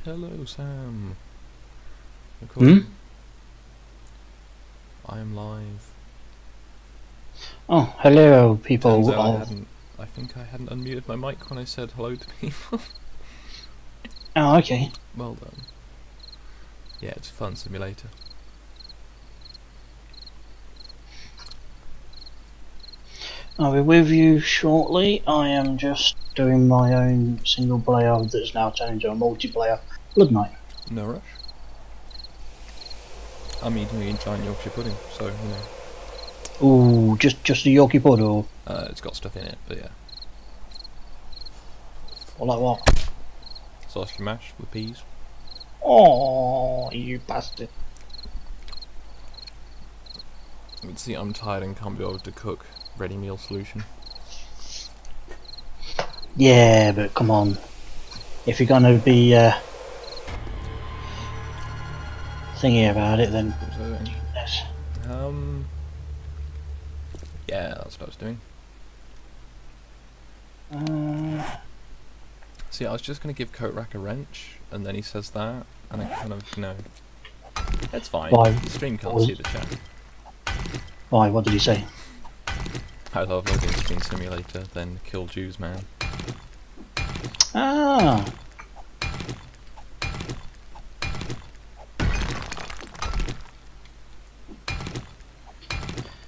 Hello, Sam. Hmm? I am live. Oh, hello, Turns people out of... I think I hadn't unmuted my mic when I said hello to people. Oh, okay. Well done. Yeah, it's a fun simulator. I'll be with you shortly. I am just doing my own single player that's now turned into a multiplayer Blood Knight. No rush. I'm eating a giant Yorkshire pudding, so, you know. Ooh, just a Yorkie pud or It's got stuff in it, but yeah. like what? Sausage mash with peas. Oh, you bastard. You can see I'm tired and can't be able to cook ready meal solution. Yeah, but come on. If you're gonna be thinking about it, then yes. Yeah, that's what I was doing. See, I was just going to give Coatrack a wrench, and then he says that, and I kind of, you know, it's fine. Why? The stream can't see the chat. Why? What did he say? I love loading screen simulator, then kill Jews, man. Ah.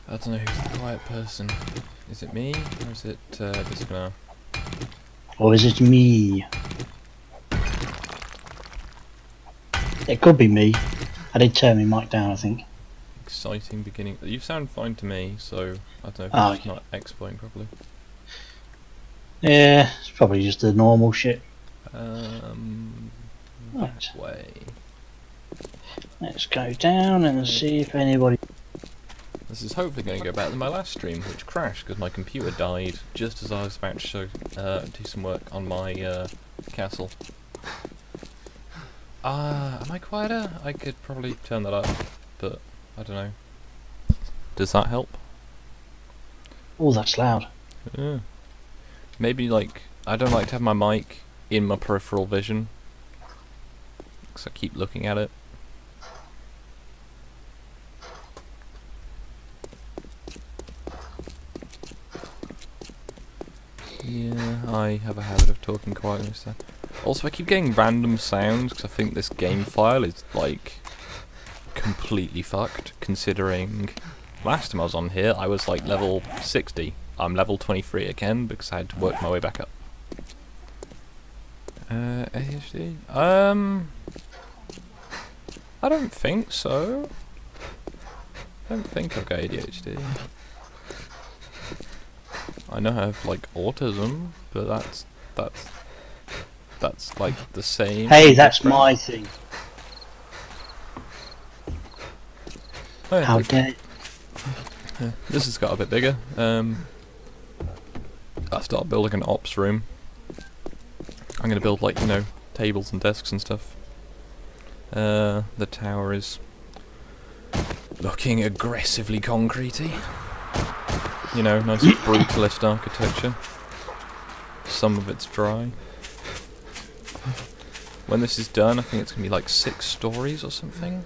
I don't know who's the quiet person. Is it me, or is it just gonna... Or is it me? It could be me. I did turn my mic down, I think. Exciting beginning. You sound fine to me, so I don't know if Oh, it's just not exporting properly. Yeah, it's probably just the normal shit. That way. Let's go down and see if anybody... This is hopefully going to go better than my last stream, which crashed because my computer died just as I was about to show, do some work on my castle. Am I quieter? I could probably turn that up, but I don't know. Does that help? Oh, that's loud. Yeah. Maybe, like, I don't like to have my mic in my peripheral vision, because I keep looking at it. Yeah, I have a habit of talking quietly, so... Also, I keep getting random sounds, because I think this game file is, like, completely fucked, considering last time I was on here, I was, like, level 60. I'm level 23 again, because I had to work my way back up. ADHD? I don't think so. I don't think I've got ADHD. I know I have, like, autism, but that's like the same. Hey, that's my thing. Oh, yeah, How dare... yeah, this has got a bit bigger. I start building an ops room. I'm gonna build, like, you know, tables and desks and stuff. The tower is looking aggressively concretey. You know, nice brutalist architecture. Some of it's dry. When this is done, I think it's going to be like 6 stories or something.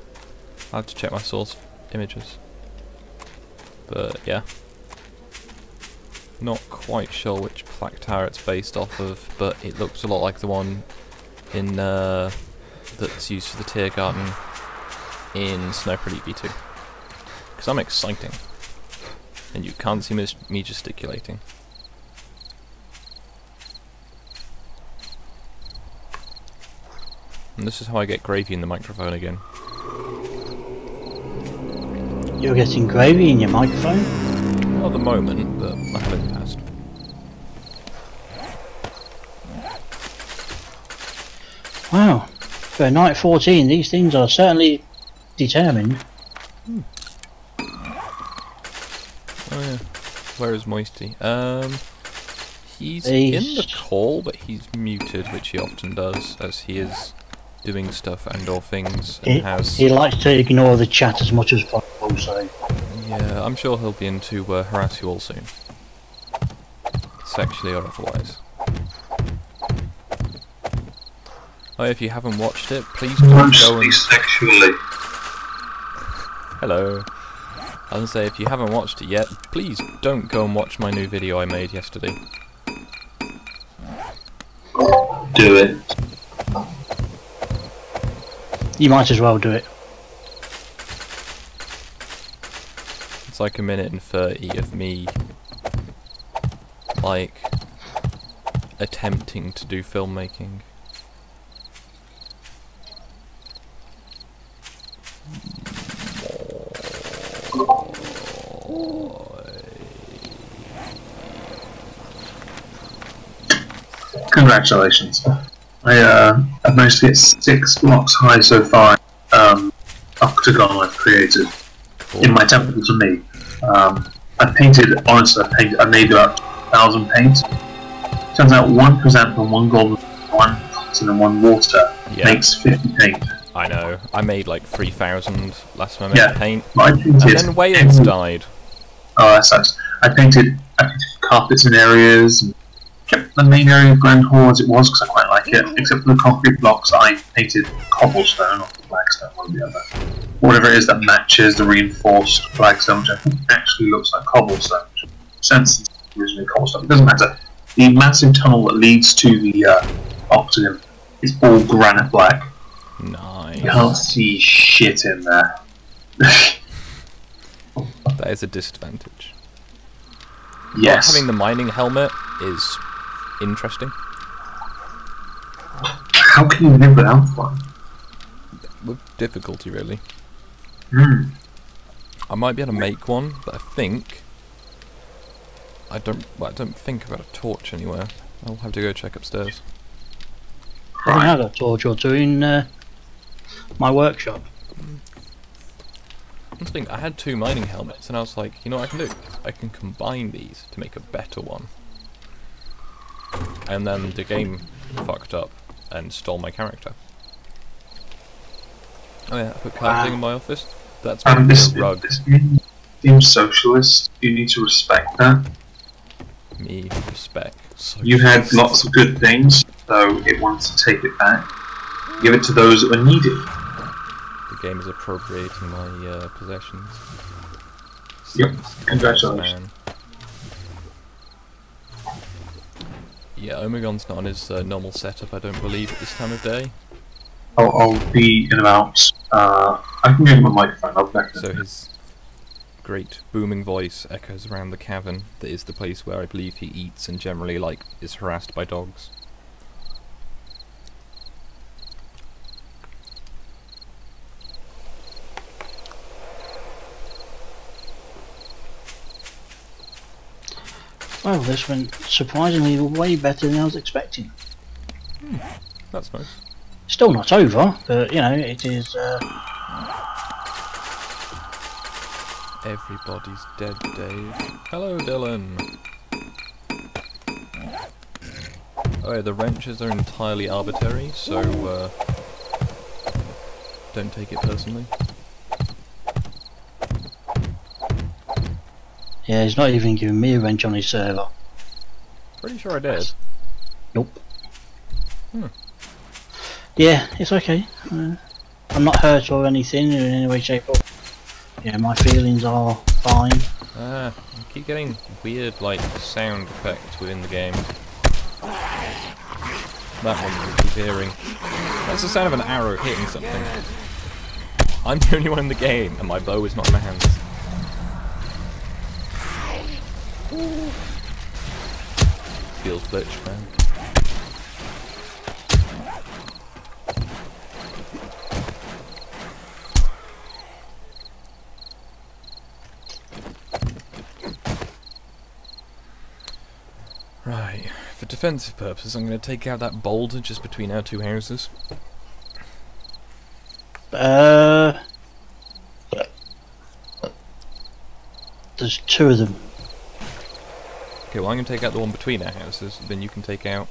I'll have to check my source images. But yeah. Not quite sure which plaque tower it's based off of, but it looks a lot like the one in that's used for the Tiergarten in Sniper Elite V2. Because I'm exciting. And you can't see me gesticulating. And this is how I get gravy in the microphone again. You're getting gravy in your microphone? Not at the moment, but I have in the past. Wow. For night 14, these things are certainly determined. Oh yeah. Where is Moisty? He's in the call, but he's muted, which he often does, as he is doing stuff and or things, and he likes to ignore the chat as much as possible, so... Yeah, I'm sure he'll be in to harass you all soon. Sexually or otherwise. Oh, if you haven't watched it, please don't go Mostly and... sexually. Hello. I was gonna say, if you haven't watched it yet, please don't go and watch my new video I made yesterday. Do it. You might as well do it. It's like 1:30 of me, like, attempting to do filmmaking. Congratulations. I've managed to get 6 blocks high so far. Octagon I've created in my temple to me. I painted, honestly, I made about 1,000 paints. Turns out 1% from 1 gold, 1 cotton and 1 water makes 50 paint. I know. I made like 3,000 last time I made paint. I painted, and then whales died. Oh, that sucks. I painted carpets in areas, and kept the main area of Grand Hall as it was because I quite like it, except for the concrete blocks I painted cobblestone or flagstone, one or the other. Whatever it is that matches the reinforced flagstone, which I think actually looks like cobblestone. Since it's originally cobblestone, it doesn't matter. The massive tunnel that leads to the octagon is all granite black. Nice. You can't see shit in there. That is a disadvantage. Yes. Having the mining helmet is interesting. How can you live without one? With difficulty, really. Hmm. I might be able to make one, but I think I don't think I've got a torch anywhere. I'll have to go check upstairs. I had a torch or two in my workshop. I think I had 2 mining helmets, and I was like, you know what I can do? I can combine these to make a better one. And then the game fucked up and stole my character. Oh yeah, I put carpeting in my office. That's my rug. This being socialist, you need to respect that. Me respect. You had lots of good things, so it wants to take it back. Give it to those that are needy. The game is appropriating my possessions. Yep, congratulations. Man. Yeah, Omegon's not on his normal setup, I don't believe, at this time of day. I'll be in about. I can give him a microphone. I'll back So his great booming voice echoes around the cavern that is the place where I believe he eats and generally, like, is harassed by dogs. Well, this went surprisingly way better than I was expecting. That's nice. Still not over, but you know, it is. Everybody's dead, Dave. Hello, Dylan. Oh yeah, the wrenches are entirely arbitrary, so don't take it personally. Yeah, he's not even giving me a wrench on his server. Pretty sure I did. Nope. Hmm. Yeah, it's okay. I'm not hurt or anything in any way, shape or... Yeah, my feelings are fine. I keep getting weird, like, sound effects within the game. That one you keep hearing. That's the sound of an arrow hitting something. I'm the only one in the game, and my bow is not in my hands. Feels glitched, man. Right, for defensive purposes, I'm going to take out that boulder just between our 2 houses. There's 2 of them. Okay, well I'm going to take out the one between our houses, then you can take out...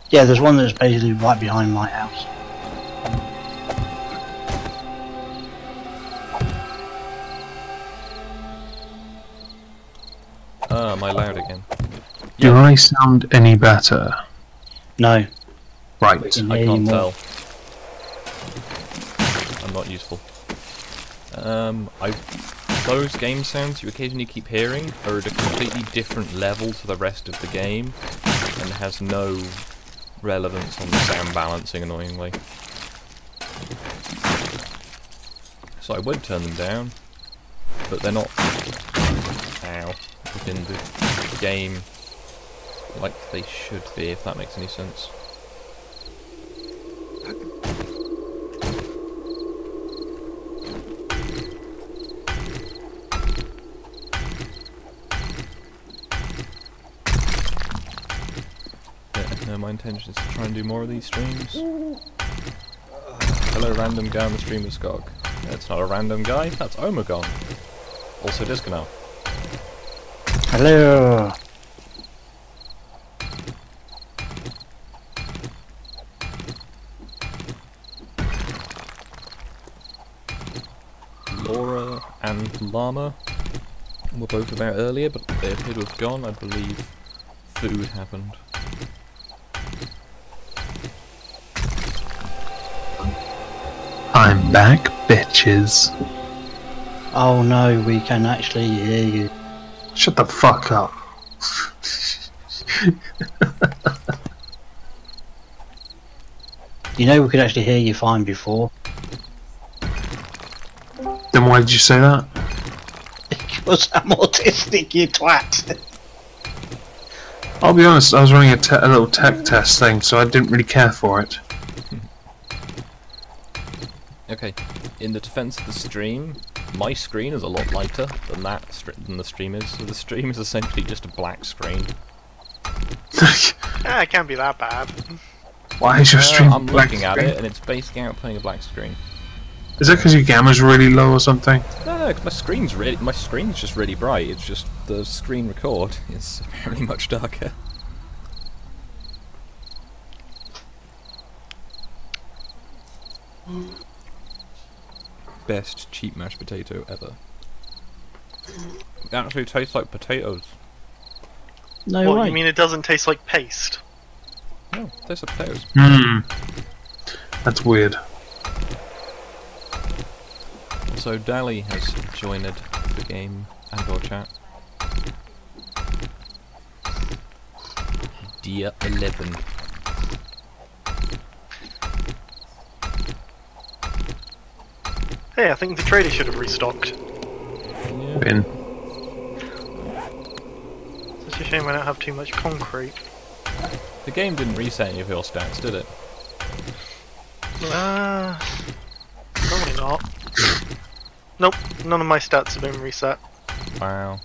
Yeah, there's one that's basically right behind my house. Ah, am I loud again? Do Yeah. I sound any better? No. Right. I Hear you can't more. tell. I'm not useful. Those game sounds you occasionally keep hearing are at a completely different level to the rest of the game, and has no relevance on the sound balancing, annoyingly. So I would turn them down, but they're not, within the game like they should be, if that makes any sense. No, my intention is to try and do more of these streams. Hello, random guy on the stream of Skog. It's not a random guy, that's Omegon. Also Discanal. Hello. Laura and Llama were both about earlier, but they appeared to have gone. I believe food happened. I'm back, bitches. Oh no, we can actually hear you. Shut the fuck up. You know we could actually hear you fine before. Then why did you say that? Because I'm autistic, you twat. I'll be honest, I was running a little tech test thing, so I didn't really care for it. Okay, in the defense of the stream, my screen is a lot lighter than than the stream is. So the stream is essentially just a black screen. Yeah, it can't be that bad. Why is your stream I'm black looking at screen? it, and it's basically outplaying a black screen. Is that because your gamma's really low or something? No, 'cause my screen's just really bright. It's just the screen record is apparently much darker. Best cheap mashed potato ever. It actually tastes like potatoes. No What, way. you mean it doesn't taste like paste? No, it tastes like potatoes. Hmm. That's weird. Also, Dali has joined the game and or chat. Dear 11. Hey, I think the trader should have restocked. Yeah. Win. It's a shame I don't have too much concrete. The game didn't reset any of your stats, did it? Probably not. Nope, none of my stats have been reset. Wow.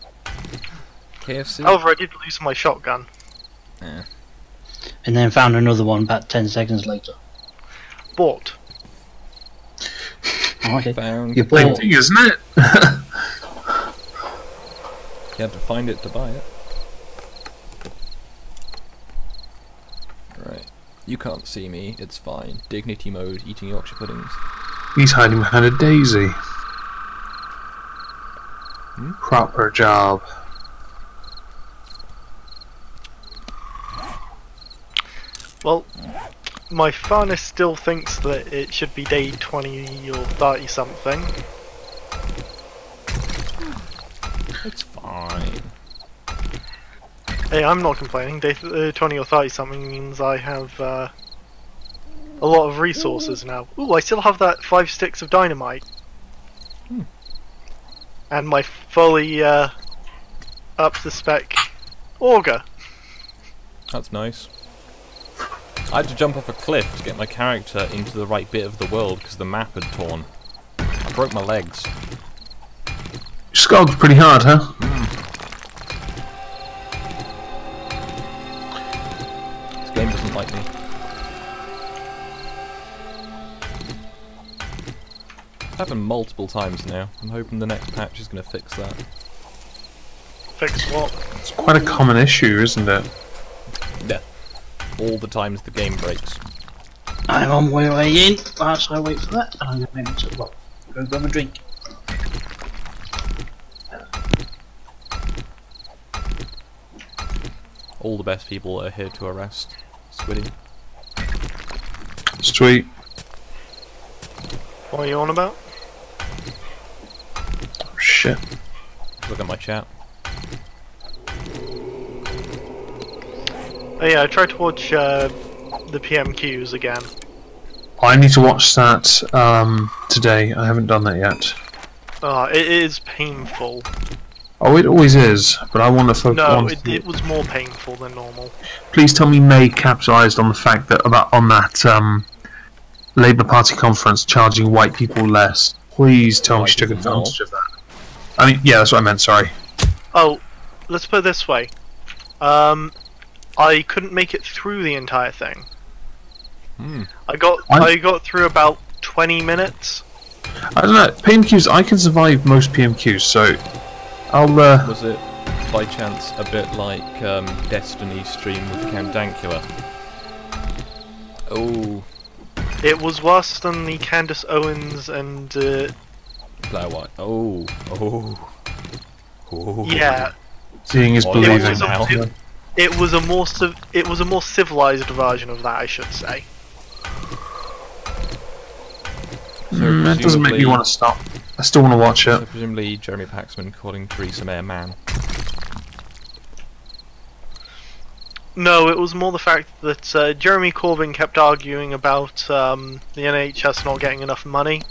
KFC? However, I did lose my shotgun. Eh. And then found another one about 10 seconds later. Bought. Oh, okay. Found. You Same bought. thing, isn't it? You had to find it to buy it. Right. You can't see me, it's fine. Dignity mode, eating Yorkshire puddings. He's hiding behind a daisy. Hmm? Proper job. Well, my furnace still thinks that it should be day 20 or 30 something. It's fine. Hey, I'm not complaining. Day 20 or 30 something means I have a lot of resources now. Ooh, I still have that 5 sticks of dynamite. Hmm. And my fully up to spec auger. That's nice. I had to jump off a cliff to get my character into the right bit of the world because the map had torn. I broke my legs. Skog's pretty hard, huh? This game doesn't like me. It's happened multiple times now. I'm hoping the next patch is going to fix that. Fix what? It's quite a common issue, isn't it? Yeah. All the times the game breaks. I'm on my way in. Whilst I wait for that, I'm going to go grab a drink. All the best people are here to arrest Squiddy. Sweet. What are you on about? Shit. Look at my chat. Oh yeah, I tried to watch the PMQs again. I need to watch that today. I haven't done that yet. It is painful. Oh, it always is, but I want to focus No, on... it was more painful than normal. Please tell me May capitalised on the fact that on that Labour Party conference charging white people less. Please tell me she took advantage of that. I mean, yeah, that's what I meant, sorry. Oh, let's put it this way. I couldn't make it through the entire thing. I got through about 20 minutes. I don't know, PMQs, I can survive most PMQs, so I'll Was it, by chance, a bit like Destiny stream with Count Dankula? Oh. It was worse than the Candace Owens and Blair White. Oh. Oh. Oh. yeah. seeing is Oh, believing. It was a more civilized version of that, I should say. That doesn't make me want to stop. I still want to watch it. So presumably Jeremy Paxman calling Theresa May a man. No, it was more the fact that Jeremy Corbyn kept arguing about the NHS not getting enough money.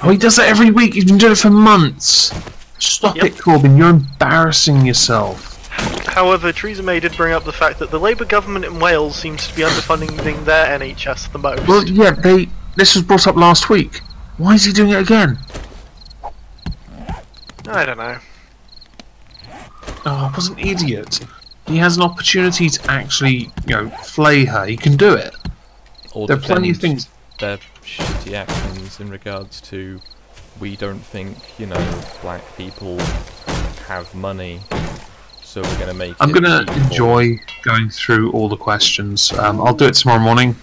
Oh, he does that every week. He's been doing it for months. Stop it, Corbyn. You're embarrassing yourself. However, Theresa May did bring up the fact that the Labour government in Wales seems to be underfunding their NHS the most. Well, yeah, this was brought up last week. Why is he doing it again? I don't know. Oh, I was an idiot. He has an opportunity to actually, flay her. He can do it. Or There are plenty of things. Their shitty actions in regards to, we don't think, black people have money, so we're gonna make I'm it gonna cheap for enjoy going through all the questions. I'll do it tomorrow morning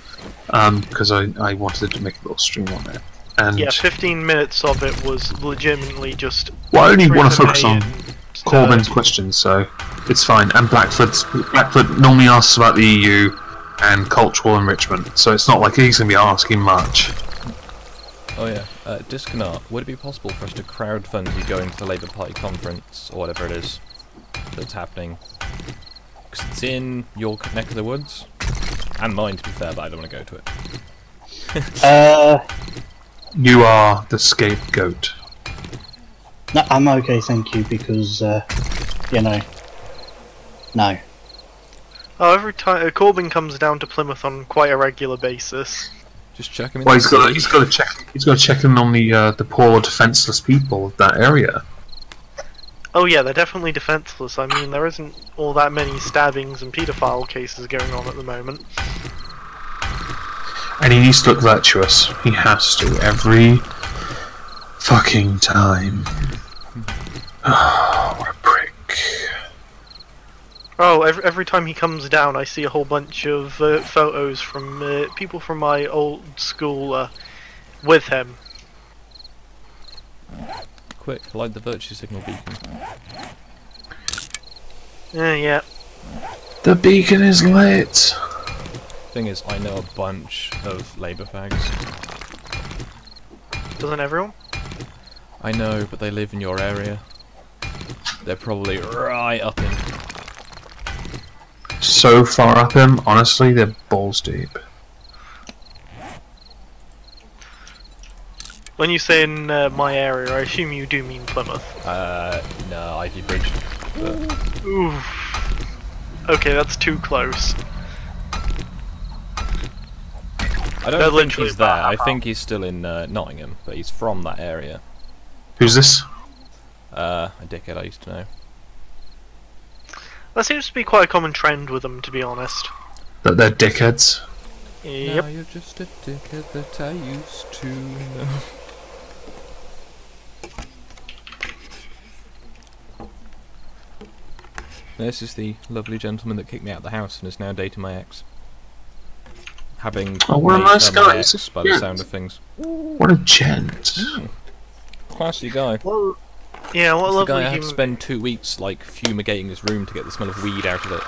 because I wanted to make a little stream on it. And Yeah, 15 minutes of it was legitimately just. well, I only want to Theresa focus May on and, Corbyn's questions, so it's fine. And Blackfoot normally asks about the EU and cultural enrichment, so it's not like he's going to be asking much. Oh yeah, Disconnect, would it be possible for us to crowdfund you going to the Labour Party conference, or whatever it is, that's happening? Because it's in your neck of the woods, and mine to be fair, but I don't want to go to it. You are the scapegoat. No, I'm okay, thank you, because, no. Oh, every time Corbyn comes down to Plymouth on quite a regular basis. Just check him in. Well, he's got to check. He's got to check in on the poor, defenceless people of that area. Oh yeah, they're definitely defenceless. I mean, there isn't all that many stabbings and paedophile cases going on at the moment. And he needs to look virtuous. He has to every fucking time. Oh, what a prick. Oh, every time he comes down, I see a whole bunch of photos from people from my old school with him. Quick, light the virtue signal beacon. Yeah. The beacon is lit. Thing is, I know a bunch of Labour fags. Doesn't everyone? I know, but they live in your area. They're probably right up in. So far up him, honestly, they're balls deep. When you say in my area, I assume you do mean Plymouth. No, Ivy Bridge. But Oof. Okay, that's too close. I They're don't think literally he's there. about I half think he's still in Nottingham, but he's from that area. Who's this? A dickhead I used to know. That seems to be quite a common trend with them, to be honest. That they're dickheads. Yep. Now you're just a dickhead that I used to know. This is the lovely gentleman that kicked me out of the house and is now dating my ex. Having Oh, what a made nice her guy. my ex by the sound of things. What a gent. Classy guy. Well, yeah, what a It's the lovely guy I had to human. spend 2 weeks like fumigating his room to get the smell of weed out of it.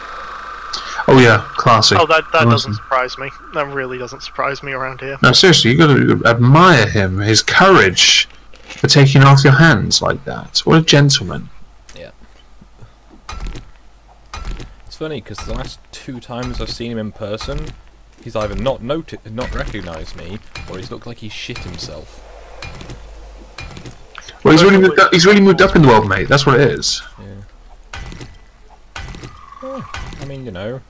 Oh yeah, classy. Oh, that Awesome. doesn't surprise me. That really doesn't surprise me around here. No, seriously, you gotta admire him, his courage for taking off your hands like that. What a gentleman. Yeah. It's funny because the last 2 times I've seen him in person, he's either not recognised me, or he's looked like he's shit himself. Well, he's really moved up in the world, mate. That's what it is. Yeah. Yeah, I mean, you know,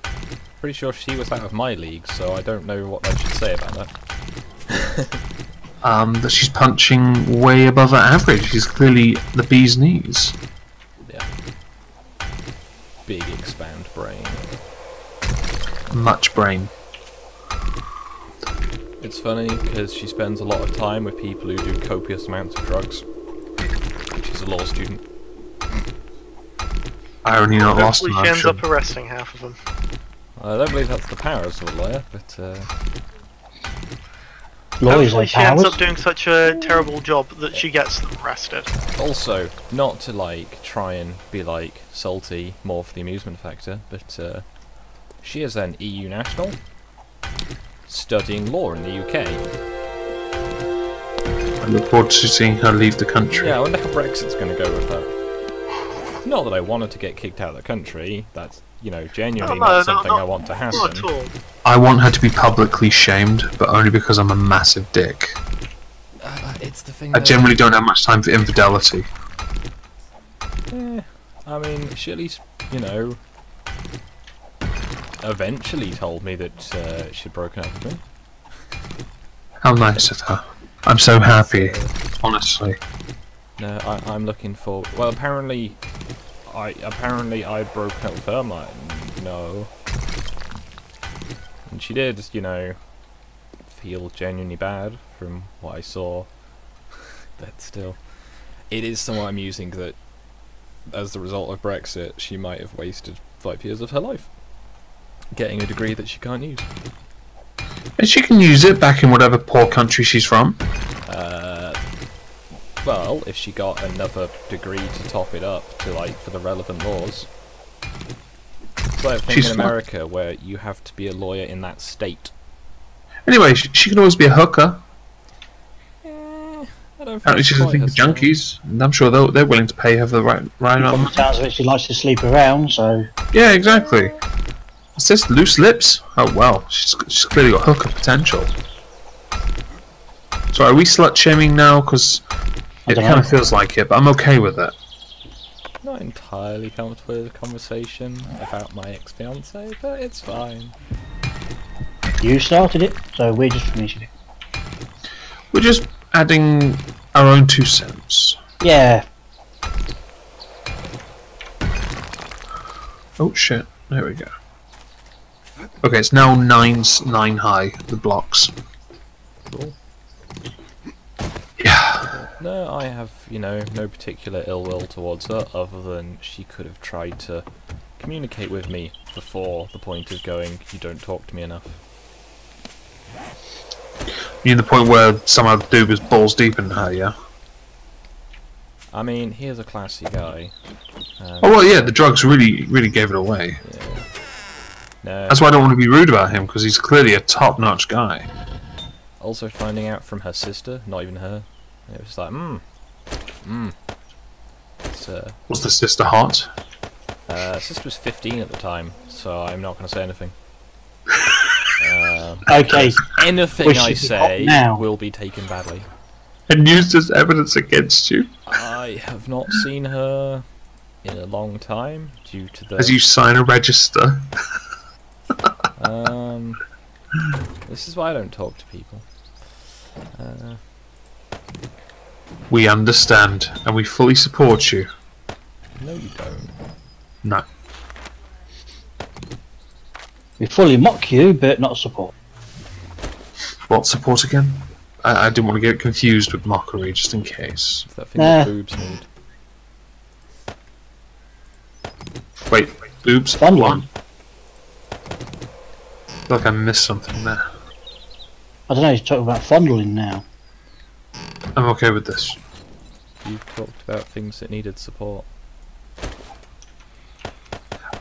pretty sure she was out of my league, so I don't know what I should say about that. That she's punching way above her average. She's clearly the bee's knees. Yeah. Big expand brain. Much brain. It's funny because she spends a lot of time with people who do copious amounts of drugs. She's a law student. Irony not lost. Hopefully she ends up arresting half of them. I don't believe that's the power of a lawyer, but Lawyers Hopefully like she ends powers. up doing such a terrible job that she gets them arrested. also, not to like try and be like salty more for the amusement factor, but she is an EU national studying law in the UK. I look forward to seeing her leave the country. Yeah, I wonder how Brexit's going to go with that. Not that I wanted to get kicked out of the country. That's, you know, genuinely not something I want to happen. Not at all. I want her to be publicly shamed, but only because I'm a massive dick. It's the thing. I generally don't have much time for infidelity. I mean, she at least, you know, eventually told me that she'd broken up with me. How nice of her. I'm so happy, honestly. No, I'm looking for. Well, apparently I broke up with her. I'm like, no. And she did, you know, feel genuinely bad from what I saw. But still, it is somewhat amusing that, as the result of Brexit, she might have wasted 5 years of her life getting a degree that she can't use. And she can use it back in whatever poor country she's from. Well, if she got another degree to top it up to, like, for the relevant laws. It's like a thing She's in fine. America where you have to be a lawyer in that state. Anyway, she can always be a hooker. I don't think Apparently it's she's a quite thing her for style. junkies, and I'm sure they're willing to pay her for the right From the amount. sounds of it, she likes to sleep around, so Yeah, exactly. What's this? Loose lips? Oh well, she's clearly got hooker potential. So are we slut shaming now? Because it don't kind know. of feels like it, but I'm okay with it. Not entirely comfortable with the conversation about my ex-fiancée, but it's fine. you started it, so we're just finishing it. We're just adding our own 2 cents. Yeah, Oh shit! There we go. Okay, it's now 9 high. The blocks. Cool. Yeah. No, I have, you know, no particular ill will towards her, other than she could have tried to communicate with me before the point of going, you don't talk to me enough. You mean the point where some other dude was balls deep in her, yeah? I mean, he is a classy guy. Oh well, yeah. The drugs really gave it away. Yeah. No, That's why I don't want to be rude about him, because he's clearly a top-notch guy. also finding out from her sister, not even her, it was like, It's, Was the sister hot? sister was 15 at the time, so I'm not going to say anything. okay. Anything Wish I you could say hop now. will be taken badly. And used as evidence against you? I have not seen her in a long time due to the. As you sign a register? This is why I don't talk to people. We understand, and we fully support you. No, you don't. No. We fully mock you, but not support. What support again? I didn't want to get confused with mockery, just in case. It's that thing Nah. that boobs need. Wait, boobs? Fondling. I feel like I missed something there. I don't know, he's talking about fondling now. I'm okay with this. You talked about things that needed support.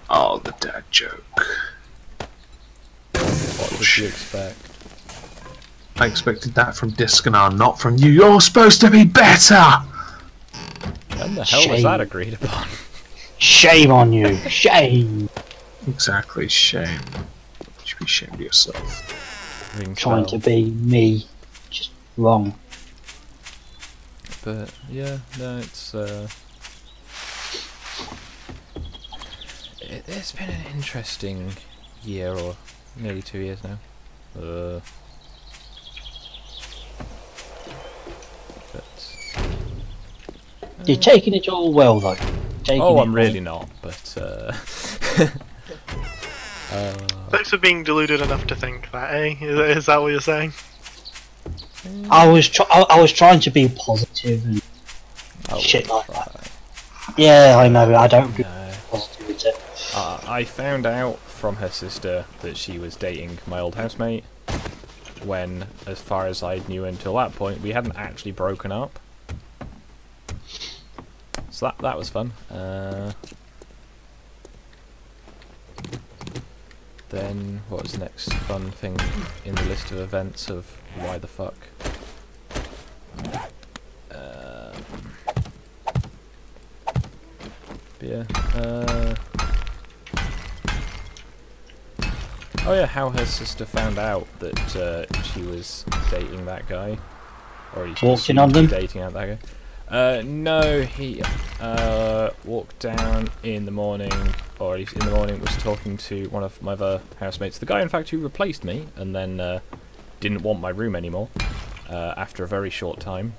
Oh, the dad joke. What did you expect? I expected that from Discanar, not from you. You're supposed to be better! When the hell was that agreed upon? Shame on you! Shame! Exactly, shame. You should be ashamed of yourself. Trying to be me. Just wrong. But yeah, no, it's it's been an interesting year, or nearly 2 years now. But You're taking it all well, though. I'm really not. But Thanks for being deluded enough to think that, eh? Is that what you're saying? I was trying to be positive and shit like that. Yeah, I know. I don't be positive with it. I found out from her sister that she was dating my old housemate, when, as far as I knew until that point, we hadn't actually broken up. So that was fun. Then, what was the next fun thing in the list of events of why the fuck? Yeah. Oh yeah, how her sister found out that she was dating that guy, or he Walked in on them? dating out that guy. No, he walked down in the morning, or in the morning was talking to one of my other housemates, the guy in fact who replaced me, and then didn't want my room anymore after a very short time.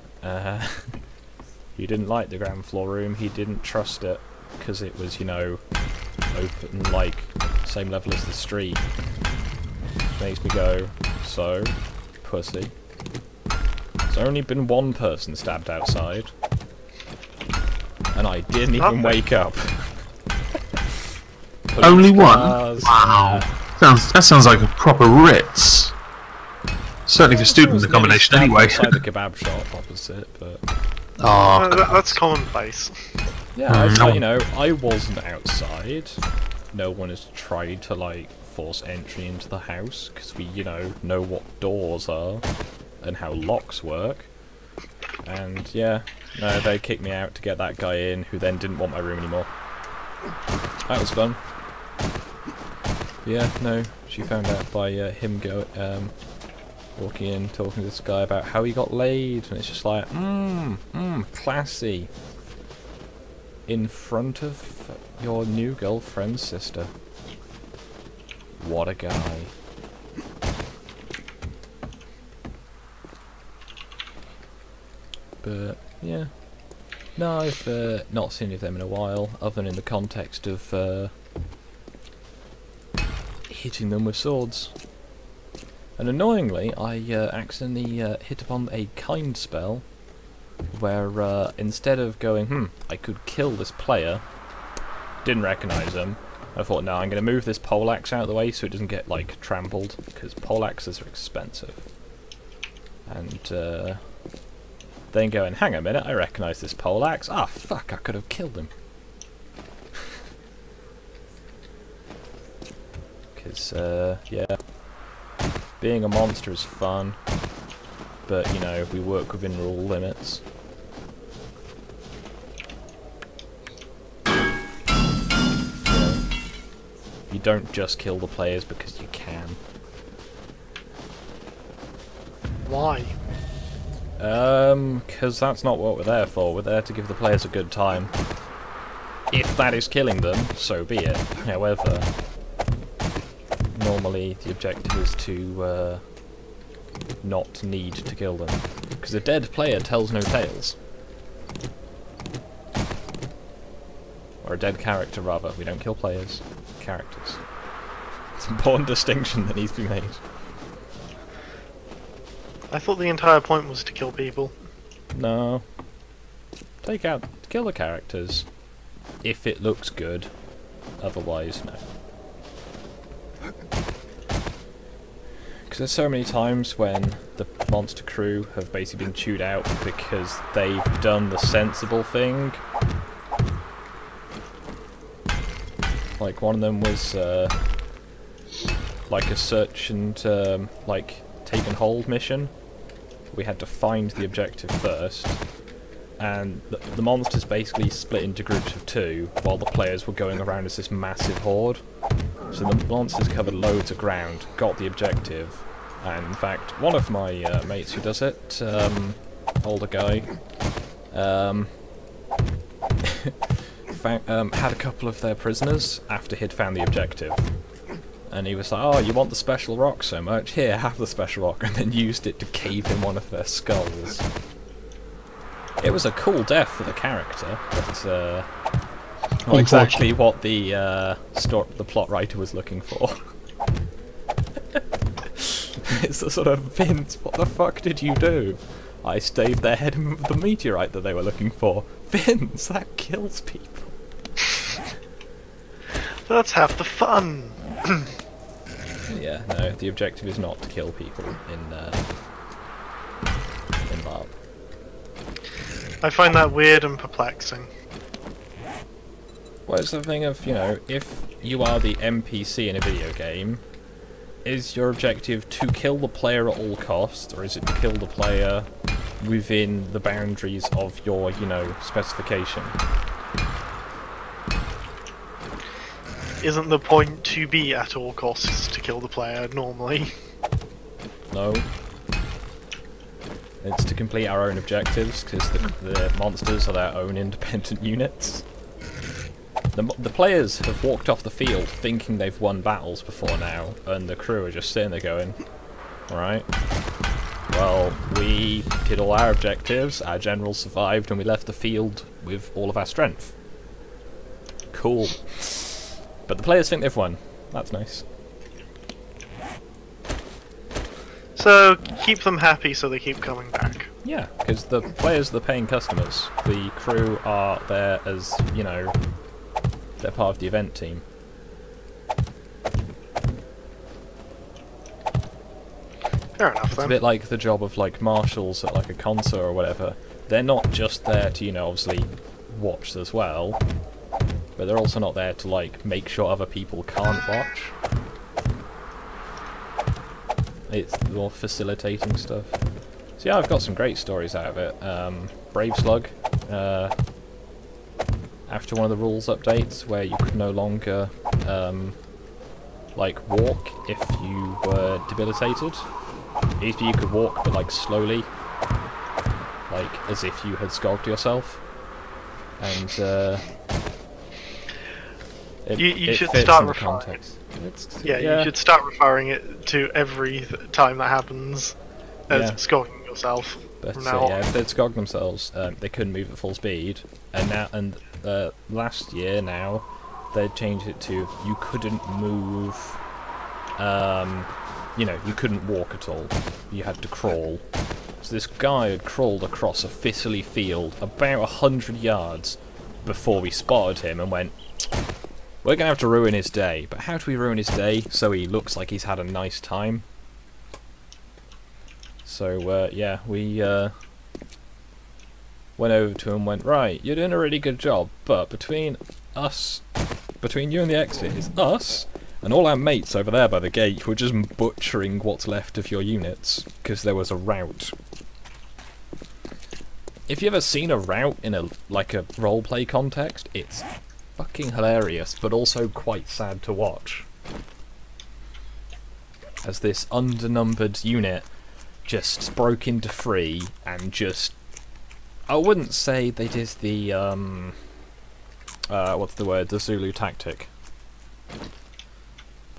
He didn't like the ground floor room, he didn't trust it, because it was, you know, open, like, same level as the street. Makes me go, so, pussy. There's only been one person stabbed outside, and I didn't even wake up. Only one? Cars, Wow. That sounds like a proper Ritz. Certainly for student accommodation anyway. Outside the kebab shop opposite, but... Oh, that's commonplace. Yeah, you know, I wasn't outside. No one has tried to, like, force entry into the house, because we, you know what doors are, and how locks work. And, yeah, no, they kicked me out to get that guy in, who then didn't want my room anymore. That was fun. But yeah, no, she found out by him walking in, talking to this guy about how he got laid, and it's just like, classy. In front of your new girlfriend's sister. What a guy. But, yeah. No, I've not seen any of them in a while, other than in the context of hitting them with swords. And annoyingly, I accidentally hit upon a kind spell, where instead of going, I could kill this player, didn't recognise him, I thought, no, I'm going to move this poleaxe out of the way so it doesn't get, like, trampled, because poleaxes are expensive. And then going, hang a minute, I recognise this poleaxe, ah, fuck, I could have killed him. Because, yeah, being a monster is fun, but, you know, we work within rule limits. You don't just kill the players because you can. Why? Because that's not what we're there for. We're there to give the players a good time. If that is killing them, so be it. However, normally the objective is to not need to kill them. Because a dead player tells no tales. Or a dead character, rather. We don't kill players. Characters. It's an important distinction that needs to be made. I thought the entire point was to kill people. No. Kill the characters. If it looks good. Otherwise, no. Because there's so many times when the monster crew have basically been chewed out because they've done the sensible thing. Like, one of them was like a search and like take and hold mission. We had to find the objective first, and the monsters basically split into groups of 2 while the players were going around as this massive horde. So the monsters covered loads of ground, got the objective, and in fact one of my mates who does it, older guy, had a couple of their prisoners after he'd found the objective. And he was like, oh, you want the special rock so much? Here, have the special rock, and then used it to cave in one of their skulls. It was a cool death for the character, but not exactly what the plot writer was looking for. It's the sort of, Vince, what the fuck did you do? I staved their head with the meteorite that they were looking for. Vince, that kills people. That's half the fun. Yeah, no, the objective is not to kill people in LARP. I find that weird and perplexing. Well, it's the thing of, you know, if you are the NPC in a video game, is your objective to kill the player at all costs, or is it to kill the player within the boundaries of your, you know, specification? Isn't the point to be at all costs to kill the player normally? No. It's to complete our own objectives, because the monsters are their own independent units. The players have walked off the field thinking they've won battles before now, and the crew are just sitting there going, alright, well, we did all our objectives, our general survived, and we left the field with all of our strength. Cool. But the players think they've won. That's nice. So, keep them happy so they keep coming back. Yeah, because the players are the paying customers. The crew are there as, you know, they're part of the event team. Fair enough, It's then. a bit like the job of, like, marshals at, like, a concert or whatever. They're not just there to, you know, obviously watch as well, but they're also not there to, like, make sure other people can't watch. It's more facilitating stuff. So yeah, I've got some great stories out of it. Brave Slug, after one of the rules updates, where you could no longer, like, walk if you were debilitated. It used to be you could walk, but, like, slowly, like, as if you had skogged yourself. And, you should fits start in the refining context. You should start referring it to every time that happens as skogging yourself. But from now yeah, on. if they'd skogged themselves, they couldn't move at full speed. And last year now, they'd changed it to you couldn't move. You know, you couldn't walk at all. You had to crawl. So this guy had crawled across a thistly field about 100 yards before we spotted him and went, we're going to have to ruin his day. But how do we ruin his day so he looks like he's had a nice time? So, yeah, we went over to him and went, right, you're doing a really good job, but between you and the exit is us and all our mates over there by the gate who are just butchering what's left of your units because there was a rout. If you've ever seen a rout in a roleplay context, it's fucking hilarious, but also quite sad to watch. As this undernumbered unit just broke into 3 and just... I wouldn't say they did the, what's the word? The Zulu tactic.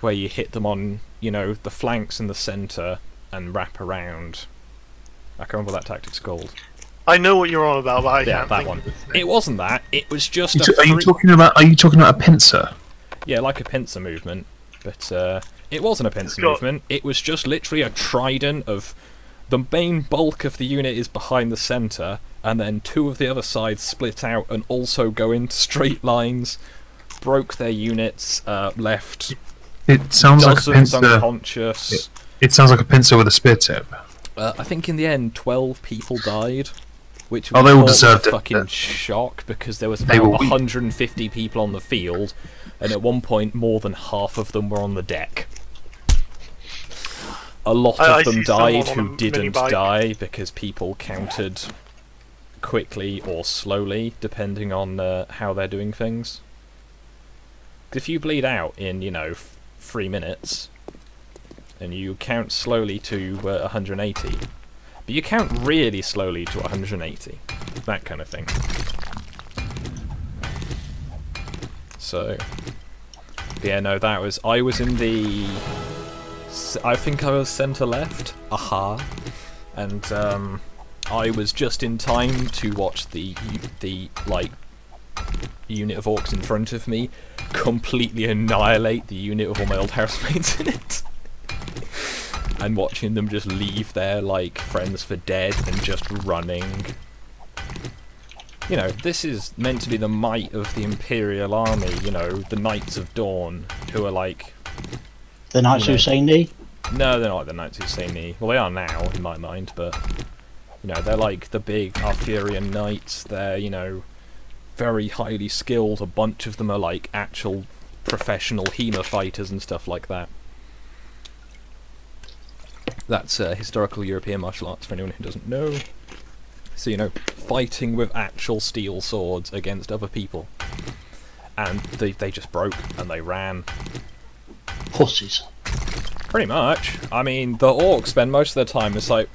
Where you hit them on, you know, the flanks and the centre and wrap around. I can't remember what that tactic's called. I know what you're on about, but I Yeah, can't that think one. of its name. It wasn't that. It was just Are you talking about a pincer? Yeah, like a pincer movement. But it wasn't a pincer got- movement. It was just literally a trident of... The main bulk of the unit is behind the centre, and then 2 of the other sides split out and also go into straight lines, broke their units, left It sounds like a dozens pincer. unconscious. It sounds like a pincer with a spear tip. I think in the end 12 people died, which Oh, we they all thought was deserved a it, fucking then. shock, because there was They about were weak. 150 people on the field, and at one point more than half of them were on the deck. a lot I of them see someone died on who a didn't mini-bike. die because people countered quickly or slowly, depending on how they're doing things. If you bleed out in, 3 minutes, and you count slowly to 180, but you count really slowly to 180, that kind of thing. So, yeah, no, I was in the, I think I was centre left, aha, and I was just in time to watch the unit of orcs in front of me completely annihilate the unit of all my old housemates in it. And watching them just leave their, friends for dead and just running. You know, this is meant to be the might of the Imperial Army, the Knights of Dawn, who are The Knights who say knee? No, they're not the Knights who say knee. Well, they are now, in my mind, but, they're like the big Arthurian Knights. They're, very highly skilled. A bunch of them are, actual professional HEMA fighters and stuff like that. That's historical European martial arts, for anyone who doesn't know. So, fighting with actual steel swords against other people. And they just broke, and they ran. Pussies. Pretty much. I mean, the orcs spend most of their time, it's like,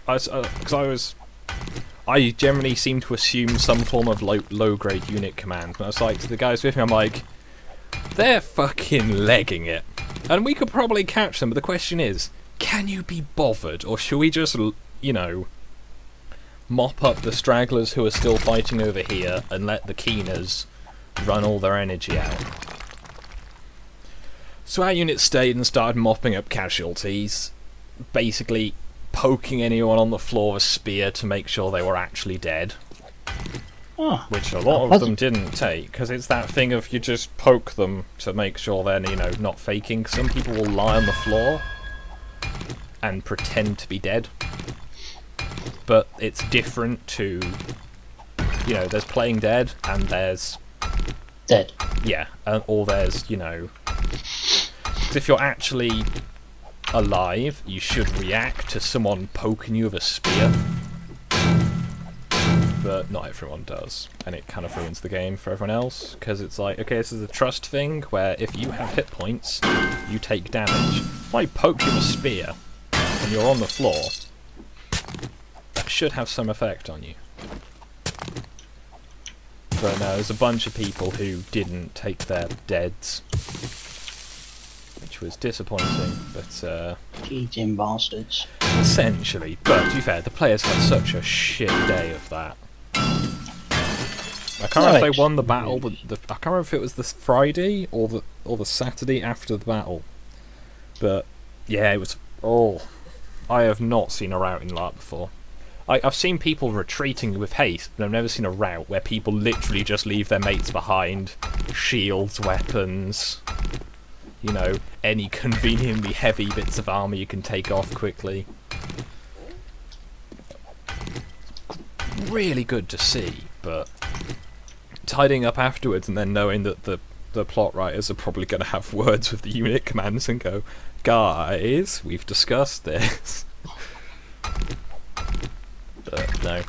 I generally seem to assume some form of low-grade unit command. And I was like, to the guys with me, I'm like, they're fucking legging it. And we could probably catch them, but the question is, can you be bothered? Or should we just, mop up the stragglers who are still fighting over here and let the keeners run all their energy out? So our unit stayed and started mopping up casualties, basically poking anyone on the floor with a spear to make sure they were actually dead. Oh, Which a lot of them didn't take, because it's that thing of you just poke them to make sure they're, not faking. Some people will lie on the floor and pretend to be dead. But it's different to, there's playing dead and there's... dead. Yeah, or there's, 'cause if you're actually alive, you should react to someone poking you with a spear. But not everyone does, and it kind of ruins the game for everyone else, because it's like, okay, this is a trust thing, where if you have hit points, you take damage. If I poke you with a spear, and you're on the floor, that should have some effect on you. But no, there's a bunch of people who didn't take their deads, which was disappointing, but Cheating bastards. essentially. But to be fair, the players had such a shit day of that. I can't remember if they won the battle. I can't remember if it was the Friday or the Saturday after the battle. But yeah, it was. Oh, I have not seen a rout in LARP before. I've seen people retreating with haste, but I've never seen a rout where people literally just leave their mates behind, shields, weapons, any conveniently heavy bits of armour you can take off quickly. Really good to see, but tidying up afterwards and then knowing that the plot writers are probably going to have words with the unit commands and go, guys, we've discussed this. But no,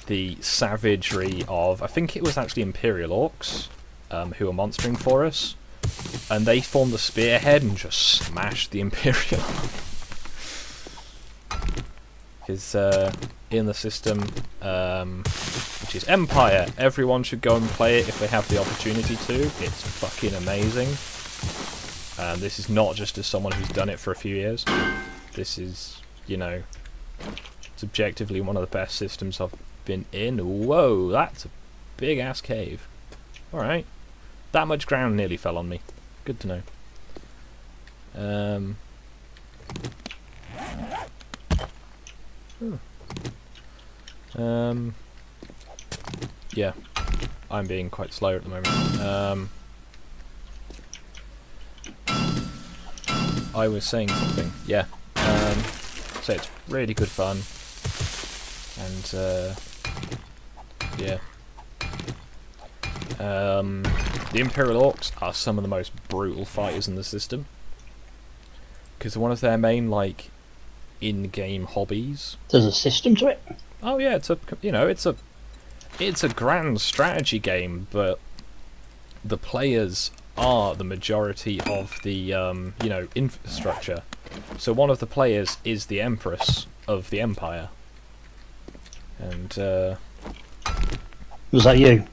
the savagery of, I think it was actually Imperial Orcs who were monstering for us, and they formed the spearhead and just smashed the Imperial. Is in the system, which is Empire. Everyone should go and play it if they have the opportunity to. It's fucking amazing. And this is not just as someone who's done it for a few years. This is, it's objectively one of the best systems I've been in. Whoa, that's a big ass cave. Alright. That much ground nearly fell on me. Good to know. Yeah, I'm being quite slow at the moment. I was saying something. Yeah. So it's really good fun, and yeah. The Imperial Orcs are some of the most brutal fighters in the system, because one of their main in-game hobbies. There's a system to it. Oh yeah, it's a grand strategy game, but the players are the majority of the infrastructure. So one of the players is the Empress of the Empire, and Was that you?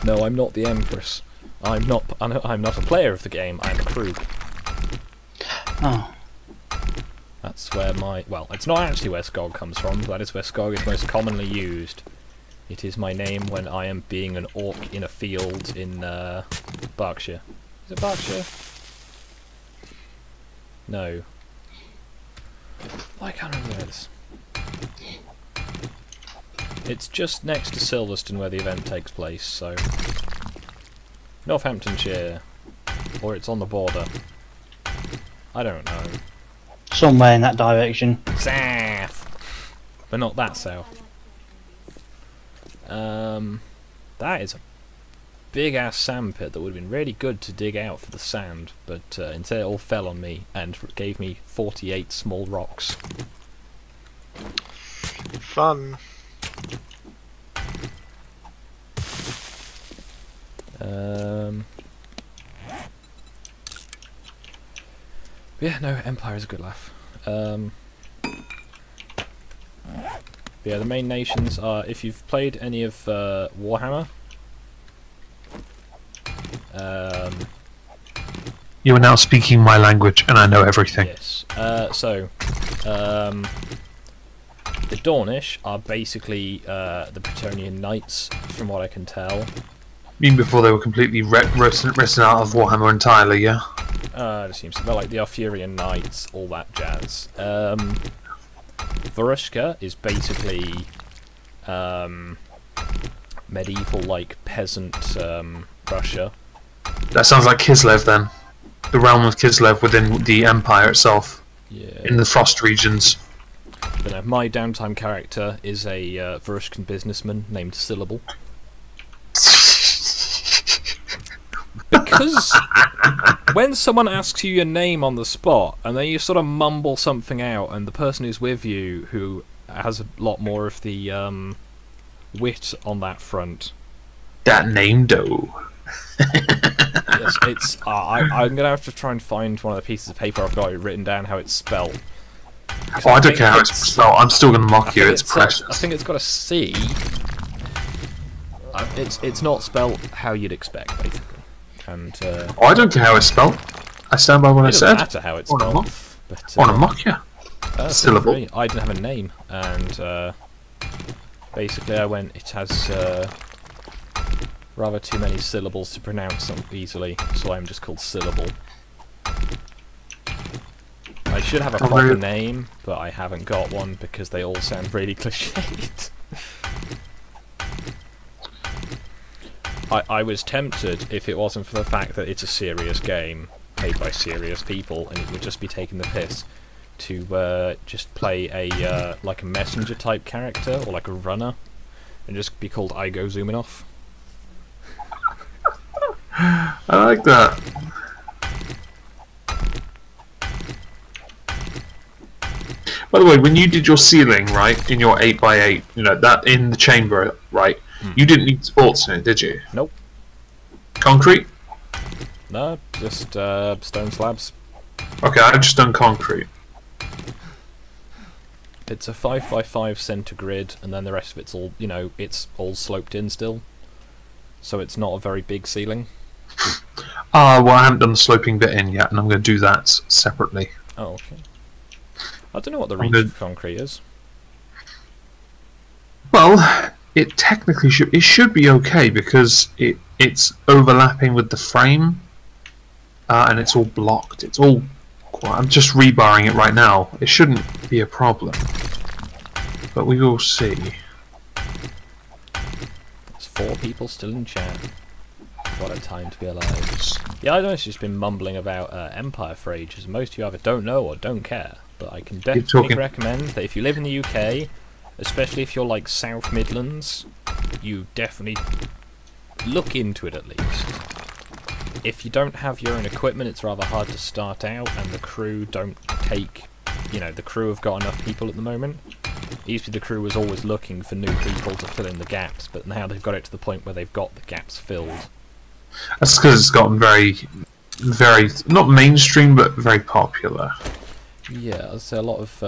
no, I'm not the Empress. I'm not a player of the game. I'm a crew. Oh. That's where it's not actually where Skog comes from. That is where Skog is most commonly used. It is my name when I am being an orc in a field in Berkshire. Is it Berkshire? No. I can't remember this. It's just next to Silverstone where the event takes place, so... Northamptonshire. Or it's on the border. I don't know. Somewhere in that direction. South! But not that south. That is a big-ass sand pit that would have been really good to dig out for the sand, but instead it all fell on me and gave me 48 small rocks. Fun. Yeah, no, Empire is a good laugh. Yeah, the main nations are, if you've played any of Warhammer, You are now speaking my language, and I know everything. yes. The Dornish are basically the Bretonnian Knights, from what I can tell. You mean before they were completely written out of Warhammer entirely, yeah? It seems they're like the Arthurian Knights, all that jazz. Varushka is basically medieval, like, peasant Russia. That sounds like Kislev then. The realm of Kislev within the Empire itself, Yeah. in the Frost regions. But no, my downtime character is a Varushkan businessman named Syllable. Because when someone asks you your name on the spot, and then you sort of mumble something out, and the person who's with you, who has a lot more of the wit on that front... That name, though. Yes, it's... I'm going to have to try and find one of the pieces of paper I've got written down how it's spelled. Oh, I don't care how it's spelled. I'm still going to mock you. It's precious. I think it's got a C. It's not spelled how you'd expect, basically. And Oh, I don't care how it's spelled. I stand by what I it doesn't said. matter how it's I wanna spelled. mock- But I want to mock you. Syllable. free. I didn't have a name, and basically I went, it has rather too many syllables to pronounce easily, so I'm just called Syllable. I should have a Oh, proper really? name, but I haven't got one because they all sound really cliched. I was tempted, if it wasn't for the fact that it's a serious game, made by serious people, and it would just be taking the piss, to just play a like a messenger type character, or like a runner, and just be called I Go Zooming Off. I like that. By the way, when you did your ceiling, right, in your 8x8, you know, that in the chamber, right, you didn't need supports in it, did you? Nope. Concrete? No, just stone slabs. Okay, I've just done concrete. It's a 5x5 centre grid, and then the rest of it's all, you know, it's all sloped in still. So it's not a very big ceiling. Well, I haven't done the sloping bit in yet, and I'm going to do that separately. Oh, okay. I don't know what the I'm reach good. of concrete is. Well, it technically should be okay because it's overlapping with the frame, and it's all blocked. It's all. I'm just rebarring it right now. It shouldn't be a problem, but we will see. There's 4 people still in chat. What a time to be alive. Yeah, I know it's just been mumbling about Empire for ages. Most of you either don't know or don't care. But I can definitely talking. recommend that if you live in the UK, especially if you're like South Midlands, you definitely look into it at least. If you don't have your own equipment, it's rather hard to start out, and the crew don't take you know, the crew have got enough people at the moment. Usually the crew was always looking for new people to fill in the gaps, but now they've got it to the point where they've got the gaps filled. That's because it's gotten very, not mainstream, but very popular. Yeah, I'd say a lot of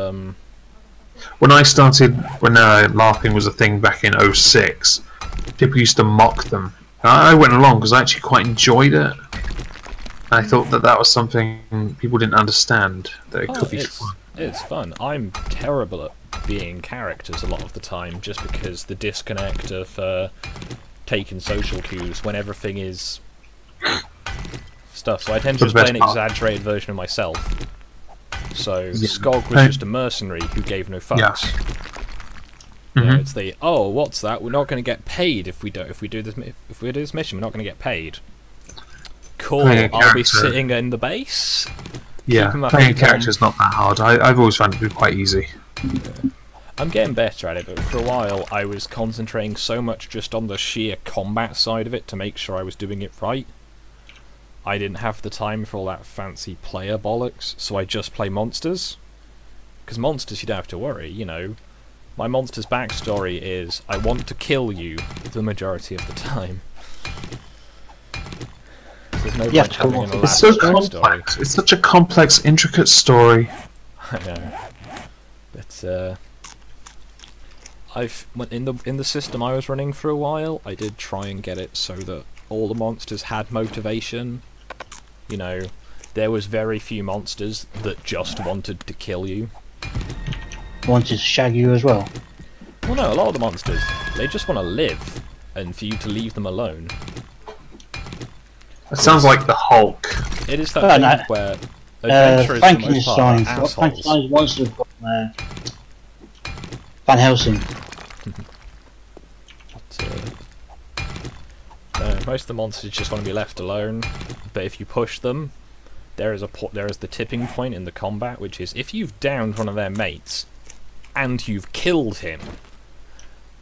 When I started, when LARPing was a thing back in '06, people used to mock them. And I went along because I actually quite enjoyed it. I thought that that was something people didn't understand, that it could be fun. It's fun. I'm terrible at being characters a lot of the time, just because the disconnect of taking social cues when everything is stuff. So I tend to just play an exaggerated version of myself. So Skog was just a mercenary who gave no fucks. Yeah. You know, it's the what's that? We're not going to get paid if we do this mission. We're not going to get paid. Cool. I'll be sitting in the base. Yeah, playing a character is not that hard. I've always found it to be quite easy. Yeah. I'm getting better at it, but for a while I was concentrating so much just on the sheer combat side of it to make sure I was doing it right. I didn't have the time for all that fancy player bollocks, so I just play monsters. Because monsters you don't have to worry, you know. My monster's backstory is, I want to kill you the majority of the time. There's no point having an it's so elaborate complex. It's such a complex, intricate story. I know. But, in the system I was running for a while, I did try and get it so that all the monsters had motivation. You know, there was very few monsters that just wanted to kill you. Wanted to shag you as well? Well, no, a lot of the monsters, they just want to live, and for you to leave them alone. It sounds like the Hulk. It is that thing where adventurers for the most part are assholes. Frankenstein's monsters from Van Helsing. Most of the monsters just want to be left alone, but if you push them, there is the tipping point in the combat, which is if you've downed one of their mates and you've killed him,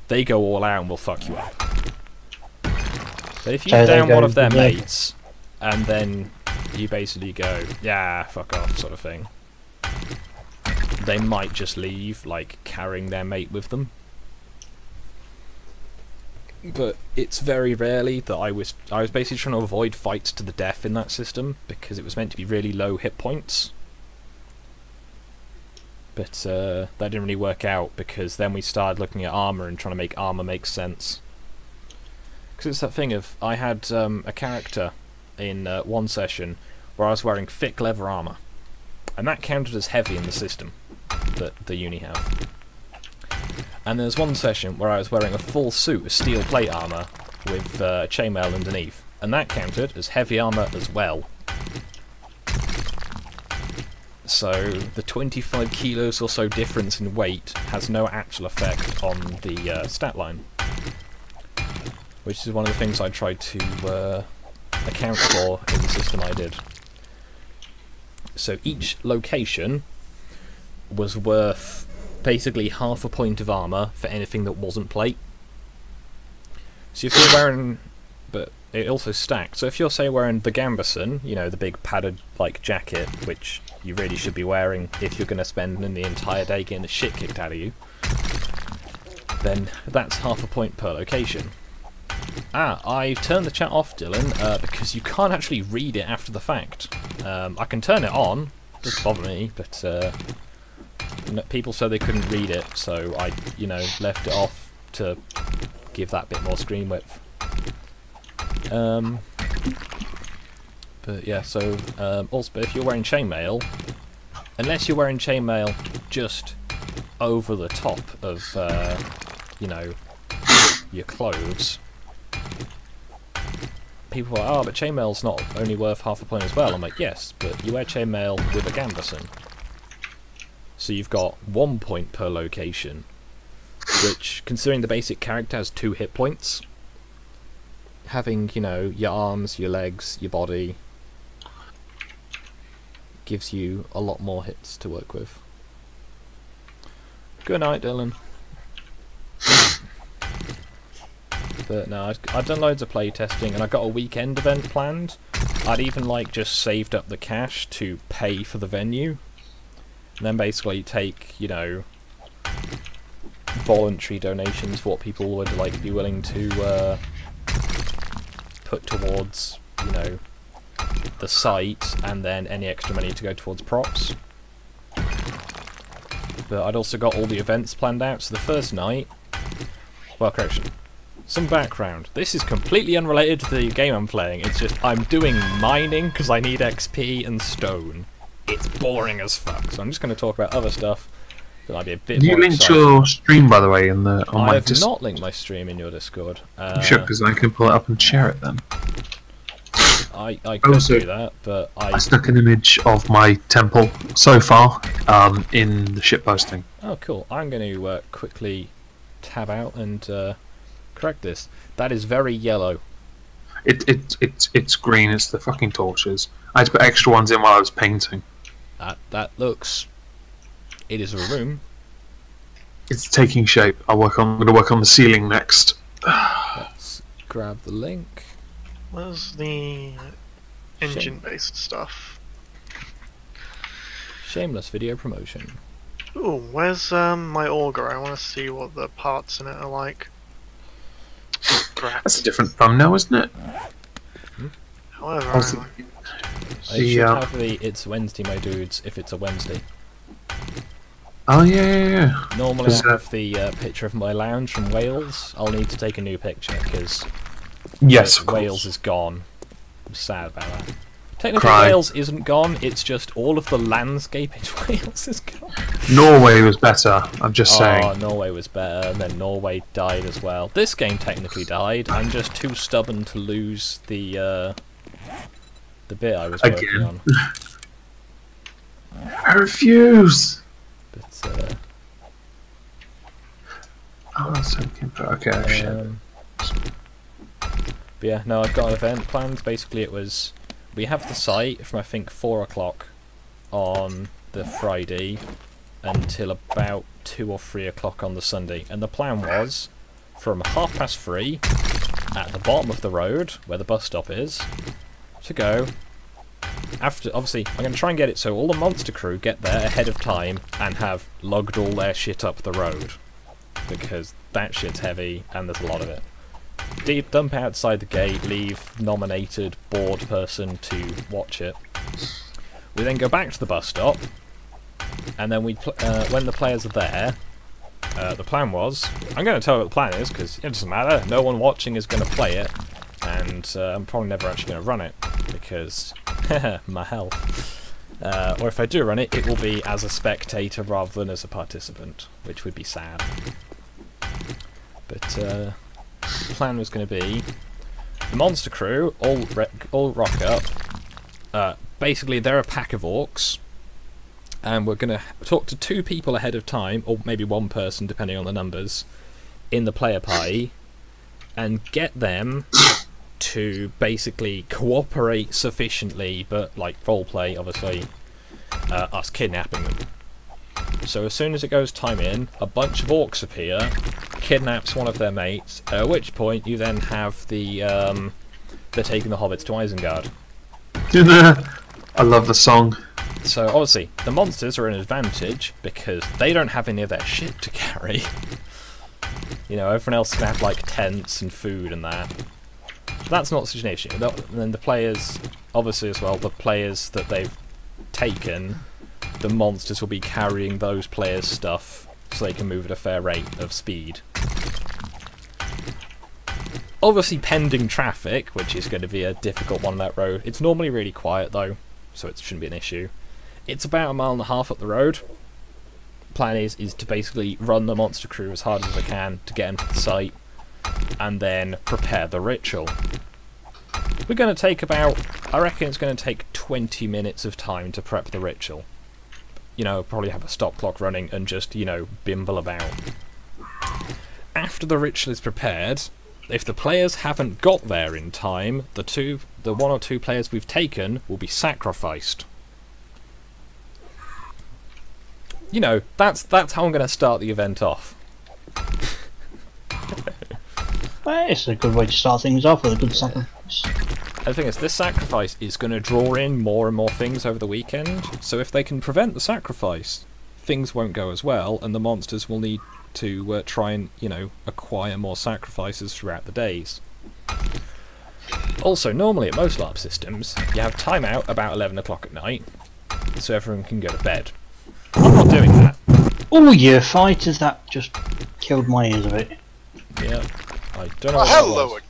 they go all out and will fuck you up. But if you down one of their mates and then you basically go, yeah, fuck off, sort of thing, they might just leave, like carrying their mate with them. But it's very rarely that I was basically trying to avoid fights to the death in that system because it was meant to be really low hit points. But that didn't really work out because then we started looking at armor and trying to make armor make sense. Because it's that thing of I had a character in one session where I was wearing thick leather armor, and that counted as heavy in the system that the uni have. And there's one session where I was wearing a full suit of steel plate armour with chainmail underneath, and that counted as heavy armour as well. So the 25 kilos or so difference in weight has no actual effect on the stat line, which is one of the things I tried to account for in the system I did. So each location was worth basically half a point of armour for anything that wasn't plate. So if you're wearing... but it also stacked. So if you're, say, wearing the gambeson, you know, the big padded, like, jacket, which you really should be wearing if you're going to spend the entire day getting the shit kicked out of you, then that's half a point per location. I turned the chat off, Dylan, because you can't actually read it after the fact. I can turn it on, it doesn't bother me, but people said they couldn't read it, so I, you know, left it off to give that bit more screen width. But yeah, so also, but if you're wearing chainmail, unless you're wearing chainmail just over the top of, you know, your clothes, people are, oh, but chainmail's not only worth half a point as well. I'm like, yes, but you wear chainmail with a gambeson. So you've got 1 point per location, which, considering the basic character has 2 hit points, having, you know, your arms, your legs, your body, gives you a lot more hits to work with. Good night, Dylan. But no, I've done loads of playtesting, and I've got a weekend event planned. I'd even, like, just saved up the cash to pay for the venue. And then basically take, you know, voluntary donations for what people would like be willing to put towards, you know, the site, and then any extra money to go towards props. But I'd also got all the events planned out, so the first night... Well, correction. Some background. This is completely unrelated to the game I'm playing, it's just I'm doing mining because I need XP and stone. It's boring as fuck, so I'm just going to talk about other stuff that might be a bit more You linked exciting. your stream, by the way, in the on I my have Discord. not linked my stream in your Discord. You should, because I can pull it up and share it then. I could Also, do that, but I stuck an image of my temple so far in the shitposting. Oh, cool. I'm going to quickly tab out and correct this. That is very yellow. It's green. It's the fucking torches. I had to put extra ones in while I was painting. That looks... It is a room. It's taking shape. I'm going to work on the ceiling next. Let's grab the link. Where's the engine-based stuff? Shameless video promotion. Ooh, where's my auger? I want to see what the parts in it are like. That's a different thumbnail, isn't it? However, How's I it- I should have the It's Wednesday, my dudes, if it's a Wednesday. Oh yeah. Normally Is I have the picture of my lounge from Wales. I'll need to take a new picture, because Yes, of course. Wales is gone. I'm sad about that. Technically Cry. Wales isn't gone, it's just all of the landscape in Wales is gone. Norway was better. I'm just saying. Oh, Norway was better, and then Norway died as well. This game technically died. I'm just too stubborn to lose the bit I was working Again. on. I refuse. But, Oh, that's okay. Oh, shit. but yeah, no, I've got an event planned. Basically, it was we have the site from I think 4 o'clock on the Friday until about 2 or 3 o'clock on the Sunday, and the plan was from 3:30 at the bottom of the road where the bus stop is to go. After, obviously, I'm going to try and get it so all the monster crew get there ahead of time and have lugged all their shit up the road, because that shit's heavy and there's a lot of it. Dump it outside the gate, leave nominated bored person to watch it. We then go back to the bus stop, and then when the players are there, the plan was, I'm going to tell you what the plan is, because it doesn't matter, no one watching is going to play it, and I'm probably never actually going to run it, because my health. Or if I do run it, it will be as a spectator rather than as a participant, which would be sad. But the plan was going to be the monster crew all rock up. Basically, they're a pack of orcs, and we're going to talk to 2 people ahead of time, or maybe 1 person depending on the numbers, in the player party, and get them to basically cooperate sufficiently, but like roleplay, obviously, us kidnapping them. So as soon as it goes time in, a bunch of orcs appear, kidnaps one of their mates, at which point you then have the they're taking the hobbits to Isengard. I love the song. So obviously the monsters are an advantage because they don't have any of their shit to carry. You know, everyone else can have like tents and food and that. That's not such an issue. And then the players, obviously as well, the players that they've taken, the monsters will be carrying those players' stuff so they can move at a fair rate of speed. Obviously pending traffic, which is going to be a difficult one on that road. It's normally really quiet though, so it shouldn't be an issue. It's about 1.5 miles up the road. Plan is to basically run the monster crew as hard as I can to get them to the site, and then prepare the ritual. We're going to take about, I reckon it's going to take 20 minutes of time to prep the ritual. You know, probably have a stop clock running and just, you know, bimble about. After the ritual is prepared, if the players haven't got there in time, the 1 or 2 players we've taken will be sacrificed. You know, that's how I'm going to start the event off. Well, it's a good way to start things off with a good sacrifice. the thing is, this sacrifice is going to draw in more and more things over the weekend, so if they can prevent the sacrifice, things won't go as well, and the monsters will need to try and, you know, acquire more sacrifices throughout the days. Also, normally at most LARP systems, you have timeout about 11 o'clock at night, so everyone can go to bed. I'm not doing that. Oh, you fighters, that just killed my ears a bit. Yeah, I don't know Oh, what that hello. was.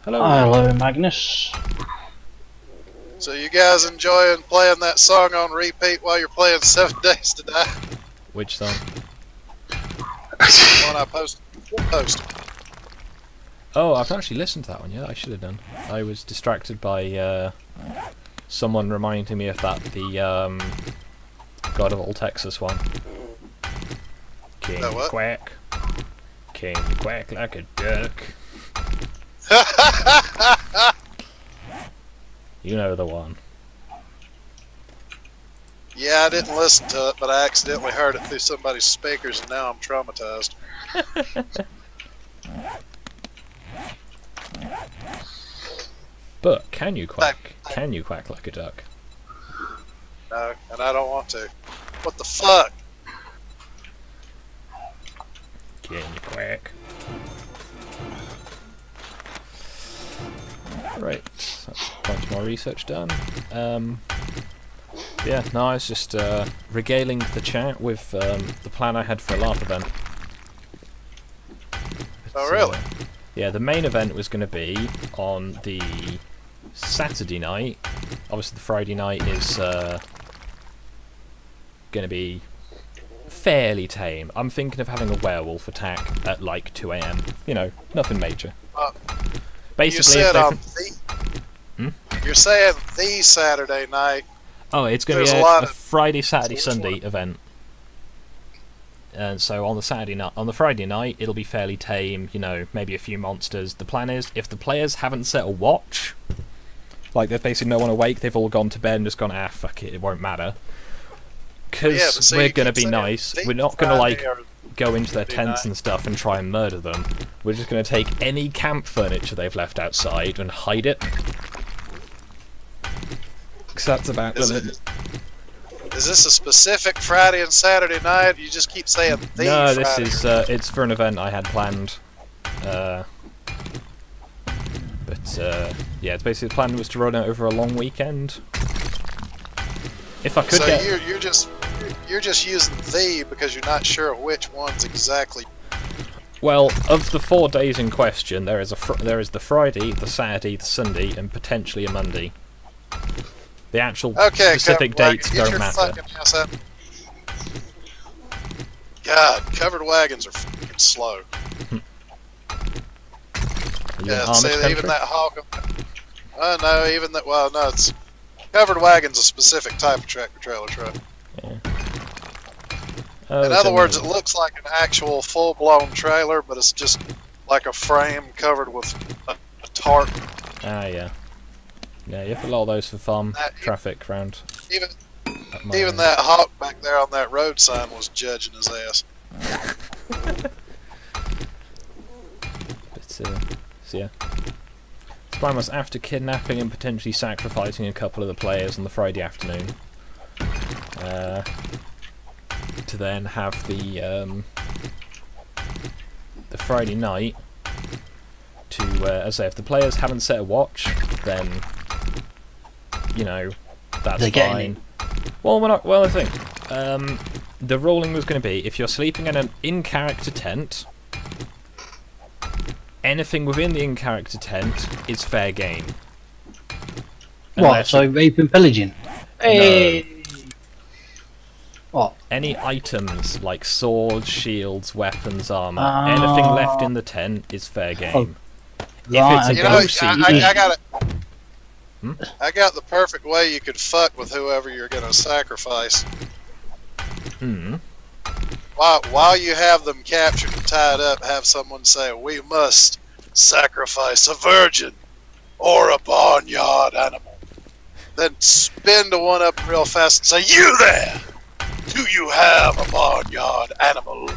Hello. Hello, Magnus. So you guys enjoying playing that song on repeat while you're playing 7 Days to Die? Which song? The one I posted. Oh, I've actually listened to that one, yeah, I should have done. I was distracted by someone reminding me of that, the God of All Texas one. Can That you what? quack? Can you quack like a duck? You know the one. Yeah, I didn't listen to it, but I accidentally heard it through somebody's speakers, and now I'm traumatized. But can you quack? Can you quack like a duck? No, and I don't want to. What the fuck? Can you quack? Right, that's a bunch more research done. Yeah, no, I was just regaling the chat with the plan I had for a LARP event. Oh, really? Yeah, the main event was going to be on the Saturday night. Obviously, the Friday night is going to be fairly tame. I'm thinking of having a werewolf attack at like 2 AM. You know, nothing major. Basically, you said if you're saying the Saturday night. oh, it's going to be a Friday, Saturday, Sunday event. And so on the Friday night, it'll be fairly tame. You know, maybe a few monsters. The plan is, if the players haven't set a watch, like there's basically no one awake, they've all gone to bed and just gone, ah, fuck it, it won't matter. Because we're going to be nice. We're not going to like go into their tents and stuff and try and murder them. We're just going to take any camp furniture they've left outside and hide it. Because that's about the limit. Is this a specific Friday and Saturday night? You just keep saying the No, Friday. this is it's for an event I had planned. But yeah, it's basically the plan was to run it over a long weekend. If I could so get... you're just using the because you're not sure which ones exactly. Well, of the 4 days in question, there is the Friday, the Saturday, the Sunday, and potentially a Monday. The actual specific dates don't matter. God, covered wagons are fucking slow. Yeah, see, even that hawk. No, even that. Well, no, it's covered wagon's a specific type of tractor trailer truck. Yeah. In other words, it looks like an actual full-blown trailer, but it's just like a frame covered with a tarp. Ah, yeah. Yeah, you have a lot of those for farm traffic around. Even that hawk back there on that road sign was judging his ass. But, so yeah. The plan was, after kidnapping and potentially sacrificing a couple of the players on the Friday afternoon, to then have the Friday night to, as I say, if the players haven't set a watch, then, you know, that's fine. Well, we're not. Well, I think the ruling was going to be, if you're sleeping in an in-character tent, anything within the in-character tent is fair game. What? So rape and pillaging? Hey. No. What? Any items like swords, shields, weapons, armor, anything left in the tent is fair game. Right, if it's a I got it. I got the perfect way you could fuck with whoever you're gonna sacrifice. While you have them captured and tied up, have someone say, "We must sacrifice a virgin or a barnyard animal." Then spin to one up real fast and say, "You there? Do you have a barnyard animal?"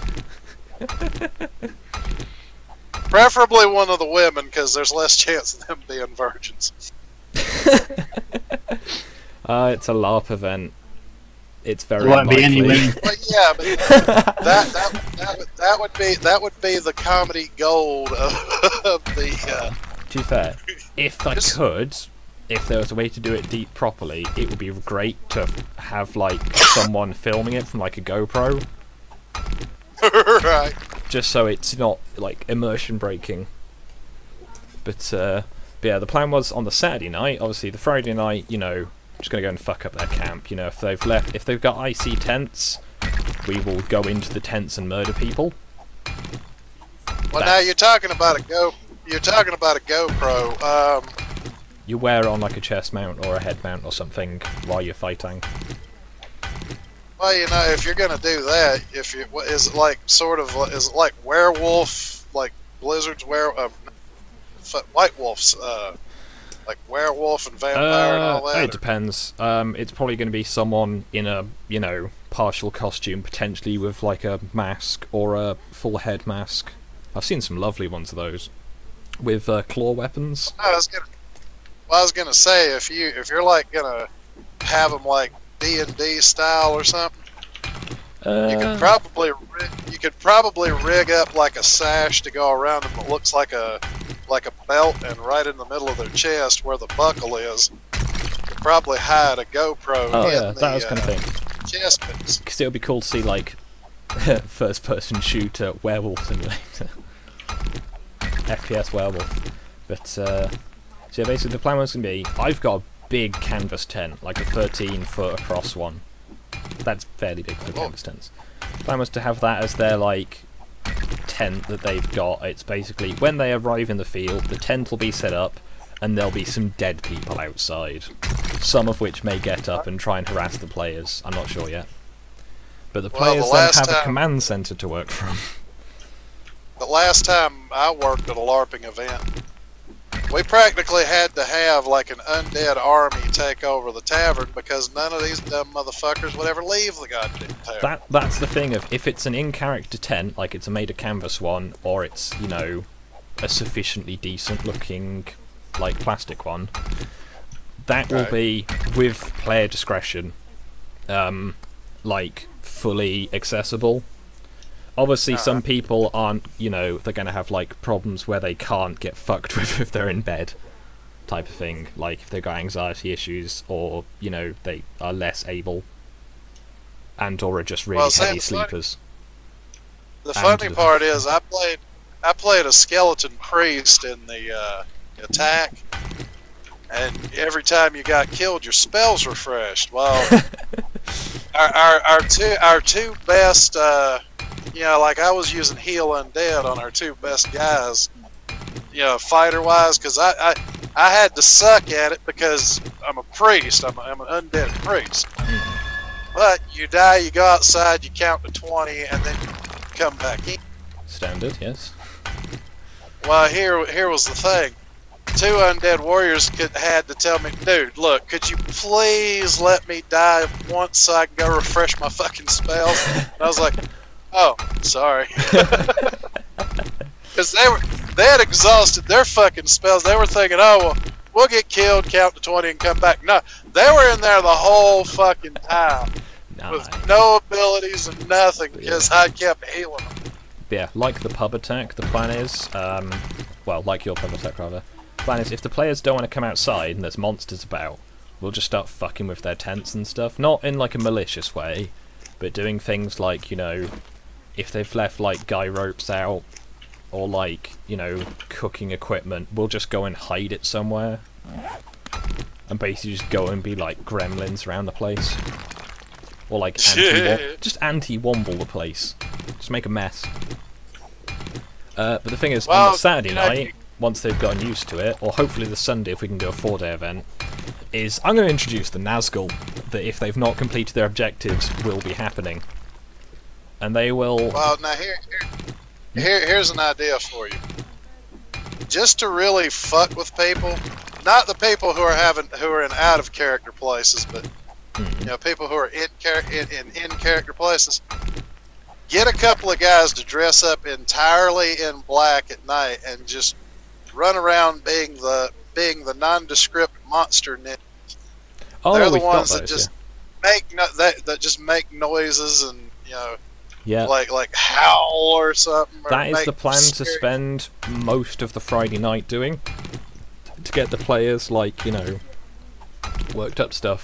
Preferably one of the women, because there's less chance of them being virgins. It's a LARP event. It's very There won't be any unlikely. women. But yeah, but that would be the comedy gold of the. To be fair, if I Just- could, if there was a way to do it deep properly, it would be great to have like someone filming it from like a GoPro, Right. just so it's not like immersion breaking. But yeah, the plan was on the Saturday night. Obviously, the Friday night, you know, just gonna go and fuck up their camp. You know, if they've got IC tents, we will go into the tents and murder people. Well, now you're talking about a GoPro. You wear it on like a chest mount or a head mount or something while you're fighting. Well, you know, if you're gonna do that, is it like werewolf, like Blizzard's White Wolf's, like werewolf and vampire and all that? It depends. It's probably going to be someone in a, you know, partial costume, potentially with like a mask or a full head mask. I've seen some lovely ones of those with claw weapons. I was gonna say if you're like gonna have them like D&D style or something, you could probably rig up like a sash to go around them that looks like a belt, and right in the middle of their chest where the buckle is, you could probably hide a GoPro Oh in yeah, the that was kind of thing. chest piece. Because it would be cool to see like first-person shooter werewolf simulator, FPS werewolf. But so yeah, basically the plan was going to be, I've got a big canvas tent, like a 13-foot across one. That's fairly big for canvas tents. The plan was to have that as their like tent that they've got. It's basically when they arrive in the field, the tent will be set up, and there'll be some dead people outside. Some of which may get up and try and harass the players. I'm not sure yet. But the players then have a command center to work from. The last time I worked at a LARPing event, we practically had to have like an undead army take over the tavern because none of these dumb motherfuckers would ever leave the goddamn tavern. That's the thing of, if it's an in-character tent, like it's a made of canvas one, or it's, you know, a sufficiently decent looking like plastic one, that will be with player discretion, like fully accessible. Obviously, some people aren't, you know, they're going to have like problems where they can't get fucked with if they're in bed, type of thing. Like if they've got anxiety issues, or, you know, they are less able, and or are just really heavy sleepers. The funny part is, I played a skeleton priest in the attack, and every time you got killed, your spells refreshed. Well, our two best. You know, like I was using heal undead on our two best guys, you know, fighter-wise, because I had to suck at it because I'm a priest. I'm an undead priest. But you die, you go outside, you count to 20, and then you come back in. Standard, yes. Well, here was the thing. Two undead warriors had to tell me, dude, look, could you please let me die once so I can go refresh my fucking spells? And I was like, oh, sorry. Because they had exhausted their fucking spells. They were thinking, oh, well, we'll get killed, count to 20, and come back. No, they were in there the whole fucking time. Nice. With no abilities and nothing, because I kept healing them. Yeah, like the pub attack, the plan is, well, like your pub attack rather, the plan is if the players don't want to come outside and there's monsters about, we'll just start fucking with their tents and stuff. Not in like a malicious way, but doing things like, you know, if they've left like guy ropes out, or like, you know, cooking equipment, we'll just go and hide it somewhere, and basically just go and be like gremlins around the place, or like anti-womble the place, just make a mess. But the thing is, on the Saturday night, once they've gotten used to it, or hopefully the Sunday if we can do a 4-day event, is I'm going to introduce the Nazgul, that if they've not completed their objectives, will be happening. And they will... Well, now here's an idea for you. Just to really fuck with people, not the people who are in out of character places, but you know, people who are in character places. Get a couple of guys to dress up entirely in black at night and just run around being the being the nondescript monster ninjas. Oh, They're the we've got ones those, that just that just make noises and yeah. like howl or something. Or That is make the plan to scary- spend most of the Friday night doing, to get the players, like, worked up stuff.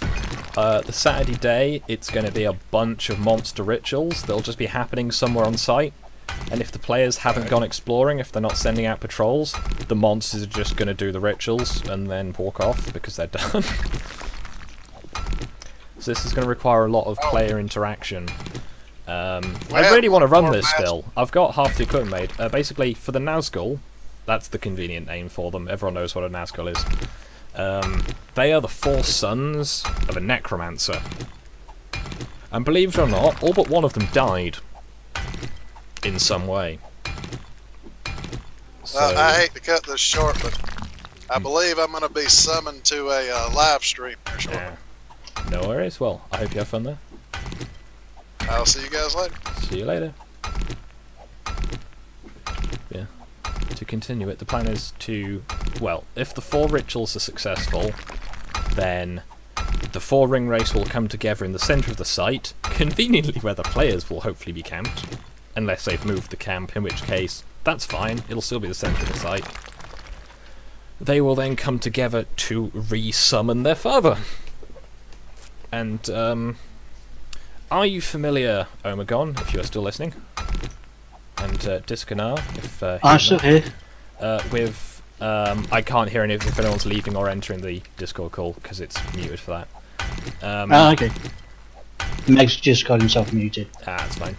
The Saturday day, it's going to be a bunch of monster rituals. They'll just be happening somewhere on site, and if the players haven't gone exploring, if they're not sending out patrols, the monsters are just going to do the rituals and then walk off because they're done. So this is going to require a lot of player interaction. I really want to run this still. I've got half the equipment made. Basically, for the Nazgul, that's the convenient name for them. Everyone knows what a Nazgul is. They are the 4 sons of a necromancer. And believe it or not, all but one of them died. In some way. So, I hate to cut this short, but I believe I'm going to be summoned to a live stream here shortly. yeah. No worries. Well, I hope you have fun there. I'll see you guys later. See you later. Yeah. To continue it, the plan is to... Well, if the 4 rituals are successful, then the 4 ring race will come together in the centre of the site, conveniently where the players will hopefully be camped. Unless they've moved the camp, in which case, that's fine, it'll still be the centre of the site. They will then come together to re-summon their father. And, are you familiar, Omegon, if you are still listening? And, Discanar, if I'm still here. with, I can't hear any if anyone's leaving or entering the Discord call, because it's muted for that. Okay. Meg's just got himself muted. That's fine.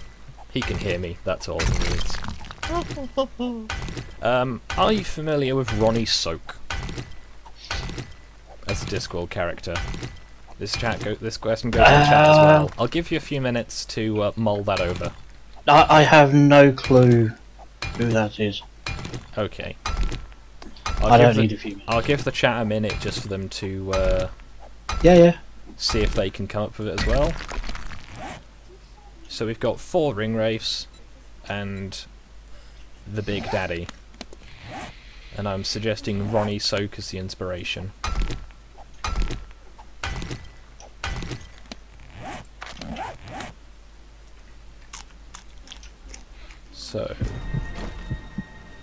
He can hear me, that's all he needs. Are you familiar with Ronnie Soak? As a Discord character. This question goes in the chat as well. I'll give you a few minutes to mull that over. I have no clue who that is. Okay. I don't need a few minutes. I'll give the chat a minute just for them to Yeah. see if they can come up with it as well. So we've got 4 ring wraiths and the Big Daddy. And I'm suggesting Ronnie Soak as the inspiration. So,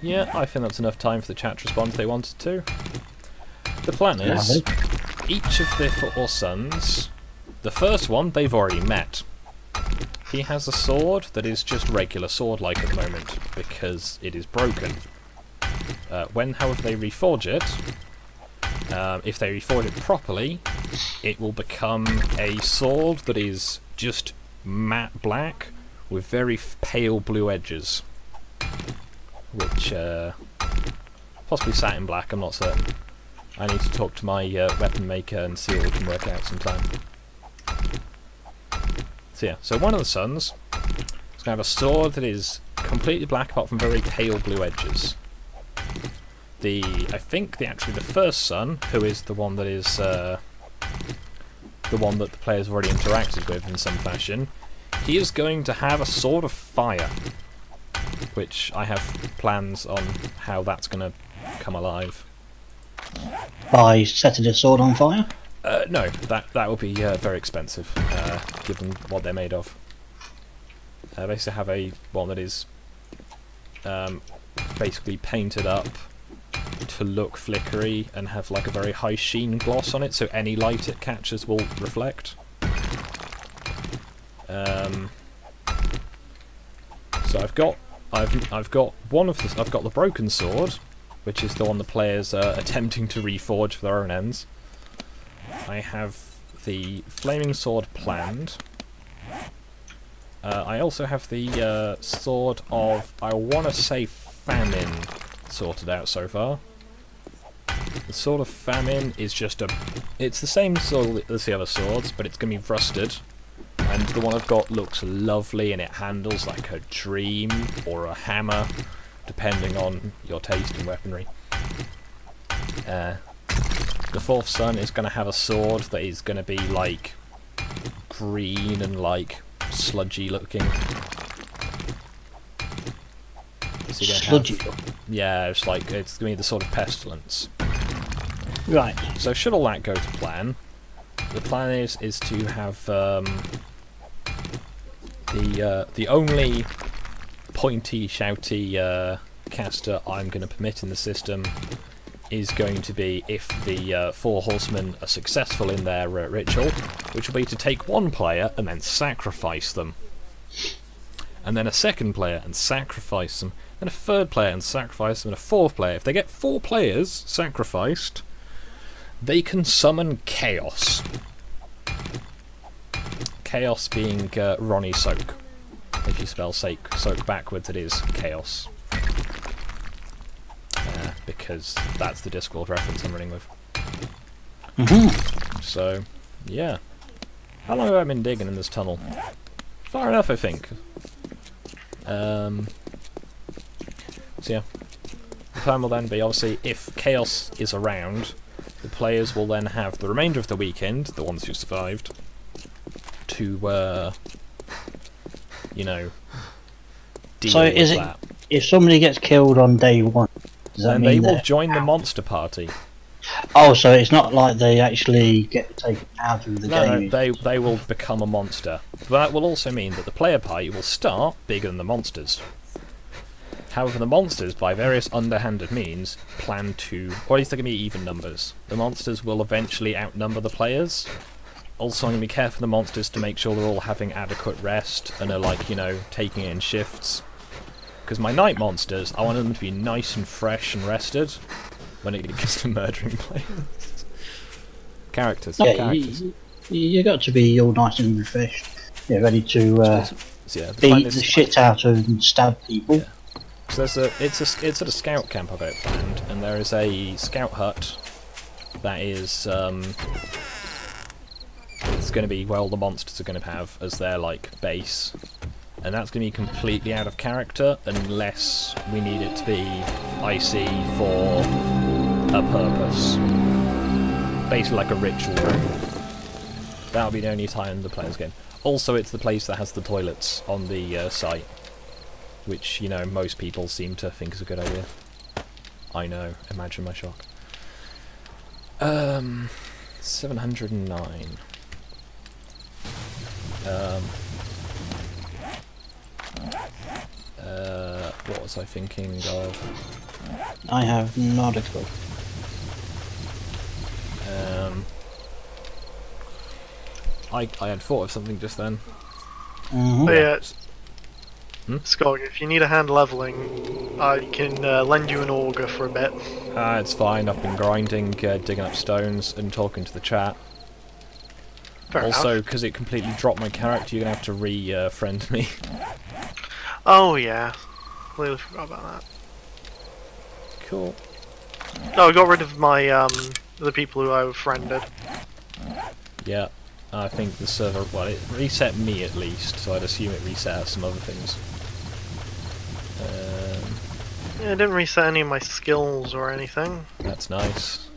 yeah, I think that's enough time for the chat to respond if they wanted to. The plan is, each of the 4 sons, the first one they've already met. He has a sword that is just regular sword-like at the moment, because it is broken. When, however, they reforge it, if they reforge it properly, it will become a sword that is just matte black, with very pale blue edges, which possibly satin black, I'm not certain. I need to talk to my weapon maker and see what we can work out sometime. So yeah, so one of the sons is going to have a sword that is completely black apart from very pale blue edges. I think actually the first son, who is the one that is the one that the players have already interacted with in some fashion, he is going to have a sword of fire, which I have plans on how that's going to come alive. By setting a sword on fire? No, that would be very expensive, given what they're made of. Basically have a one that is basically painted up to look flickery and have like a very high sheen gloss on it, so any light it catches will reflect. So I've got one of the I've got the broken sword, which is the one the players are attempting to reforge for their own ends. I have the flaming sword planned. I also have the sword of, I want to say, famine sorted out so far. The sword of famine is just it's the same sword as the other swords, but it's going to be rusted. And the one I've got looks lovely, and it handles like a dream or a hammer, depending on your taste in weaponry. The fourth son is going to have a sword that is going to be like green and like sludgy looking. Sludgy? Yeah, it's going to be the sword of pestilence. Right. So should all that go to plan, the plan is to have the only pointy, shouty caster I'm going to permit in the system is going to be if the 4 horsemen are successful in their ritual, which will be to take one player and then sacrifice them. And then a second player and sacrifice them, then a third player and sacrifice them, and a fourth player. If they get 4 players sacrificed, they can summon Chaos. Chaos being Ronnie Soak. If you spell soak backwards, it is Chaos. Because that's the Discord reference I'm running with. So, yeah. How long have I been digging in this tunnel? Far enough, I think. So yeah. The plan will then be, obviously, if Chaos is around, the players will then have the remainder of the weekend, the ones who survived, to, you know, deal So with is it that. if somebody gets killed on day 1? Does that Then mean they will that- join the monster party. Oh, so it's not like they actually get taken out of the No, game. they will become a monster. But that will also mean that the player party will start bigger than the monsters. However, the monsters, by various underhanded means, plan to... Or at least they're going to be even numbers. The monsters will eventually outnumber the players. Also, I'm going to be careful of the monsters to make sure they're all having adequate rest and are, like, you know, taking it in shifts. Because my night monsters, I want them to be nice and fresh and rested when it gets to murdering players. Characters. Yeah, characters. you got to be all nice and refreshed. Yeah, ready to So, yeah, the plan beat is the shit out of and stab people. Yeah. So it's at a scout camp I've got planned, and there is a scout hut that is it's going to be where all the monsters are going to have as their like base, and that's going to be completely out of character unless we need it to be icy for a purpose, basically like a ritual room. That'll be the only time the players game. Also, it's the place that has the toilets on the site, which, you know, most people seem to think is a good idea. I know, imagine my shock. 709. What was I thinking of? I have not a clue. I had thought of something just then. Mhm. But yeah, Hmm? Skog, if you need a hand leveling, I can lend you an auger for a bit. It's fine, I've been grinding, digging up stones and talking to the chat. Fair Also, enough. because it completely dropped my character, you're going to have to re-friend me. Oh yeah, completely forgot about that. Cool. No, I got rid of my the people who I friended. Yeah, I think the server, well, it reset me at least, so I'd assume it reset out some other things. Yeah, it didn't reset any of my skills or anything. That's nice.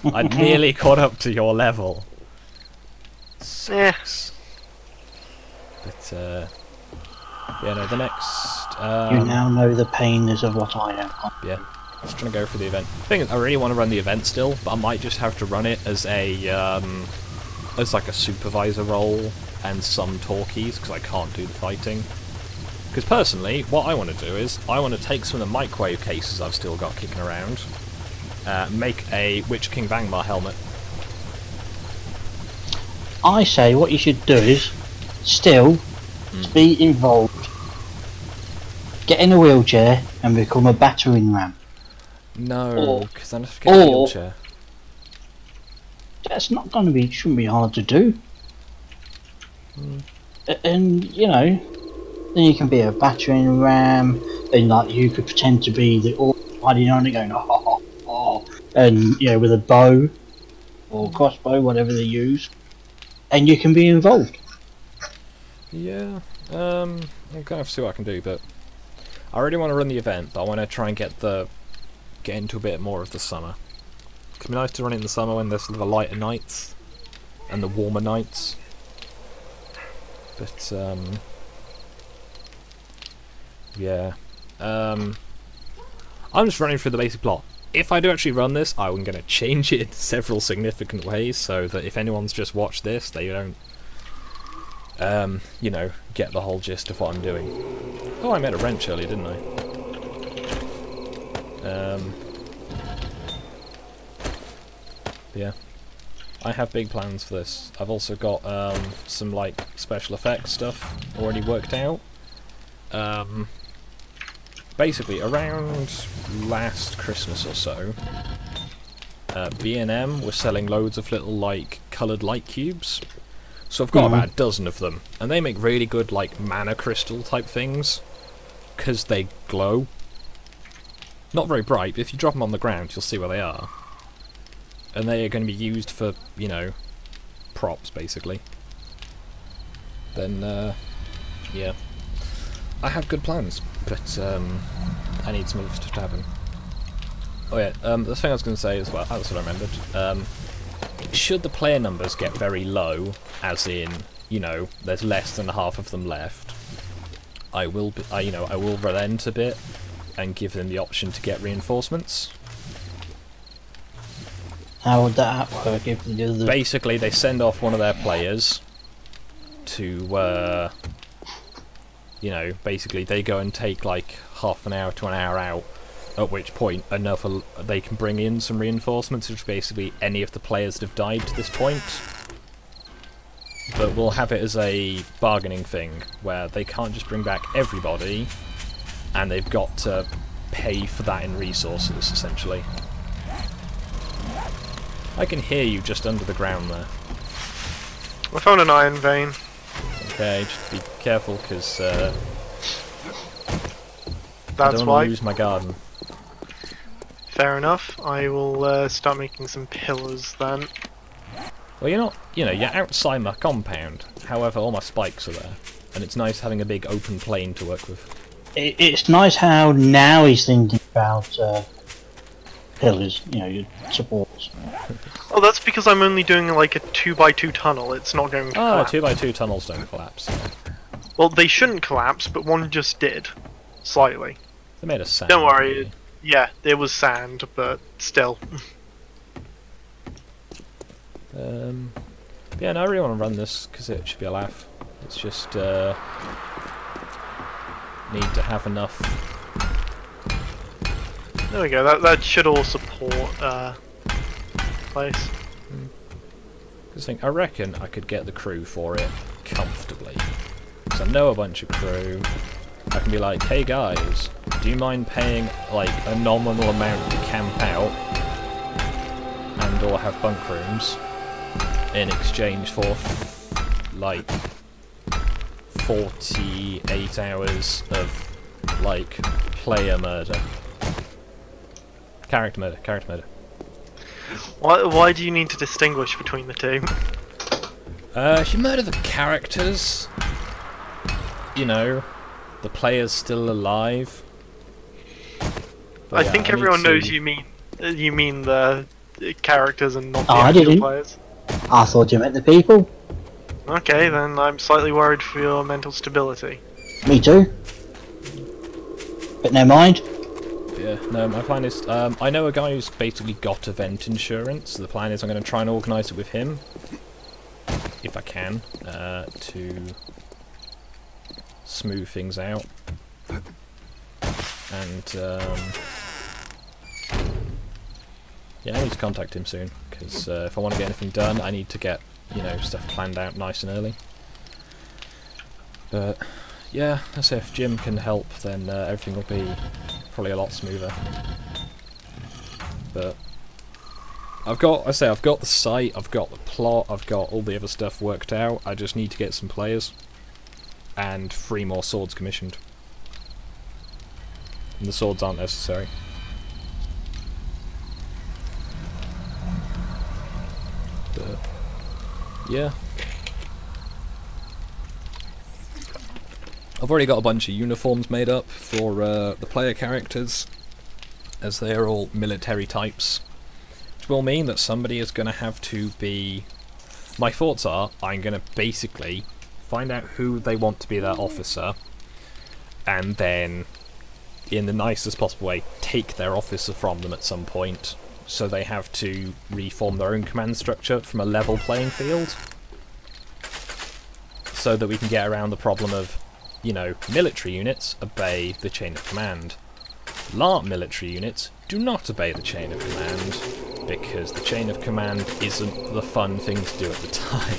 I'd nearly caught up to your level. Eh. But, yeah, no, the next... You now know the pains of what I am. Yeah, just trying to go for the event. Thing is, I really want to run the event still, but I might just have to run it as a, as like a supervisor role and some talkies, because I can't do the fighting. Because personally, what I want to do is, I want to take some of the microwave cases I've still got kicking around, make a Witch King Vangmar helmet. I say what you should do is, still, to be involved, get in a wheelchair and become a battering ram. No, because then I have to get a wheelchair. That's not going to be, shouldn't be hard to do. And, you know, then you can be a battering ram, then like you could pretend to be the riding on it going, and, you know, with a bow, or crossbow, whatever they use, and you can be involved. Yeah, I'm going to have to see what I can do, but I really want to run the event, but I want to try and get into a bit more of the summer. It'd be nice to run it in the summer when there's the lighter nights and the warmer nights. But yeah, I'm just running through the basic plot. if I do actually run this, I'm going to change it in several significant ways so that if anyone's just watched this, they don't, you know, get the whole gist of what I'm doing. Oh, I made a wrench earlier, didn't I? Yeah. I have big plans for this. I've also got some like special effects stuff already worked out. Basically, around last Christmas or so, B&M was selling loads of little like coloured light cubes. So I've got about a dozen of them, and they make really good like mana crystal type things because they glow. Not very bright, but if you drop them on the ground, you'll see where they are. And they are going to be used for, you know, props, basically. Then, yeah. I have good plans, but I need some other stuff to happen. Oh yeah, the thing I was going to say as well, that's what I remembered. Should the player numbers get very low, as in, you know, there's less than half of them left, I will relent a bit and give them the option to get reinforcements. How would that work if they do the... Basically, they send off one of their players to, you know, basically they go and take like half an hour to an hour out, at which point they can bring in some reinforcements, which is basically any of the players that have died to this point. But we'll have it as a bargaining thing, where they can't just bring back everybody, and they've got to pay for that in resources, essentially. I can hear you just under the ground there. I found an iron vein. Okay, just be careful, because I That's don't why. want to lose my garden. Fair enough. I will start making some pillars then. Well, you're not, you know, you're outside my compound. However, all my spikes are there, and it's nice having a big open plain to work with. It's nice how now he's thinking about pillars, you know, your supports. Oh, that's because I'm only doing like a 2x2 tunnel. It's not going to collapse. 2x2 tunnels don't collapse. Well, they shouldn't collapse, but one just did. Slightly. They made a sound. Don't worry. Yeah, it was sand, but still. Yeah, no, I really want to run this because it should be a laugh. It's just need to have enough. There we go. That should all support place. Because I reckon I could get the crew for it comfortably. Because I know a bunch of crew. I can be like, hey guys, do you mind paying like a nominal amount to camp out and or have bunk rooms in exchange for like 48 hours of like player murder. Character murder. Why do you need to distinguish between the two? If you murder the characters, you know, the player's still alive. But I yeah, think I everyone need to- knows you mean the characters and not the I actual didn't. players. I thought you meant the people. Okay, then I'm slightly worried for your mental stability. Me too. But never mind. Yeah, no, my plan is, I know a guy who's basically got event insurance, so the plan is I'm going to try and organise it with him, if I can, to smooth things out. And, yeah, I need to contact him soon, because if I want to get anything done, I need to get, you know, stuff planned out nice and early. But, yeah, I say if Jim can help, then everything will be probably a lot smoother. But I've got the site, I've got the plot, I've got all the other stuff worked out. I just need to get some players and 3 more swords commissioned. And the swords aren't necessary. But yeah. I've already got a bunch of uniforms made up for the player characters, as they are all military types, which will mean that somebody is going to have to be... My thoughts are, I'm going to basically find out who they want to be their officer, and then in the nicest possible way, take their officer from them at some point, so they have to reform their own command structure from a level playing field, so that we can get around the problem of, you know, military units obey the chain of command. LARP military units do not obey the chain of command, because the chain of command isn't the fun thing to do at the time.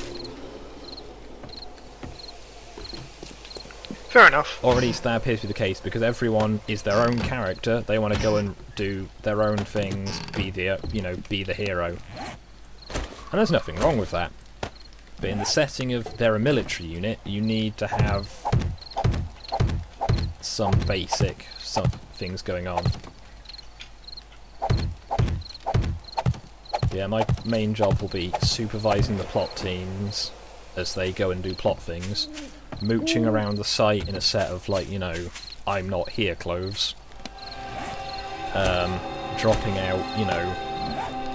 Fair enough. Or at least that appears to be the case, because everyone is their own character. They want to go and do their own things, be the hero. And there's nothing wrong with that. But in the setting of they're a military unit, you need to have some basic things going on. Yeah, my main job will be supervising the plot teams as they go and do plot things, mooching around the site in a set of, like, you know, I'm not here clothes, dropping out, you know,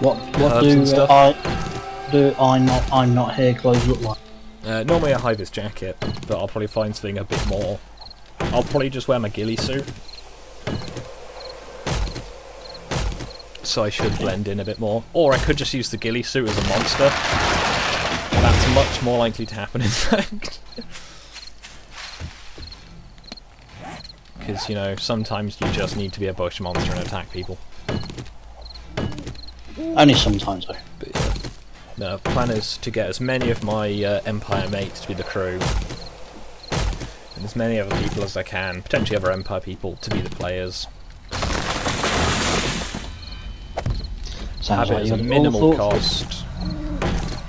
What herbs and stuff. I'm not here clothes look like? Normally a high-vis jacket, but I'll probably find something a bit more. I'll probably just wear my ghillie suit, so I should blend in a bit more. Or I could just use the ghillie suit as a monster. That's much more likely to happen, in fact. Because, you know, sometimes you just need to be a bush monster and attack people. Only sometimes though. But yeah. No, the plan is to get as many of my Empire mates to be the crew, and as many other people as I can, potentially other Empire people, to be the players. Sounds Have it like as you a got minimal all sorts. cost.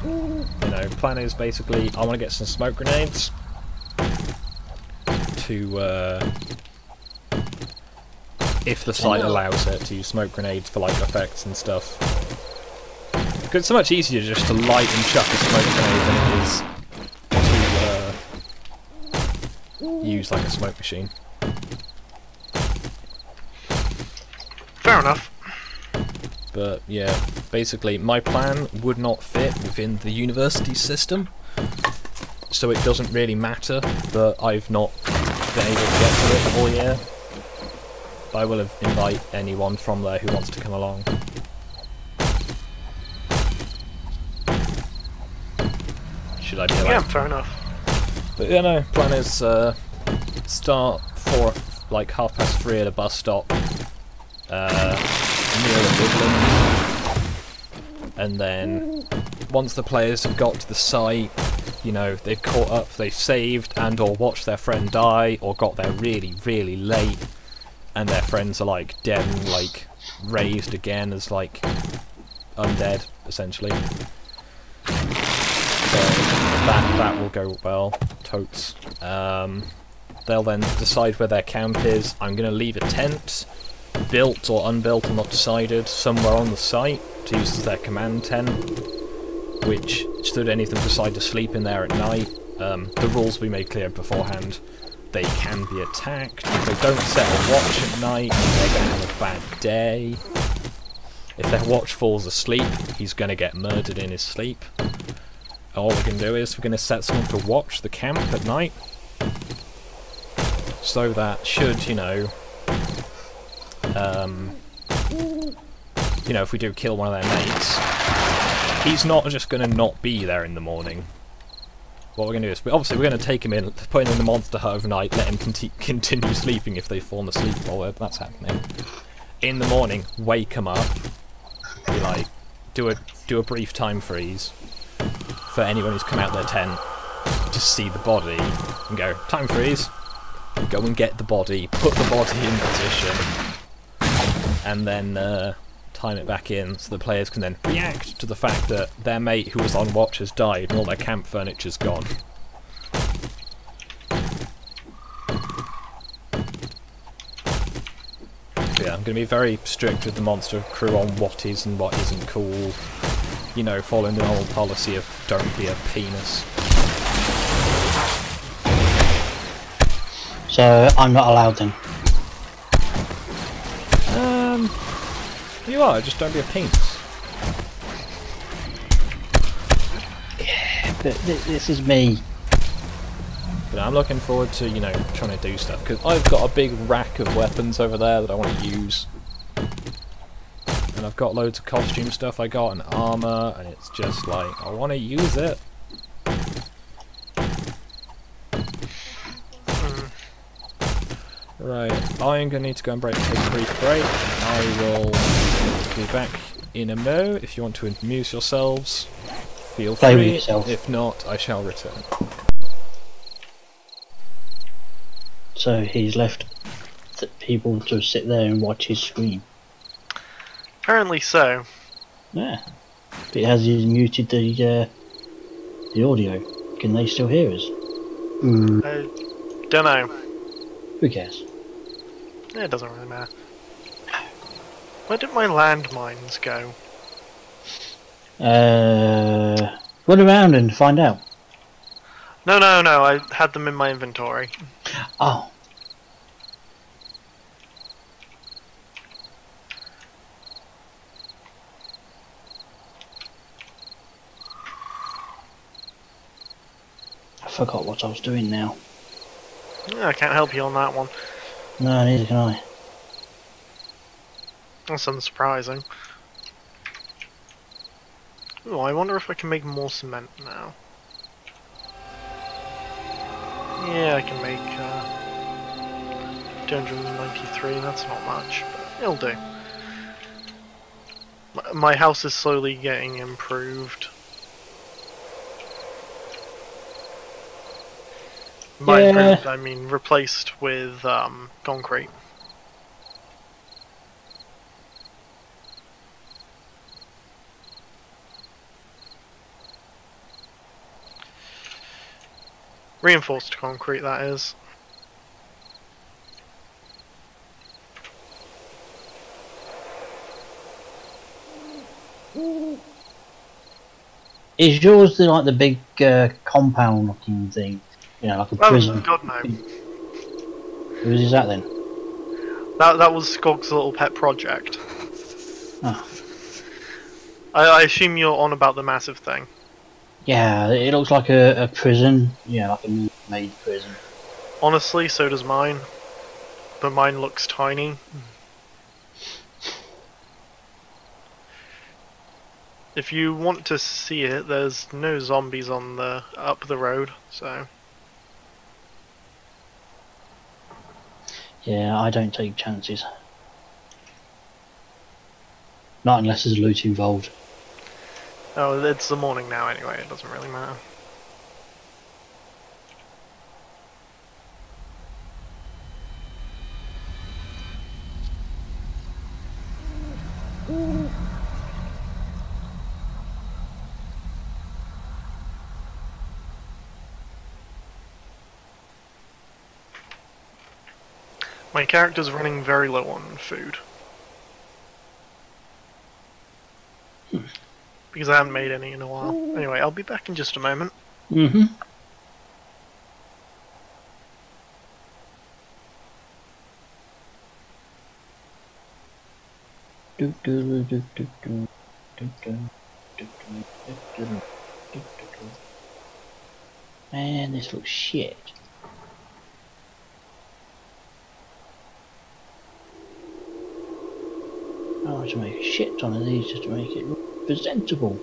You know, plan is basically I want to get some smoke grenades to, if the site allows it, to use smoke grenades for like effects and stuff. Because it's so much easier just to light and chuck a smoke grenade than it is to use like a smoke machine. Fair enough. But yeah, basically my plan would not fit within the university system, so it doesn't really matter that I've not been able to get to it all year. I will invite anyone from there who wants to come along. Should I be allowed? Yeah, fair enough. But yeah, no, plan is start for like 3:30 at a bus stop near the woodlands, and then once the players have got to the site, you know, they've caught up, they've saved and or watched their friend die, or got there really, really late, and their friends are like dead and like raised again as like undead, essentially. So that will go well, totes. They'll then decide where their camp is. I'm going to leave a tent, built or unbuilt, I'm not decided, somewhere on the site to use as their command tent, which, should any of them decide to sleep in there at night, the rules will be made clear beforehand. They can be attacked. If they don't set a watch at night, they're going to have a bad day. If their watch falls asleep, he's going to get murdered in his sleep. All we can do is we're going to set someone to watch the camp at night, so that should, you know, if we do kill one of their mates, he's not just going to not be there in the morning. What we're going to do is, obviously we're going to take him in, put him in the monster hut overnight, let him continue sleeping if they've fallen asleep while that's happening. In the morning, wake him up, be like, do a brief time freeze for anyone who's come out their tent to see the body, and go, time freeze, go and get the body, put the body in position, and then time it back in so the players can then react to the fact that their mate who was on watch has died and all their camp furniture's gone. So yeah, I'm going to be very strict with the monster crew on what is and what isn't cool. You know, following the old policy of don't be a penis. So I'm not allowed then. You are, just don't be a penis. Yeah, but this is me. But I'm looking forward to, you know, trying to do stuff, because I've got a big rack of weapons over there that I want to use. And I've got loads of costume stuff I got, and armour, and it's just like, I want to use it. Right, I'm going to need to go and take a brief break. I will be back in a mo. If you want to amuse yourselves, feel Play with free. yourself. If not, I shall return. So he's left people to sit there and watch his screen. Apparently so. Yeah. But has he muted the audio? Can they still hear us? I don't know. Who cares? Yeah, it doesn't really matter. Where did my landmines go? Run around and find out. No, I had them in my inventory. Oh. I forgot what I was doing now. Yeah, I can't help you on that one. No, neither can I. That's unsurprising. Ooh, I wonder if I can make more cement now. Yeah, I can make 293, that's not much, but it'll do. My house is slowly getting improved. By Yeah. improved, I mean replaced with concrete. Reinforced concrete, that is. Is yours like the big compound looking thing? You know, like a prison? Oh, God no. Whose is that then? That was Skog's little pet project. Oh. I assume you're on about the massive thing. Yeah, it looks like a prison. Yeah, like a made prison. Honestly, so does mine. But mine looks tiny. If you want to see it, there's no zombies on the up the road, so Yeah, I don't take chances. Not unless there's loot involved. oh, it's the morning now anyway. It doesn't really matter. My character's running very low on food. Because I haven't made any in a while. Anyway, I'll be back in just a moment. Mm-hmm. Man, this looks shit. I want to make a shit ton of these just to make it look presentable.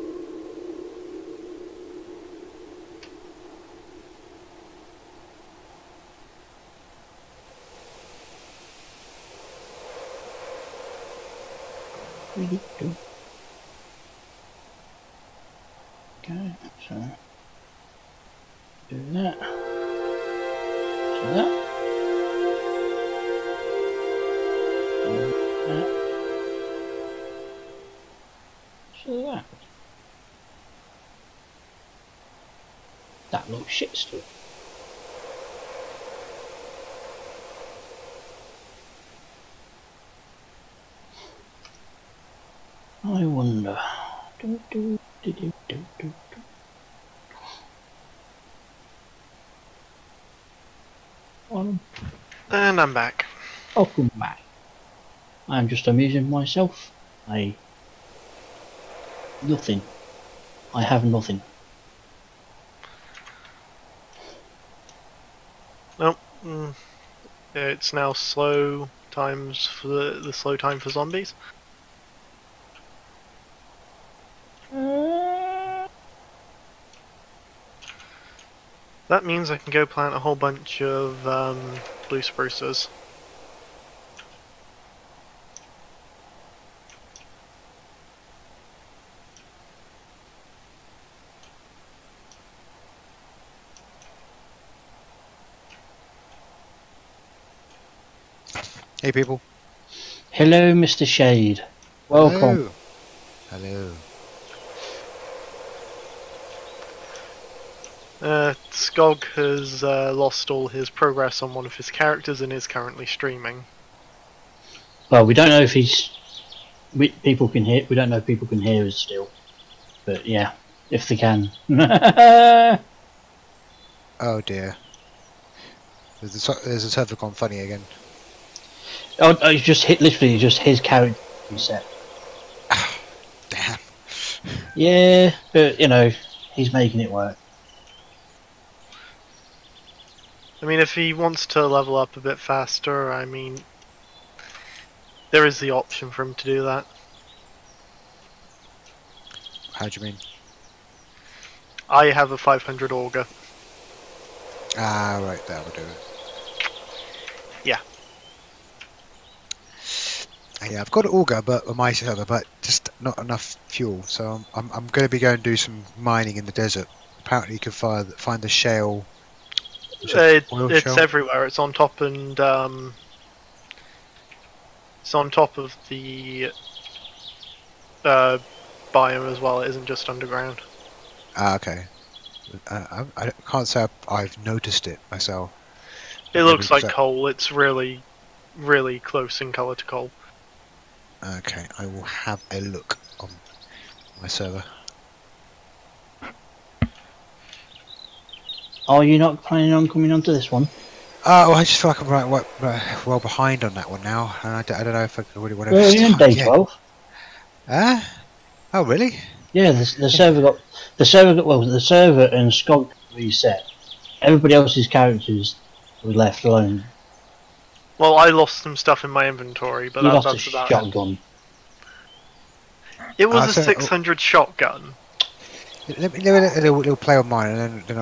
Okay, so do that. So that. That. So that. That looks shit still. I wonder. And I'm back. Welcome back. I'm just amusing myself. Nothing. I have nothing. Nope. It's now slow times for the slow time for zombies. That means I can go plant a whole bunch of blue spruces. Hey people. Hello, Mr. Shade. Welcome. Hello. Skog has lost all his progress on one of his characters and is currently streaming. Well, we don't know if people can hear. We don't know if people can hear us still. But yeah, if they can. Oh dear. There's a server gone funny again. Oh, it's just literally just his character reset. Damn. Yeah, but you know, he's making it work. I mean, if he wants to level up a bit faster, I mean, there is the option for him to do that. How do you mean? I have a 500 auger. Ah, right, that will do it. Yeah. Yeah, I've got an auger, but on my server, but just not enough fuel. So I'm going to be going to do some mining in the desert. Apparently, you can find the shale. It's shale? everywhere. It's on top and it's on top of the biome as well. It isn't just underground. Ah, okay. I can't say I've noticed it myself. It looks like coal. It's really, really close in colour to coal. Okay, I will have a look on my server. Are you not planning on coming onto this one? Oh, I just feel like I'm right well behind on that one now, and I don't know if I really want to. Well, you're in day 12. Oh, really? Yeah, the server and Skog reset. Everybody else's characters were left alone. Well, I lost some stuff in my inventory, but You that's lost a about shotgun. it. It was a 600 shotgun. Let me a little play on mine, and then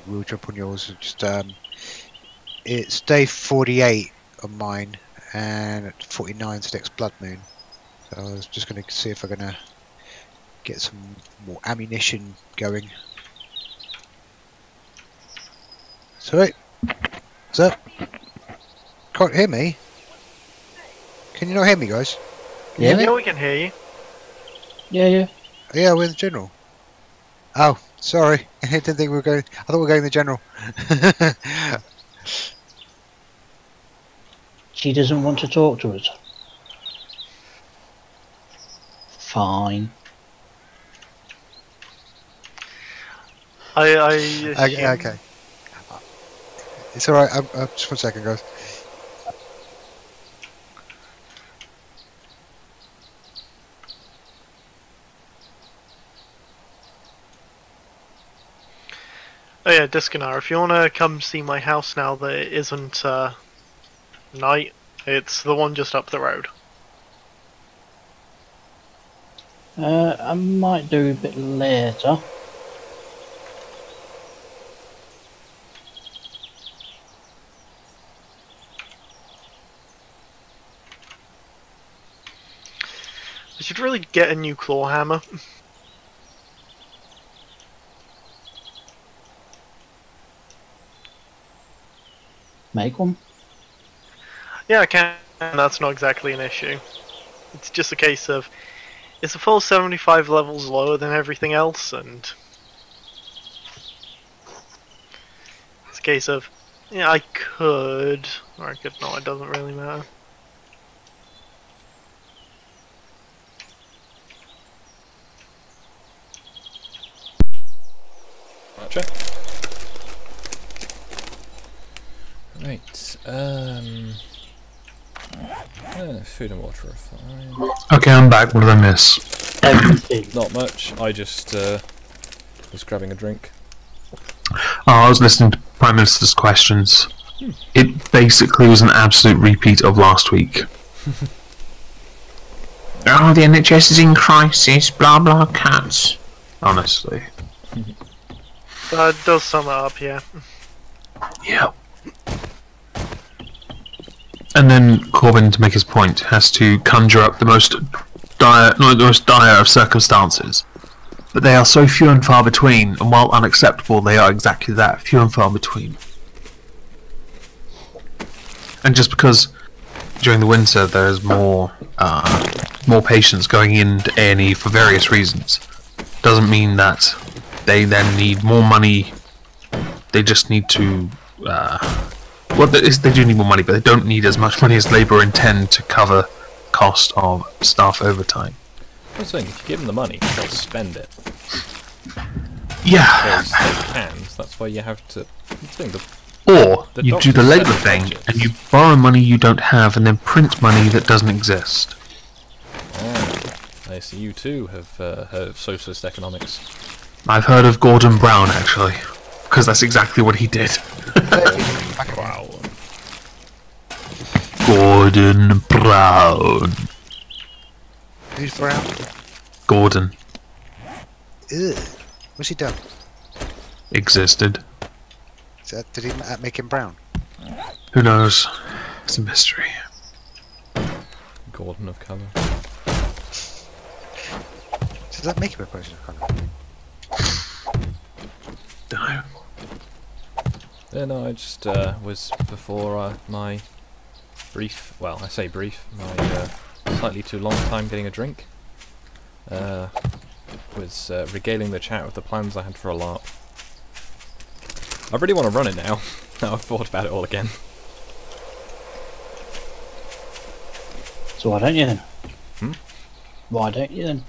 we'll jump on yours. Just it's day 48 on mine, and 49 is next blood moon. So I was just going to see if I'm going to get some more ammunition going. Sweet. What's up? Can't hear me? Can you not hear me, guys? Can you hear me? Yeah, we can hear you. Yeah. Yeah, we're in the general. Oh, sorry. I didn't think we were going. I thought we were going in the general. She doesn't want to talk to us. Fine. Okay. It's alright. Just 1 second, guys. Oh yeah, Discanar, if you want to come see my house now that it isn't night, it's the one just up the road. I might do a bit later. I should really get a new claw hammer. Make one. Yeah, I can. That's not exactly an issue. It's just a case of it's a full 75 levels lower than everything else, and it's a case of yeah, I could, or I could not. It doesn't really matter. Gotcha. Right, food and water are fine. Okay, I'm back. What did I miss? Everything. Not much, I just was grabbing a drink. Oh, I was listening to Prime Minister's questions. It basically was an absolute repeat of last week. Oh, the NHS is in crisis, blah blah cats. Honestly. That does sum it up, yeah. Yeah. And then Corbyn, to make his point, has to conjure up the most dire, not the most dire of circumstances. But they are so few and far between, and while unacceptable, they are exactly that, few and far between. And just because during the winter there's more patients going into A&E for various reasons, doesn't mean that they then need more money. They just need to well, they do need more money, but they don't need as much money as Labour intend to cover cost of staff overtime. I was saying, if you give them the money, they'll spend it. Yeah. Because they can, so that's why you have to... Or The you do the doctors Labour set the thing, budgets. and you borrow money you don't have, and then print money that doesn't exist. I see you too have heard of socialist economics. I've heard of Gordon Brown, actually, because that's exactly what he did. Wow. Gordon Brown. Who's Brown? Gordon Ugh. What's he done? existed. Did he make him brown? Who knows? It's a mystery. Gordon of colour. Does that make him a person of colour? Dunno. Yeah, no, I just was before my brief, well, I say brief, my slightly too long time getting a drink. Was regaling the chat with the plans I had for a LARP. I really want to run it now. Now I've thought about it all again. So why don't you then? Hmm? Why don't you then?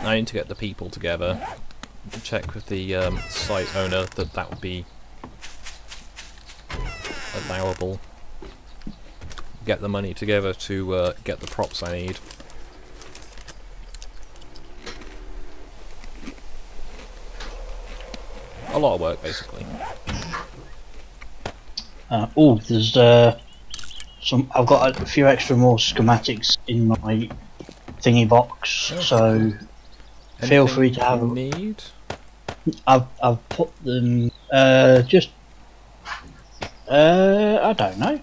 I need to get the people together, check with the site owner that that would be allowable, get the money together to get the props I need. A lot of work, basically. Oh, there's some. I've got a few extra more schematics in my thingy box, Oh, so feel free to have. Need? I've put them. Just. I don't know.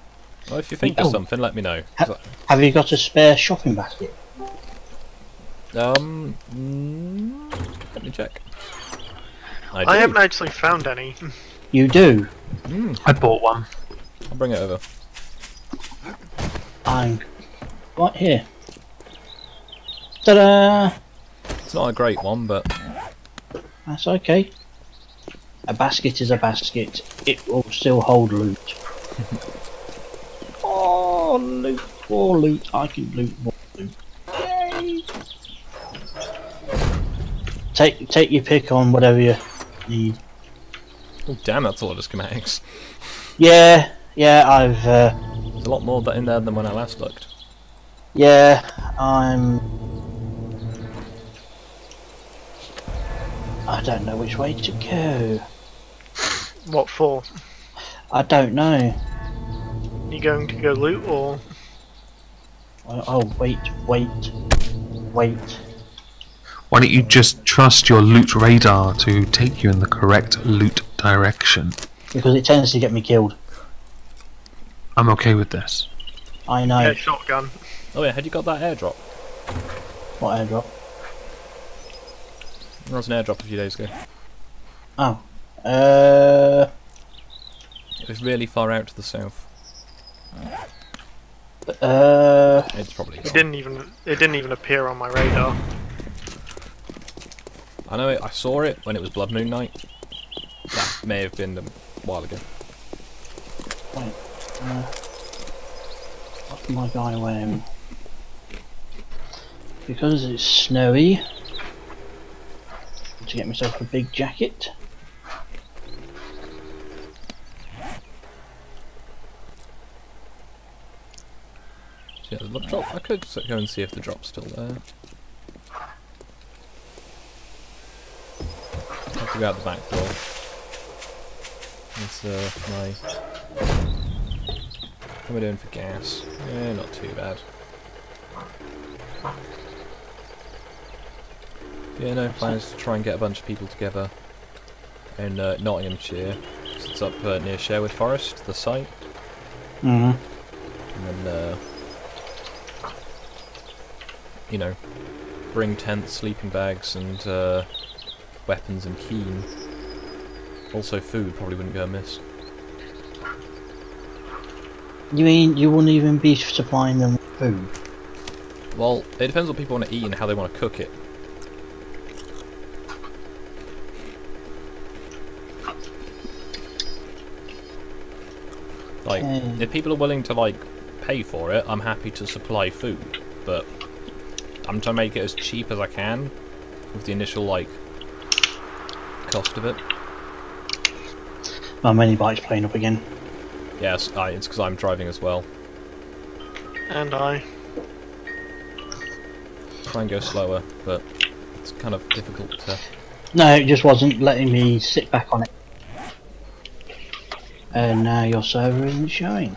Well, if you think of something, let me know. Have you got a spare shopping basket? Let me check. I do. haven't actually found any. You do. I bought one. I'll bring it over. I'm right here. Ta-da! It's not a great one, but That's okay. A basket is a basket. It will still hold loot. Oh, loot! More loot! I can loot more loot. Yay! Take your pick on whatever you need. oh damn, that's a lot of schematics. Yeah, I've There's a lot more in there than when I last looked. yeah, I don't know which way to go. What for? I don't know. You going to go loot or? Oh, wait. Why don't you just trust your loot radar to take you in the correct loot direction? Because it tends to get me killed. I'm okay with this. I know. Yeah, shotgun. Oh yeah, had you got that airdrop? What airdrop? There was an airdrop a few days ago. Oh. It was really far out to the south. It's probably It gone. didn't even appear on my radar. I know it. I saw it when it was Blood Moon night. That may have been a while ago. Wait. What's my guy wearing? Because it's snowy. To get myself a big jacket. Yeah, the drop. I could go and see if the drop's still there. I have to go out the back door. It's my How are we doing for gas? Yeah, not too bad. Yeah, no, plan is to try and get a bunch of people together in Nottinghamshire. It's up near Sherwood Forest, the site. Mm-hmm. And then, you know, bring tents, sleeping bags, and weapons and keen. Also, food probably wouldn't go amiss. You mean you wouldn't even be supplying them with food? Well, it depends what people want to eat and how they want to cook it. Like, if people are willing to, like, pay for it, I'm happy to supply food, but I'm trying to make it as cheap as I can with the initial, like, cost of it. My mini bike's playing up again. Yes, it's because I'm driving as well. And I. Try and go slower, but it's kind of difficult to... No, it just wasn't letting me sit back on it. And now your server isn't showing.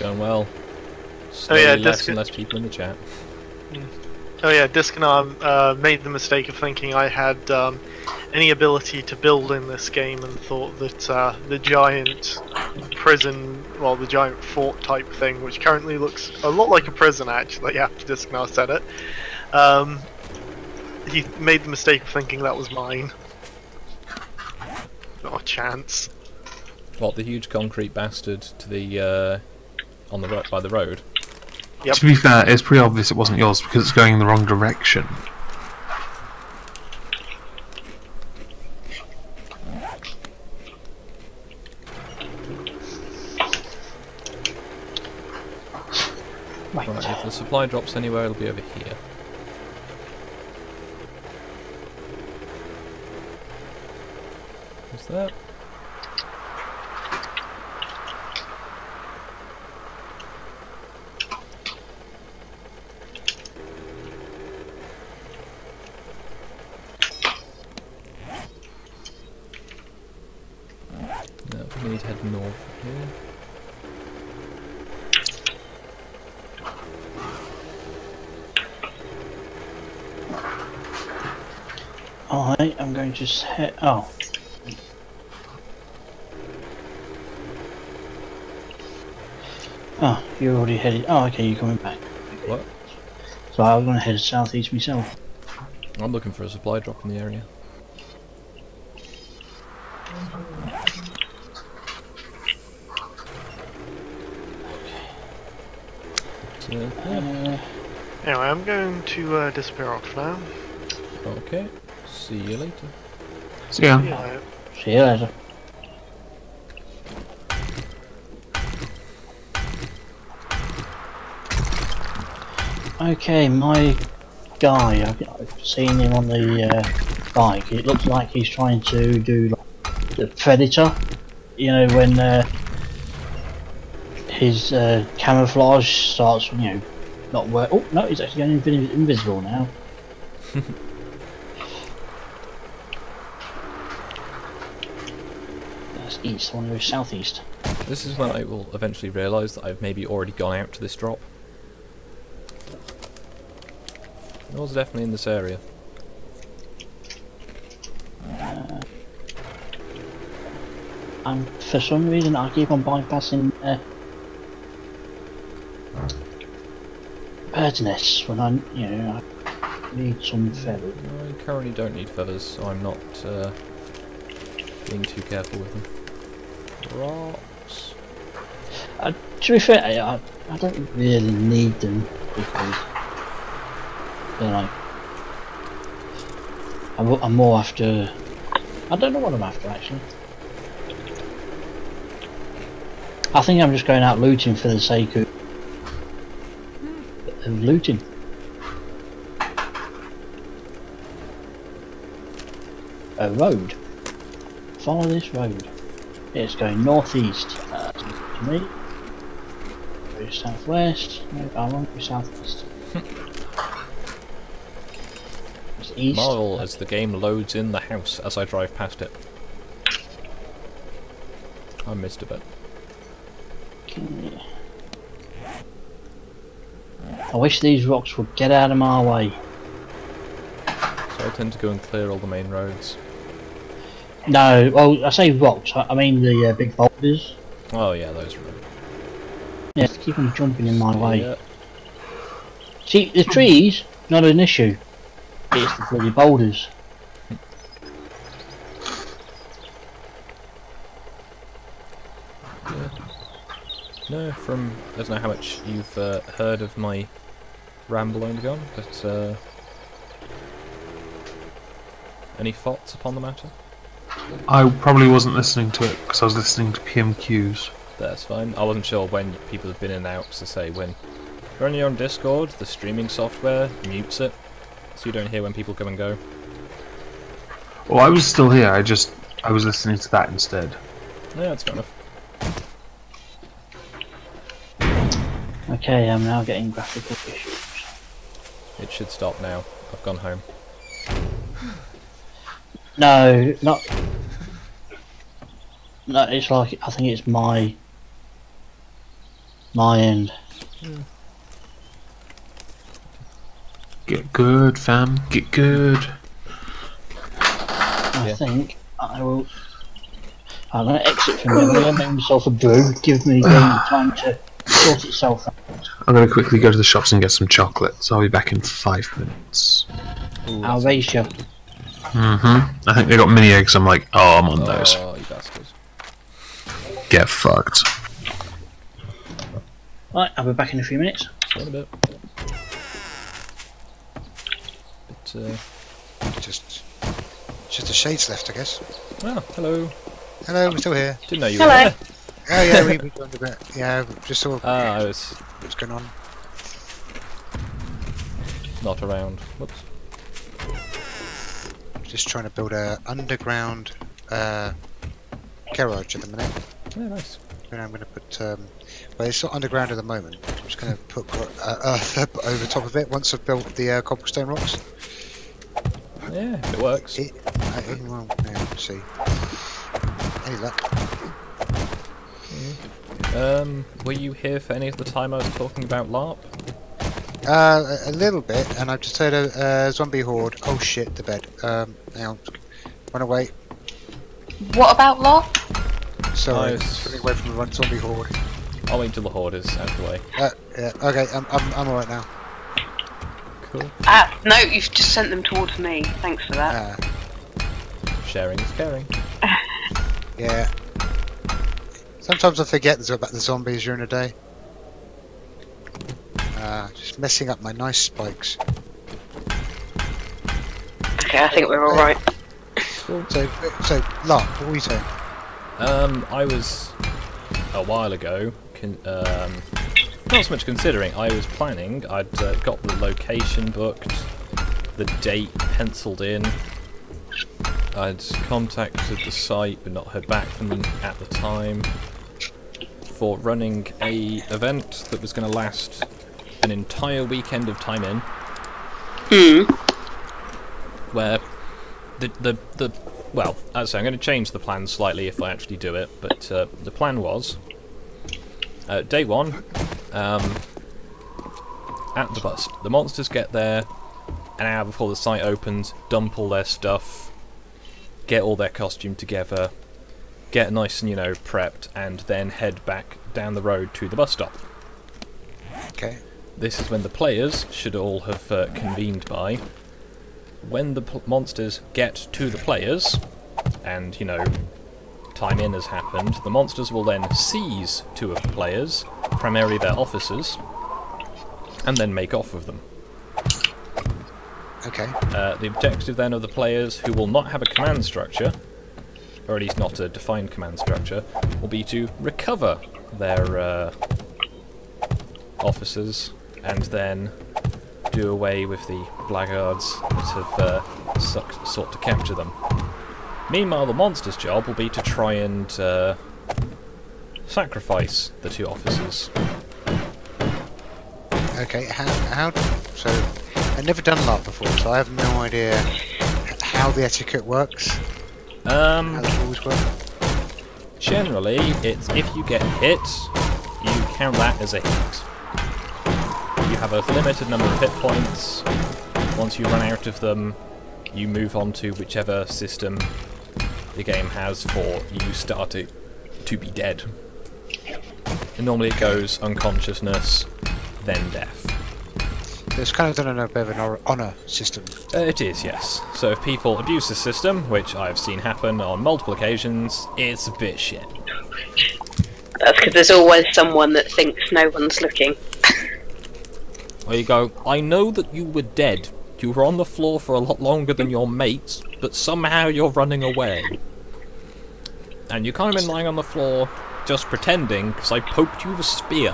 Going well. Slowly yeah, less and less people in the chat. Oh yeah, Discanar made the mistake of thinking I had any ability to build in this game and thought that the giant prison, well, the giant fort type thing, which currently looks a lot like a prison actually after Discanar said it, he made the mistake of thinking that was mine. Not a chance. What, the huge concrete bastard to the on the by the road? Yep. To be fair, it's pretty obvious it wasn't yours because it's going in the wrong direction. Right. Right, if the supply drops anywhere, it'll be over here. What's that? No, we need to head north here. Alright, I'm going to set. Oh. Oh, you're already headed. Oh, okay, you're coming back. Okay. What? So I was going to head southeast myself. I'm looking for a supply drop in the area. So, yeah. Anyway, I'm going to disappear off now. Okay, see you later. So yeah, Yeah. See you later. Okay, my guy, I've seen him on the bike. It looks like he's trying to do like the Predator. You know, when his camouflage starts, you know, not work. Oh no, he's actually going invisible now. That's east. I want to go southeast. This is when I will eventually realise that I've maybe already gone out to this drop. It was definitely in this area. And for some reason, I keep on bypassing bird's nests when I, you know, I need some feathers. I currently don't need feathers, so I'm not being too careful with them. Rocks. To be fair, I don't really need them because, you know, I'm more after. I don't know what I'm after actually. I think I'm just going out looting for the sake of looting. A road. Follow this road. It's going northeast. To me. Go southwest. No, I want to go southeast. It's east. Marvel as the game loads in the house as I drive past it. I missed a bit. Okay. I wish these rocks would get out of my way. So I tend to go and clear all the main roads. No, well, I say rocks, I mean the big boulders. Oh yeah, those are. Yeah, keep them jumping in my way. Yeah. See, the trees, not an issue. It's the bloody boulders. No, from I don't know how much you've heard of my ramble on gone, but any thoughts upon the matter? I probably wasn't listening to it because I was listening to PMQs. That's fine. I wasn't sure when people have been in and out, so say when you're on Discord, the streaming software mutes it, so you don't hear when people come and go. Well, I was still here. I was listening to that instead. Yeah, that's fair enough. Okay, I'm now getting graphical issues. It should stop now. I've gone home. No, not. No, it's like I think it's my end. Get good, fam. Get good. I think I will. I'm gonna exit from here. I'm gonna make myself a brew. Give me the time to sort itself out. I'm going to quickly go to the shops and get some chocolates. I'll be back in 5 minutes. Ooh, I'll raise you. I think they got mini eggs. I'm like, oh, I'm on those. Oh, you bastards. Get fucked. Right, I'll be back in a few minutes. See you in a bit. But, Just the shades left, I guess. oh, hello. Hello, we're still here. Didn't know you were Hello. there. Oh yeah, we joined a bit. Yeah, just saw I was what's going on. not around. Whoops. Just trying to build a underground garage at the minute. Yeah, nice. And I'm going to put, well, it's not underground at the moment. I'm just going to put earth up over top of it once I've built the cobblestone rocks. Yeah, if it works. Well, yeah, let's see. Any luck? Were you here for any of the time I was talking about LARP? A little bit, and I've just heard a zombie horde. Oh shit, the bed. Hang on. Run away. What about law? Sorry, Nice. running away from the one zombie horde. I'll wait till the horde is out of the way. Yeah, okay, I'm alright now. Cool. No, you've just sent them towards me. Thanks for that. Sharing is caring. Yeah. Sometimes I forget about the zombies during the day. Just messing up my nice spikes. Okay, I think we're alright. So, Lark, what were you saying? I was a while ago. Not so much considering. I was planning. I'd got the location booked, the date penciled in. I'd contacted the site, but not heard back from them at the time. For running a event that was going to last an entire weekend of time in. Where well, as I say, I'm going to change the plan slightly if I actually do it, but the plan was day one, at the bust. The monsters get there an hour before the site opens, dump all their stuff, get all their costume together, get nice and, prepped, and then head back down the road to the bus stop. Okay. This is when the players should all have convened by. When the monsters get to the players, and, time in has happened, the monsters will then seize two of the players, primarily their officers, and then make off with them. Okay. The objective then of the players, who will not have a command structure, or at least not a defined command structure, will be to recover their officers, and then do away with the blackguards that have sought to capture them. Meanwhile, the monster's job will be to try and sacrifice the two officers. Okay, how so I've never done LARP before, so I have no idea how the etiquette works. How the rules work. Generally, it's if you get hit, you count that as a hit. You have a limited number of hit points. Once you run out of them, you move on to whichever system the game has for you starting to be dead. And normally it goes unconsciousness, then death. It's kind of done on a bit of an honour system. It is, yes. So if people abuse the system, which I've seen happen on multiple occasions, it's a bit shit. That's because there's always someone that thinks no one's looking. Where you go, I know that you were dead. You were on the floor for a lot longer than your mates, but somehow you're running away. And you can't have been lying on the floor just pretending, because I poked you with a spear.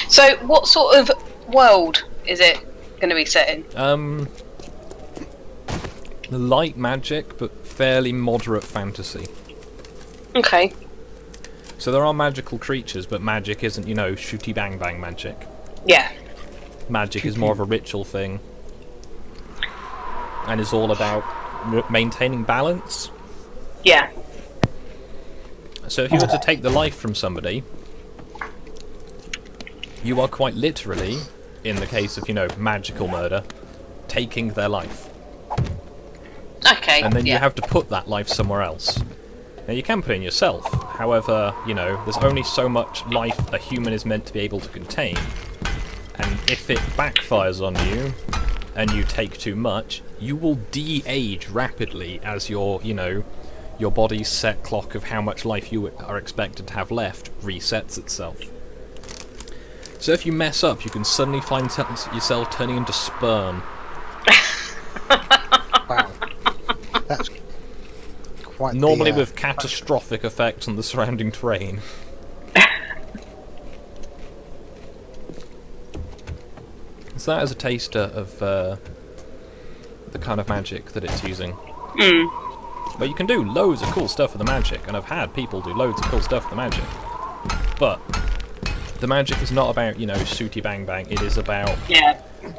So, what sort of world is it going to be set in? Light magic, but fairly moderate fantasy. Okay. So there are magical creatures, but magic isn't, you know, shooty bang bang magic. Yeah. Magic is more of a ritual thing. And is all about maintaining balance. Yeah. So if you were to take the life from somebody, you are quite literally, in the case of, you know, magical murder, taking their life. Okay. And then yeah. you have to put that life somewhere else. Now you can put it in yourself, however, you know, there's only so much life a human is meant to be able to contain. And if it backfires on you, and you take too much, you will de-age rapidly as your, you know, your body's set clock of how much life you are expected to have left resets itself. So if you mess up, you can suddenly find yourself turning into sperm. Wow. That's quite Normally with catastrophic effects on the surrounding terrain. So that is a taster of the kind of magic that it's using. But you can do loads of cool stuff with the magic, and I've had people do loads of cool stuff with the magic. But the magic is not about, you know, shooty bang bang, it is about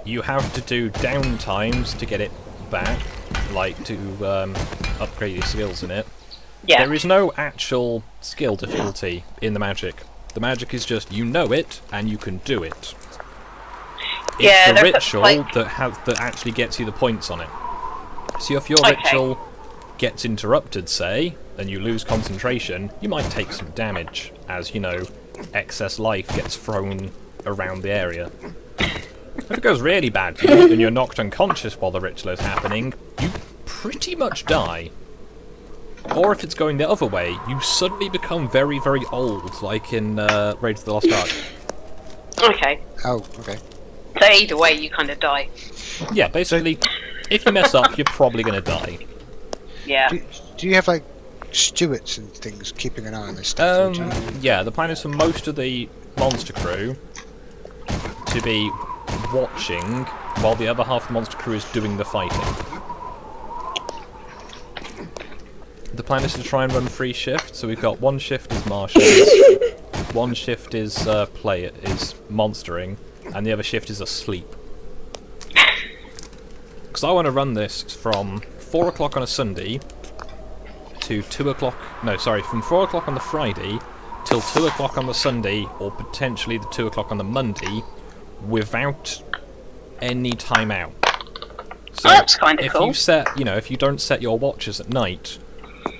you have to do down times to get it back, like to upgrade your skills in it. Yeah. There is no actual skill difficulty in the magic. The magic is just, you know it, and you can do it. It's the ritual that actually gets you the points on it. So if your ritual gets interrupted, say, and you lose concentration, you might take some damage, as, you know, excess life gets thrown around the area. If it goes really bad to you, and you're knocked unconscious while the ritual is happening, you pretty much die. Or if it's going the other way, you suddenly become very, very old, like in Raiders of the Lost Ark. Okay. Oh, okay. So either way, you kind of die. Yeah, basically, if you mess up, you're probably going to die. Yeah. Do you have, like, stewards and things keeping an eye on this stuff? Yeah, the plan is for most of the monster crew to be watching while the other half of the monster crew is doing the fighting. The plan is to try and run 3 shifts, so we've got 1 shift is Martians, 1 shift is monstering, and the other shift is asleep. Because I want to run this from 4 o'clock on a Sunday to 2 o'clock, no sorry, from 4 o'clock on the Friday till 2 o'clock on the Sunday, or potentially the 2 o'clock on the Monday, without any time out. So that's kind of cool. If you set, you know, if you don't set your watches at night,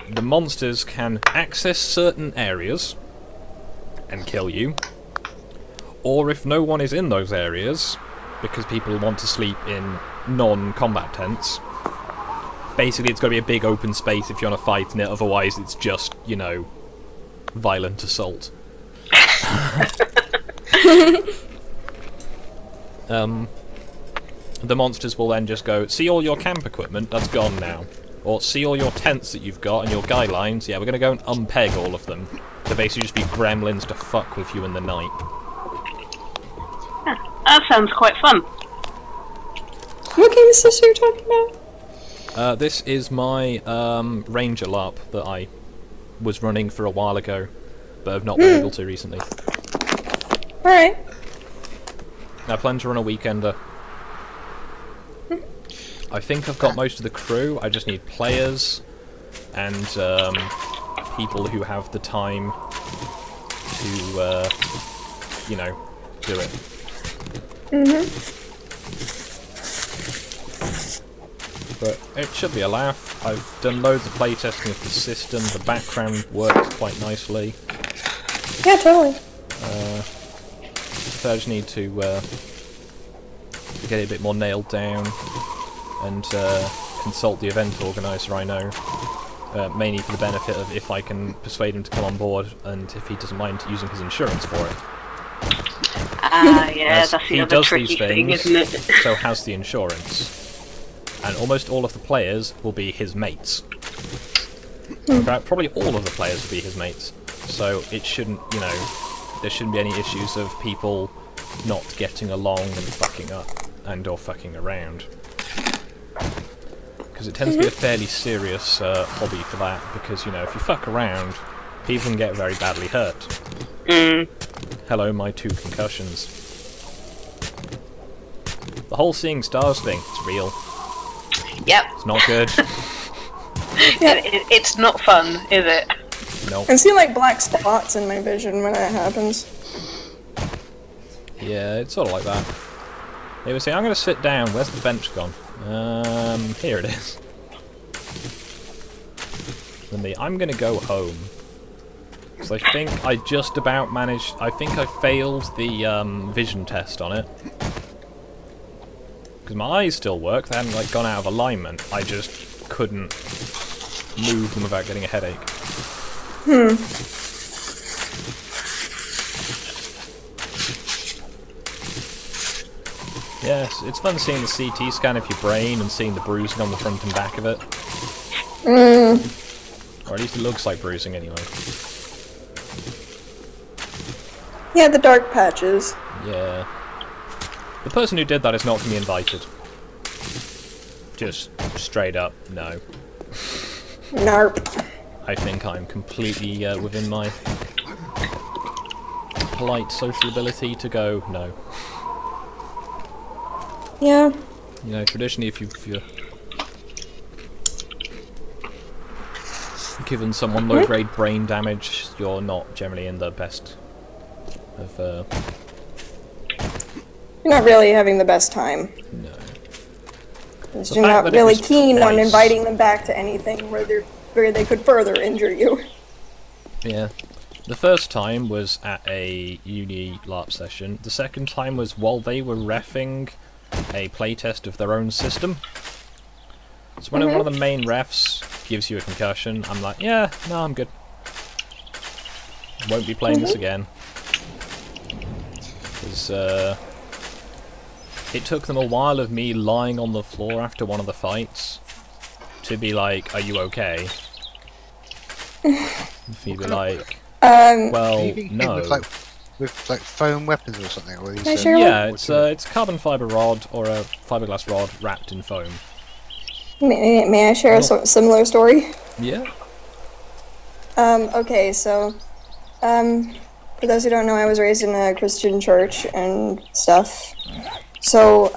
the monsters can access certain areas and kill you, or if no one is in those areas, because people want to sleep in non-combat tents, basically it's going to be a big open space if you want to fight in it, otherwise it's just, you know, violent assault. The monsters will then just go, see all your camp equipment, that's gone now. Or see all your tents that you've got and your guy lines, yeah, we're going to go and unpeg all of them. To basically just be gremlins to fuck with you in the night. That sounds quite fun. What game is this you're talking about? This is my Ranger LARP that I was running for a while ago, but have not been able to recently. Alright. I plan to run a weekender. I think I've got most of the crew, I just need players, and people who have the time to, you know, do it. But it should be a laugh. I've done loads of playtesting of the system. The background works quite nicely. Yeah, totally. So I just need to get it a bit more nailed down and consult the event organizer I know, mainly for the benefit of if I can persuade him to come on board and if he doesn't mind using his insurance for it. Yeah, that's the other tricky thing, isn't it? So has the insurance. And almost all of the players will be his mates. In fact, probably all of the players will be his mates. So it shouldn't, you know, there shouldn't be any issues of people not getting along and fucking up and or fucking around. Because it tends to be a fairly serious hobby for that, because, you know, if you fuck around, people can get very badly hurt. Hello, my 2 concussions. The whole seeing stars thing, it's real. Yep. It's not good. It's not fun, is it? Nope. I see like black spots in my vision when that happens. Yeah, it's sort of like that. Anyway, see, I'm going to sit down. Where's the bench gone? Here it is. I'm going to go home. Because I think I just about managed... I think I failed the vision test on it. Because my eyes still work. They hadn't like gone out of alignment. I just couldn't move them without getting a headache. Yes, it's fun seeing the CT scan of your brain and seeing the bruising on the front and back of it. Or at least it looks like bruising anyway. Yeah, the dark patches. Yeah. The person who did that is not going to be invited. Just straight up, no. Narp. I think I'm completely within my polite social ability to go, no. Yeah. You know, traditionally if you're given someone low-grade brain damage, you're not generally in the best of... You're not really having the best time. No. Because you're not really keen on inviting them back to anything where they could further injure you. Yeah. The first time was at a uni LARP session. The second time was while they were reffing a playtest of their own system. So when one of the main refs gives you a concussion, I'm like, yeah, no, I'm good. Won't be playing this again. Because it took them a while of me lying on the floor after one of the fights to be like, are you okay? If you'd be like, well, no. With like foam weapons or something? Or yeah, it's a carbon fibre rod or a fiberglass rod wrapped in foam. May I share a similar story? Yeah. Okay, so, for those who don't know, I was raised in a Christian church and stuff. So,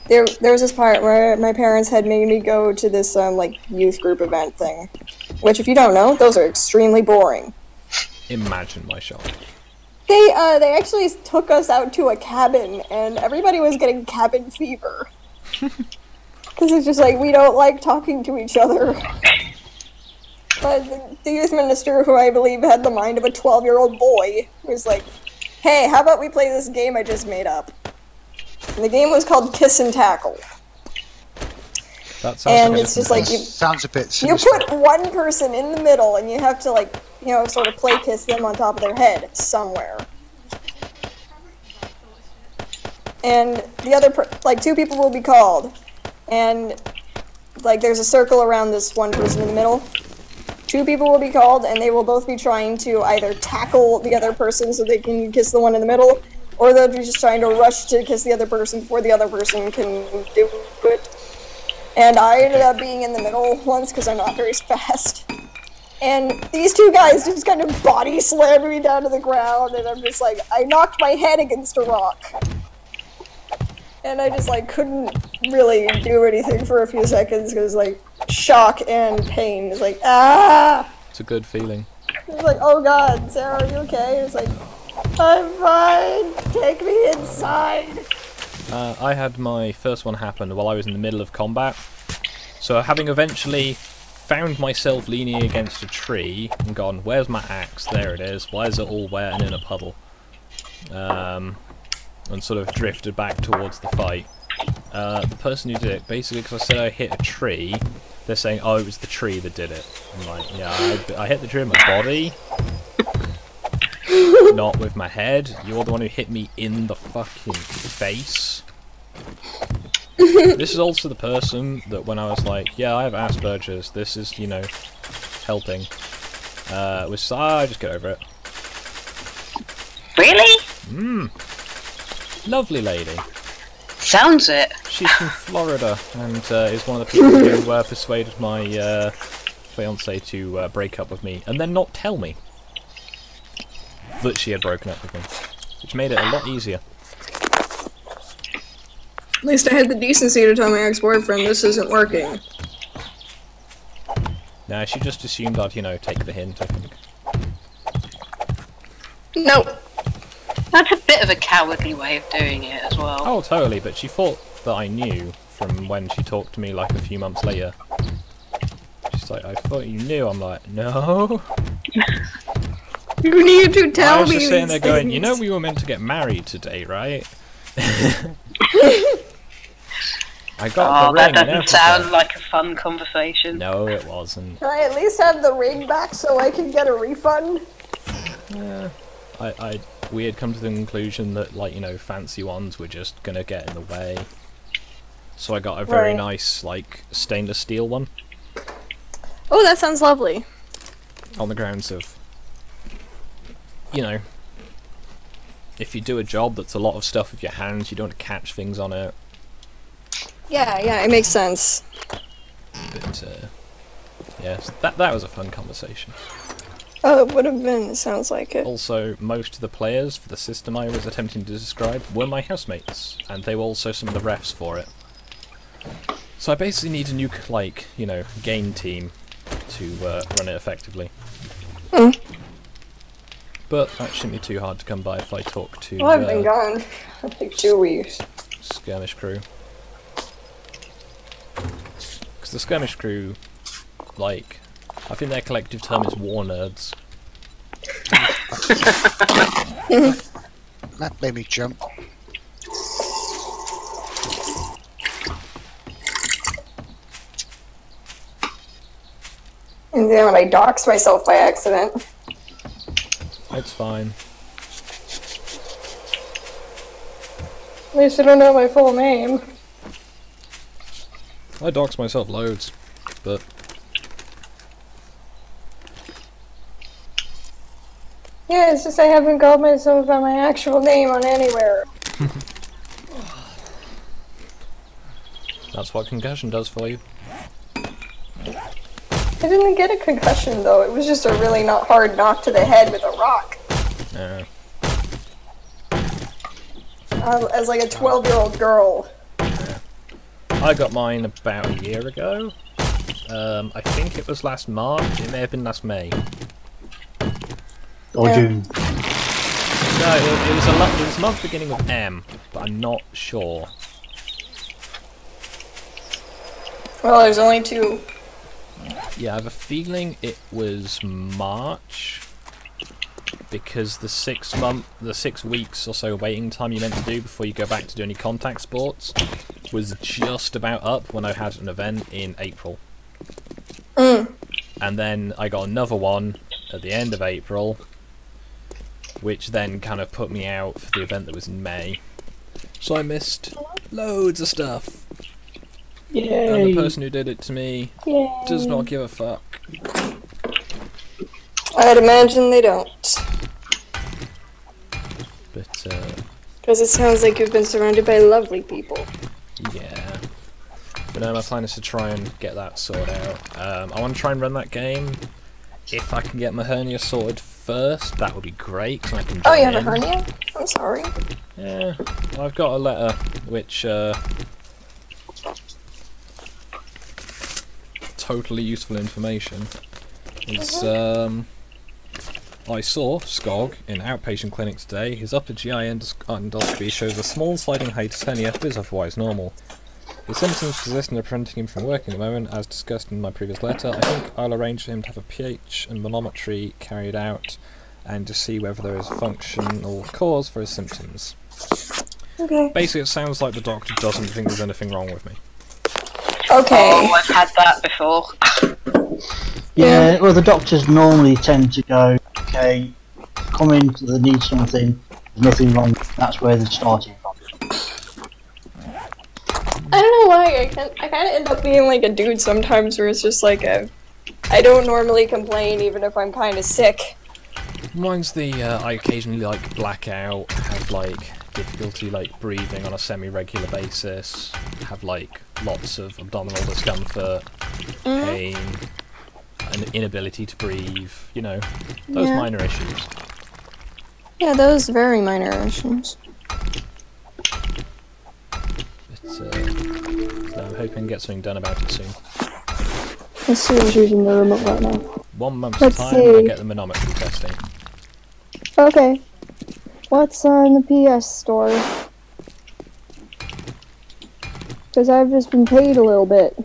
there was this part where my parents had made me go to this, like, youth group event thing. Which, if you don't know, those are extremely boring. Imagine my shock. They actually took us out to a cabin, and everybody was getting cabin fever. Because it's just like, we don't like talking to each other. But the youth minister, who I believe had the mind of a 12-year-old boy, was like, hey, how about we play this game I just made up? And the game was called Kiss and Tackle. That sounds and it's just like, sounds a bit sinister. You put one person in the middle, and you have to, like, you know, sort of play kiss them on top of their head somewhere. And the other, like, 2 people will be called. And, like, there's a circle around this one person in the middle. 2 people will be called, and they will both be trying to either tackle the other person so they can kiss the one in the middle, or they'll be just trying to rush to kiss the other person before the other person can do it. And I ended up being in the middle once because I'm not very fast. And these 2 guys just kind of body slammed me down to the ground, and I'm just like, I knocked my head against a rock. And I just, like, couldn't really do anything for a few seconds, because, like, shock and pain. It's like, ah! It's a good feeling. It's like, oh god, Sarah, are you okay? It's like, I'm fine. Take me inside. I had my first one happen while I was in the middle of combat. So having eventually found myself leaning against a tree and gone, where's my axe? There it is. Why is it all wet and in a puddle? And sort of drifted back towards the fight. The person who did it, basically because I said I hit a tree, they're saying, oh, it was the tree that did it. I'm like, yeah, I hit the tree with my body, not with my head. You're the one who hit me in the fucking face. This is also the person that when I was like, yeah, I have Asperger's, this is, you know, helping, was, just get over it. Really? Lovely lady. Sounds it. She's from Florida and is one of the people who persuaded my fiance to break up with me and then not tell me that she had broken up with me, which made it a lot easier. At least I had the decency to tell my ex-boyfriend this isn't working. Nah, she just assumed I'd, you know, take the hint, I think. No. That's a bit of a cowardly way of doing it as well. Oh, totally, but she thought that I knew from when she talked to me like a few months later. She's like, I thought you knew. I'm like, no. You need to tell me. I was just sitting there going, things. you know we were meant to get married today, right? I got the ring. That doesn't sound like a fun conversation. No, it wasn't. Can I at least have the ring back so I can get a refund? Yeah. We had come to the conclusion that, like, you know, fancy ones were just gonna get in the way. So I got a very nice, like, stainless steel one. Oh, that sounds lovely. On the grounds of, you know, if you do a job that's a lot of stuff with your hands, you don't want to catch things on it. Yeah, it makes sense. But, yes, that was a fun conversation. Oh, it would have been. It sounds like it. Also, most of the players for the system I was attempting to describe were my housemates, and they were also some of the refs for it. So I basically need a new, like, you know, game team to run it effectively. But that shouldn't be too hard to come by if I talk to I've been gone for like 2 weeks. Skirmish crew. Because the skirmish crew, like, I think their collective term is war nerds. That made me jump. And then when I doxed myself by accident. It's fine. At least I don't know my full name. I dox myself loads, but... Yeah, it's just I haven't called myself by my actual name on anywhere. That's what concussion does for you. I didn't get a concussion though, it was just a really not hard knock to the head with a rock. Yeah. As like a 12-year-old girl. Yeah. I got mine about a year ago. I think it was last March, it may have been last May. Or June. No, it was a month beginning with M, but I'm not sure. Well, there's only 2. Yeah, I have a feeling it was March, because the 6 weeks or so waiting time you meant to do before you go back to do any contact sports was just about up when I had an event in April. And then I got another one at the end of April, which then kind of put me out for the event that was in May. So I missed loads of stuff. Yay. And the person who did it to me does not give a fuck. I'd imagine they don't. But, because it sounds like you've been surrounded by lovely people. yeah. But no, my plan is to try and get that sorted out. I want to try and run that game. If I can get my hernia sorted first, that would be great, because I can Oh, you join have a in. hernia? I'm sorry. Yeah, I've got a letter which totally useful information is I saw Skog in outpatient clinic today. His upper GI endoscopy shows a small sliding hypotonia, but is otherwise normal. His symptoms persistent are preventing him from working at the moment, as discussed in my previous letter. I think I'll arrange for him to have a pH and manometry carried out and to see whether there is a functional cause for his symptoms. Okay. Basically, it sounds like the doctor doesn't think there's anything wrong with me. Okay. Oh, I've had that before. Yeah, well, the doctors normally tend to go, okay, come in, they need something, there's nothing wrong, that's where they're starting from. I don't know why, I kind of end up being like a dude sometimes where it's just like I don't normally complain even if I'm kind of sick. Mine's I occasionally like black out, have like difficulty like breathing on a semi-regular basis, have like lots of abdominal discomfort, pain, an inability to breathe, you know, those minor issues. Yeah, those very minor issues. So I'm hoping to get something done about it soon. Let's see who's using the remote right now. 1 month's Let's time see. and I get the manometry testing. Okay. What's on the PS store? Because I've just been paid a little bit.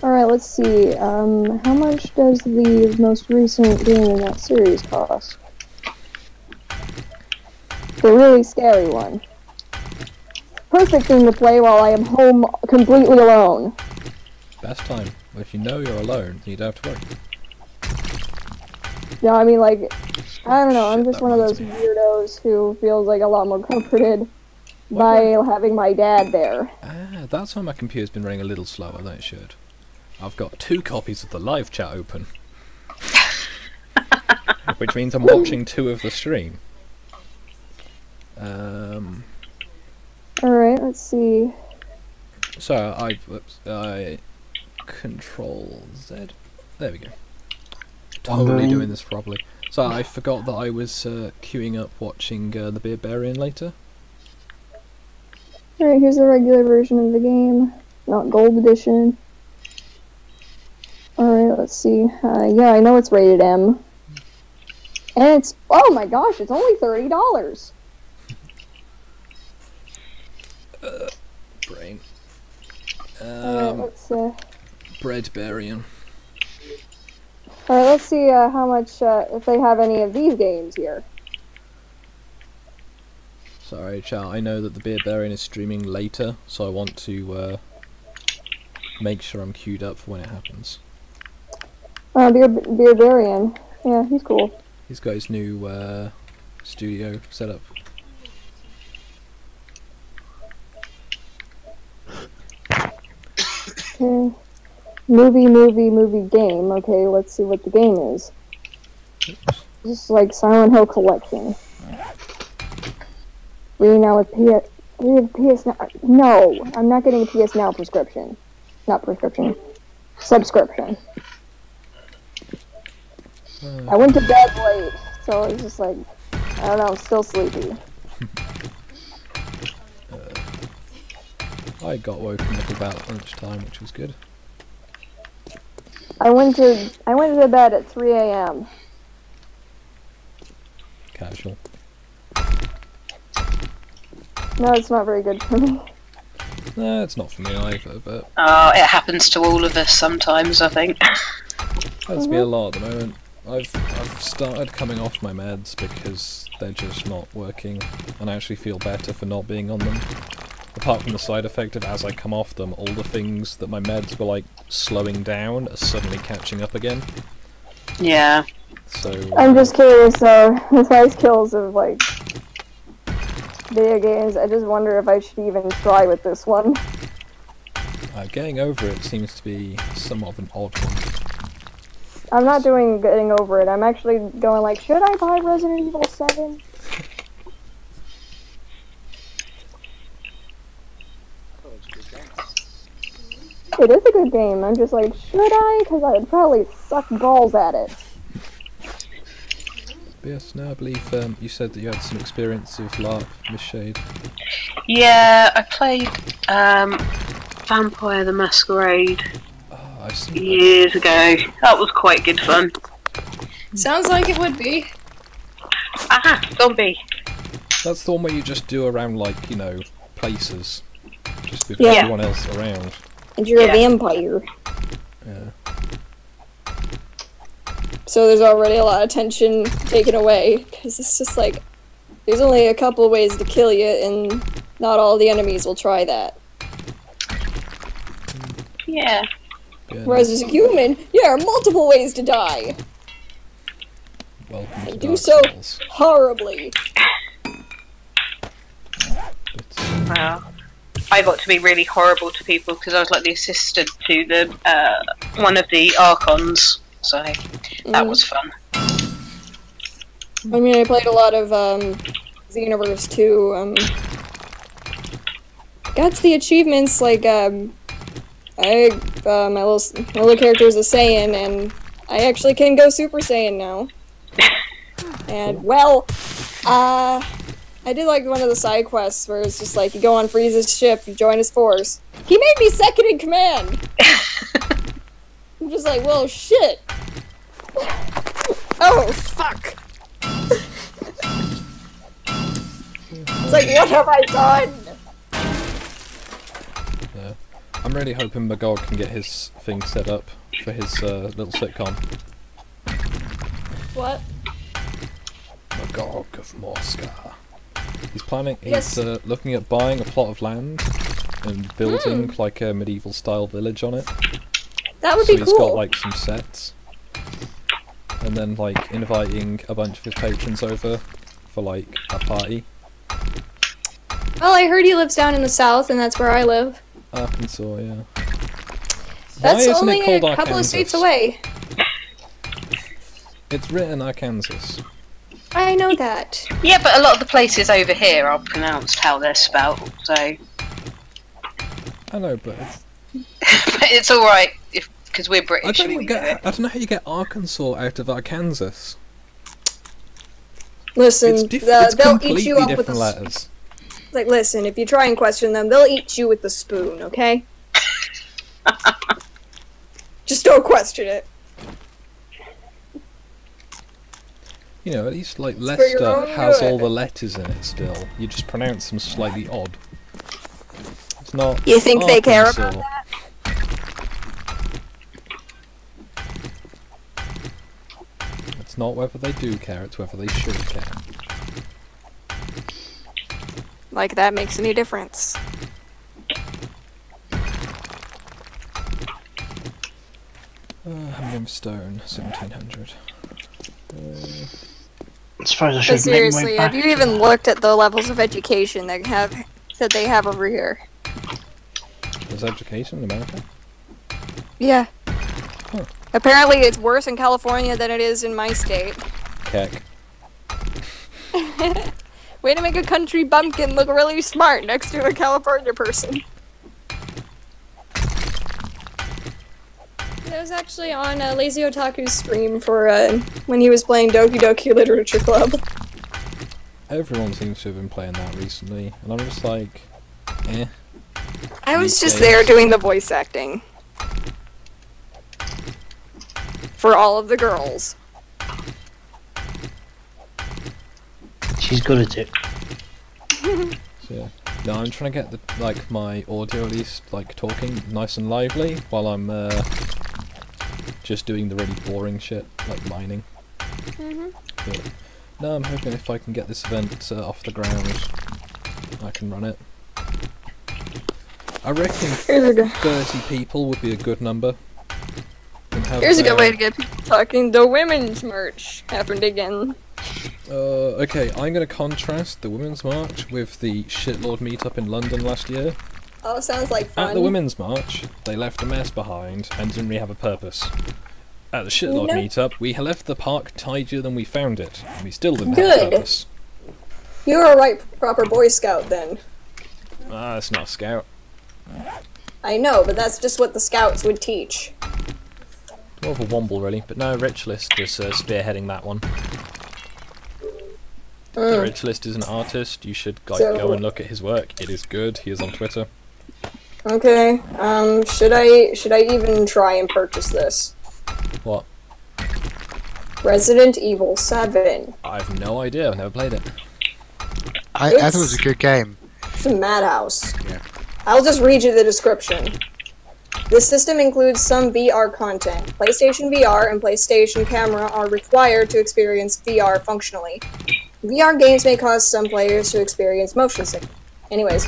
Alright, let's see. How much does the most recent game in that series cost? The really scary one. Perfect thing to play while I am home completely alone. Best time. If you know you're alone, you don't have to worry. No, I mean, like, I don't know, I'm Shit, just that one of those reminds me. weirdos who feels like a lot more comforted by having my dad there. Ah, that's why my computer's been running a little slower than it should. I've got 2 copies of the live chat open. Which means I'm watching 2 of the stream. Alright, let's see. So I Control Z. There we go. Totally doing this properly. So I forgot that I was queuing up watching the Bearbarian later. Alright, here's the regular version of the game, not gold edition. Alright, let's see. Yeah, I know it's rated M. And it's, oh my gosh, it's only $30. Brain. Alright, let's Breadbarian. Alright, let's see how much, if they have any of these games here. Sorry, chat. I know that the Bearbarian is streaming later, so I want to make sure I'm queued up for when it happens. Bearbarian. Yeah, he's cool. He's got his new studio set up. Okay. Movie game. Okay, let's see what the game is. This is like Silent Hill Collection. We now with PS. We have PS Now. No, I'm not getting a PS Now prescription. Not prescription. Subscription. I went to bed late, so it's just like, I don't know, I'm still sleepy. I got woken up about lunchtime, which was good. I went to bed at 3 a.m. Casual. No, it's not very good for me. No, it's not for me either, but It happens to all of us sometimes, I think. that's me a lot at the moment. I've started coming off my meds because they're just not working, and I actually feel better for not being on them. Apart from the side effect of as I come off them, all the things that my meds were like slowing down are suddenly catching up again. Yeah. So I'm just curious, with my skills of like video games, I just wonder if I should even try with this one. getting over it seems to be somewhat of an odd one. I'm not doing getting over it. I'm actually going like, should I buy Resident Evil 7? It is a good game. I'm just like, should I? Because I'd probably suck balls at it. But yes, no, I believe you said that you had some experience of LARP, Miss Shade. Yeah, I played Vampire the Masquerade. Oh, I've seen Years ago. That was quite good fun. Sounds like it would be. Aha! Zombie! That's the one where you just do around, like, you know, places. Just with Yeah. everyone else around. And you're Yeah. a vampire. Yeah. So there's already a lot of tension taken away, because it's just like, there's only a couple ways to kill you, and not all the enemies will try that. Yeah. Yeah, Whereas as a human, there are multiple ways to die, welcome to and do Dark so Souls. horribly. But, Well, I got to be really horrible to people because I was like the assistant to the one of the Archons, so that was fun. I mean, I played a lot of Xenoverse too. Got to the achievements like my little character is a Saiyan, and I actually can go Super Saiyan now. And well, I did like one of the side quests where it's just like you go on Frieza's ship, you join his force. He made me second in command. I'm just like, well, shit. Oh fuck. It's like, what have I done? yeah. I'm really hoping Magog can get his thing set up for his little sitcom. What? Magog of Moscow. He's planning. Yes. He's looking at buying a plot of land and building like a medieval style village on it. That would So be he's cool. got like some sets, and then like inviting a bunch of his patrons over for like a party. Well, I heard he lives down in the south, and that's where I live. Arkansas, yeah. That's Why isn't only it called a couple of Arkansas? states away. It's written Arkansas. I know that. Yeah, but a lot of the places over here are pronounced how they're spelt, so I know, but it's, but it's all right because we're I British. don't and we even know get. it. I don't know how you get Arkansas out of Arkansas. Listen, It's, it's they'll completely eat you up with different a letters. like. Listen, if you try and question them, they'll eat you with the spoon. Okay? Just don't question it. You know, at least like for your Leicester own has good. all the letters in it still. You just pronounce them slightly odd. It's not. You think they care Arkansas. about that? It's not whether they do care, it's whether they should care. Like that makes any difference. Helium Stone, 1700. I suppose I But should make seriously, my way have back. you even looked at the levels of education that they have over here? There's education in America? Yeah. Huh. Apparently, it's worse in California than it is in my state. Keck. Way to make a country bumpkin look really smart next to a California person. I was actually on Lazy Otaku's stream for when he was playing Doki Doki Literature Club. Everyone seems to have been playing that recently, and I'm just like, eh. I was These just days. there doing the voice acting. For all of the girls. She's good at it. So yeah. No, I'm trying to get the my audio at least talking nice and lively while I'm just doing the really boring shit like mining. But, no, I'm hoping if I can get this event off the ground, I can run it. I reckon Here's a good, 30 people would be a good number. And have, here's a good way to get people talking. The women's merch happened again. Okay, I'm going to contrast the Women's March with the Shitlord meetup in London last year. Oh, sounds like fun. At the Women's March, they left a mess behind and didn't really have a purpose. At the Shitlord No. meetup, we left the park tidier than we found it, and we still didn't have Good. a purpose. You're a right proper Boy Scout then. Ah, that's not a scout. I know, but that's just what the Scouts would teach. More of a womble, really. But no, Rich List was spearheading that one. Rich List is an artist. You should So- go and look at his work. It is good. He is on Twitter. Okay. Should I even try and purchase this? What? Resident Evil 7. I have no idea. I've never played it. I thought it was a good game. It's a madhouse. Yeah. I'll just read you the description. This system includes some VR content. PlayStation VR and PlayStation Camera are required to experience VR functionally. VR games may cause some players to experience motion sickness. Anyways,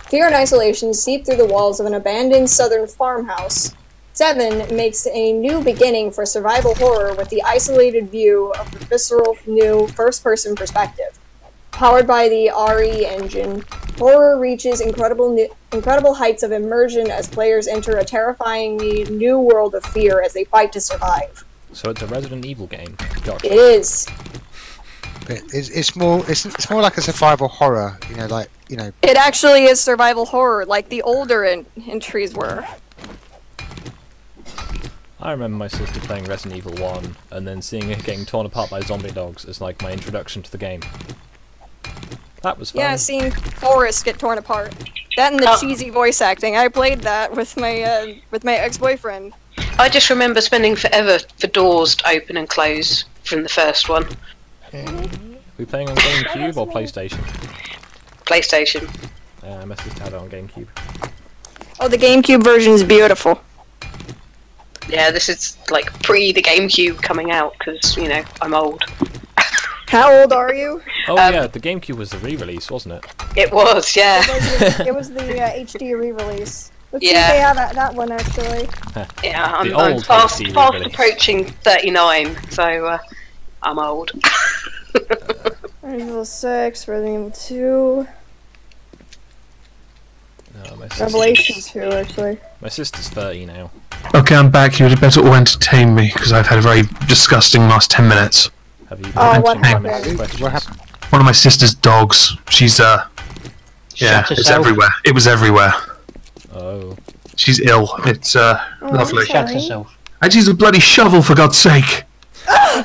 fear and isolation seep through the walls of an abandoned southern farmhouse. 7 makes a new beginning for survival horror with the isolated view of the visceral, new, first-person perspective. Powered by the RE engine, horror reaches incredible heights of immersion as players enter a terrifyingly new world of fear as they fight to survive. So it's a Resident Evil game. Gotcha. It is. But it's more like a survival horror. It actually is survival horror, like the older entries were. I remember my sister playing Resident Evil 1 and then seeing it getting torn apart by zombie dogs as like my introduction to the game. That was fun. Yeah, seeing Forrest get torn apart. That and the cheesy voice acting. I played that with my ex-boyfriend. I just remember spending forever for doors to open and close from the first one. Are we playing on GameCube or PlayStation? PlayStation. My sister had it on GameCube. Oh, the GameCube version is beautiful. Yeah, this is like pre the GameCube coming out because I'm old. How old are you? Oh yeah, the GameCube was the re-release, wasn't it? It was, yeah. It was the HD re-release. Let's see Yeah. if they have that one actually. Yeah, The I'm old fast HD fast re-release. approaching 39, so I'm old. Resident Evil 6, Resident Evil 2, No, my sister- Revelation 2 actually. My sister's 30 now. Okay, I'm back. You would better all entertain me because I've had a very disgusting last 10 minutes. Have you Oh, been what answering happened? questions? What happened? One of my sister's dogs. She's yeah, Shut it's herself. everywhere. It was everywhere. Oh. She's ill. It's lovely. sorry. Shut herself. And she's a bloody shovel for God's sake. Oh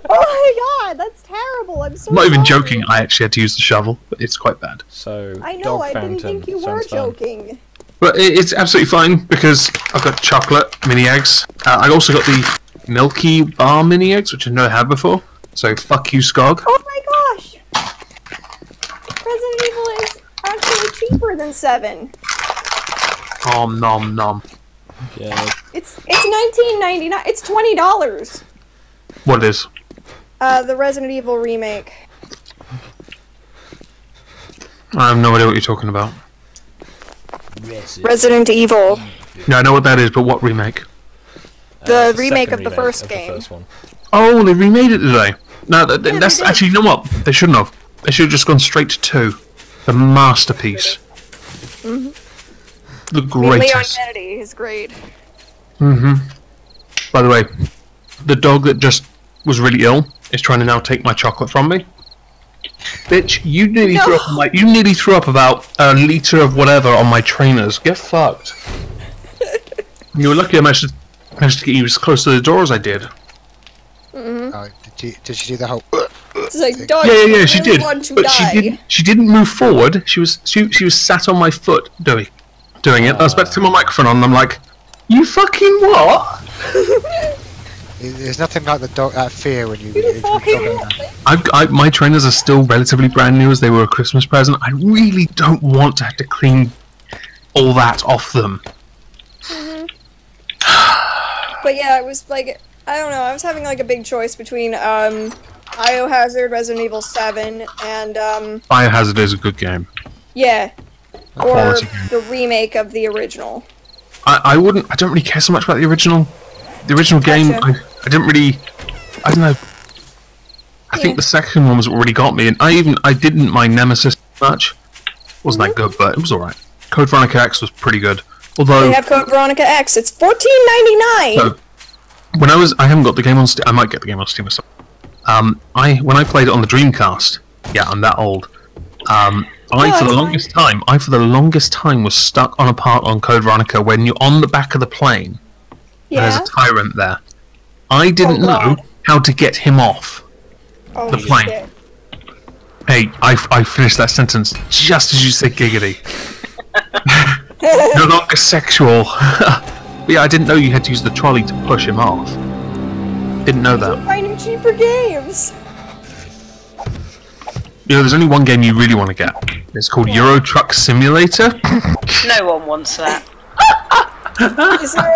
my god, that's terrible. I'm so I'm not even sorry. joking. I actually had to use the shovel, but it's quite bad. So, I know, dog I fountain. didn't think you were Sounds fun. joking. But it's absolutely fine because I've got chocolate mini eggs. I also got the Milky Bar mini eggs, which I've never had before. So fuck you, Skog. Oh my gosh! Resident Evil is actually cheaper than 7. Om nom nom. Yeah. It's $19.99. It's $20. What is? The Resident Evil remake. I have no idea what you're talking about. Resident Evil. No, I know what that is, but what remake? The It's remake second of the first of game. The first one. Oh, they remade it today. No, that's they did. actually, you know what? They shouldn't have. They should have just gone straight to 2. The masterpiece. The Leon greatest. Kennedy is great. By the way, the dog that just was really ill is trying to now take my chocolate from me. Bitch, you nearly threw up on my. You nearly threw up about a litre of whatever on my trainers. Get fucked. You were lucky I managed to get you as close to the door as I did. Oh, did she do the whole? It's like, dog, Yeah, you she really did. want to But die. she didn't move forward. She was sat on my foot doing it. I was about to turn my microphone on and I'm like, you fucking what? There's nothing like the dog fear when you. You fucking My trainers are still relatively brand new as they were a Christmas present. I really don't want to have to clean all that off them. But yeah, it was like, I don't know, I was having like a big choice between Biohazard, Resident Evil 7, and Biohazard is a good game. yeah, or Quality game. the remake of the original. I don't really care so much about the original. The original game, Gotcha. I didn't really, I don't know. I think the second one was what really got me, and I didn't mind Nemesis much. Wasn't that good, but it was alright. Code Veronica X was pretty good. Although, They have Code Veronica X. It's $14.99. so, I haven't got the game on Steam. I might get the game on Steam or something. When I played it on the Dreamcast, yeah, I'm that old. I for the longest time was stuck on a part on Code Veronica when you're on the back of the plane. And there's Yeah. a tyrant there. I didn't Oh, know God. how to get him off. Oh, the plane. shit. Hey, I finished that sentence just as you said giggity. No longer sexual. But yeah, I didn't know you had to use the trolley to push him off. Didn't know that. Finding cheaper games. You know, there's only one game you really want to get. It's called Euro Truck Simulator. No one wants that. Is there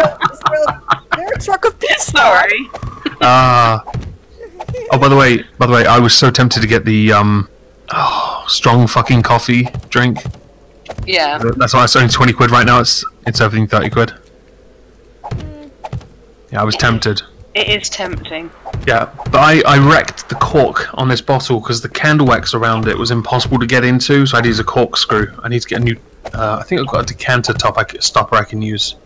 a truck of pizza? Sorry. Oh, by the way, I was so tempted to get the strong fucking coffee drink. Yeah. That's why it's only 20 quid right now. It's everything 30 quid. Yeah, I was tempted. It is tempting. Yeah, but I wrecked the cork on this bottle because the candle wax around it was impossible to get into, so I had to use a corkscrew. I need to get a new. I think I've got a decanter stopper I can use.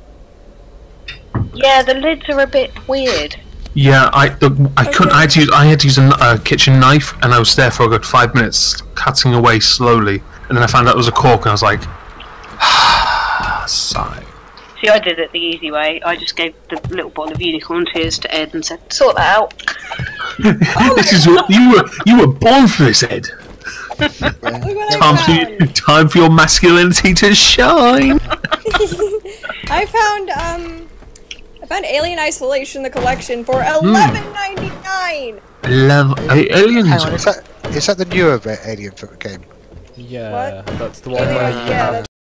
Yeah, the lids are a bit weird. Yeah, I couldn't. I had to use a kitchen knife, and I was there for a good 5 minutes, cutting away slowly, and then I found out it was a cork, and I was like, sigh. See, I did it the easy way. I just gave the little bottle of unicorn tears to Ed and said, "Sort that out." This is what you were born for this, Ed. Time for your masculinity to shine. I found Alien Isolation, the collection, for $11.99. Aliens. Hang on, is that the newer Alien game? Yeah, What? that's the one Alien, where you yeah, have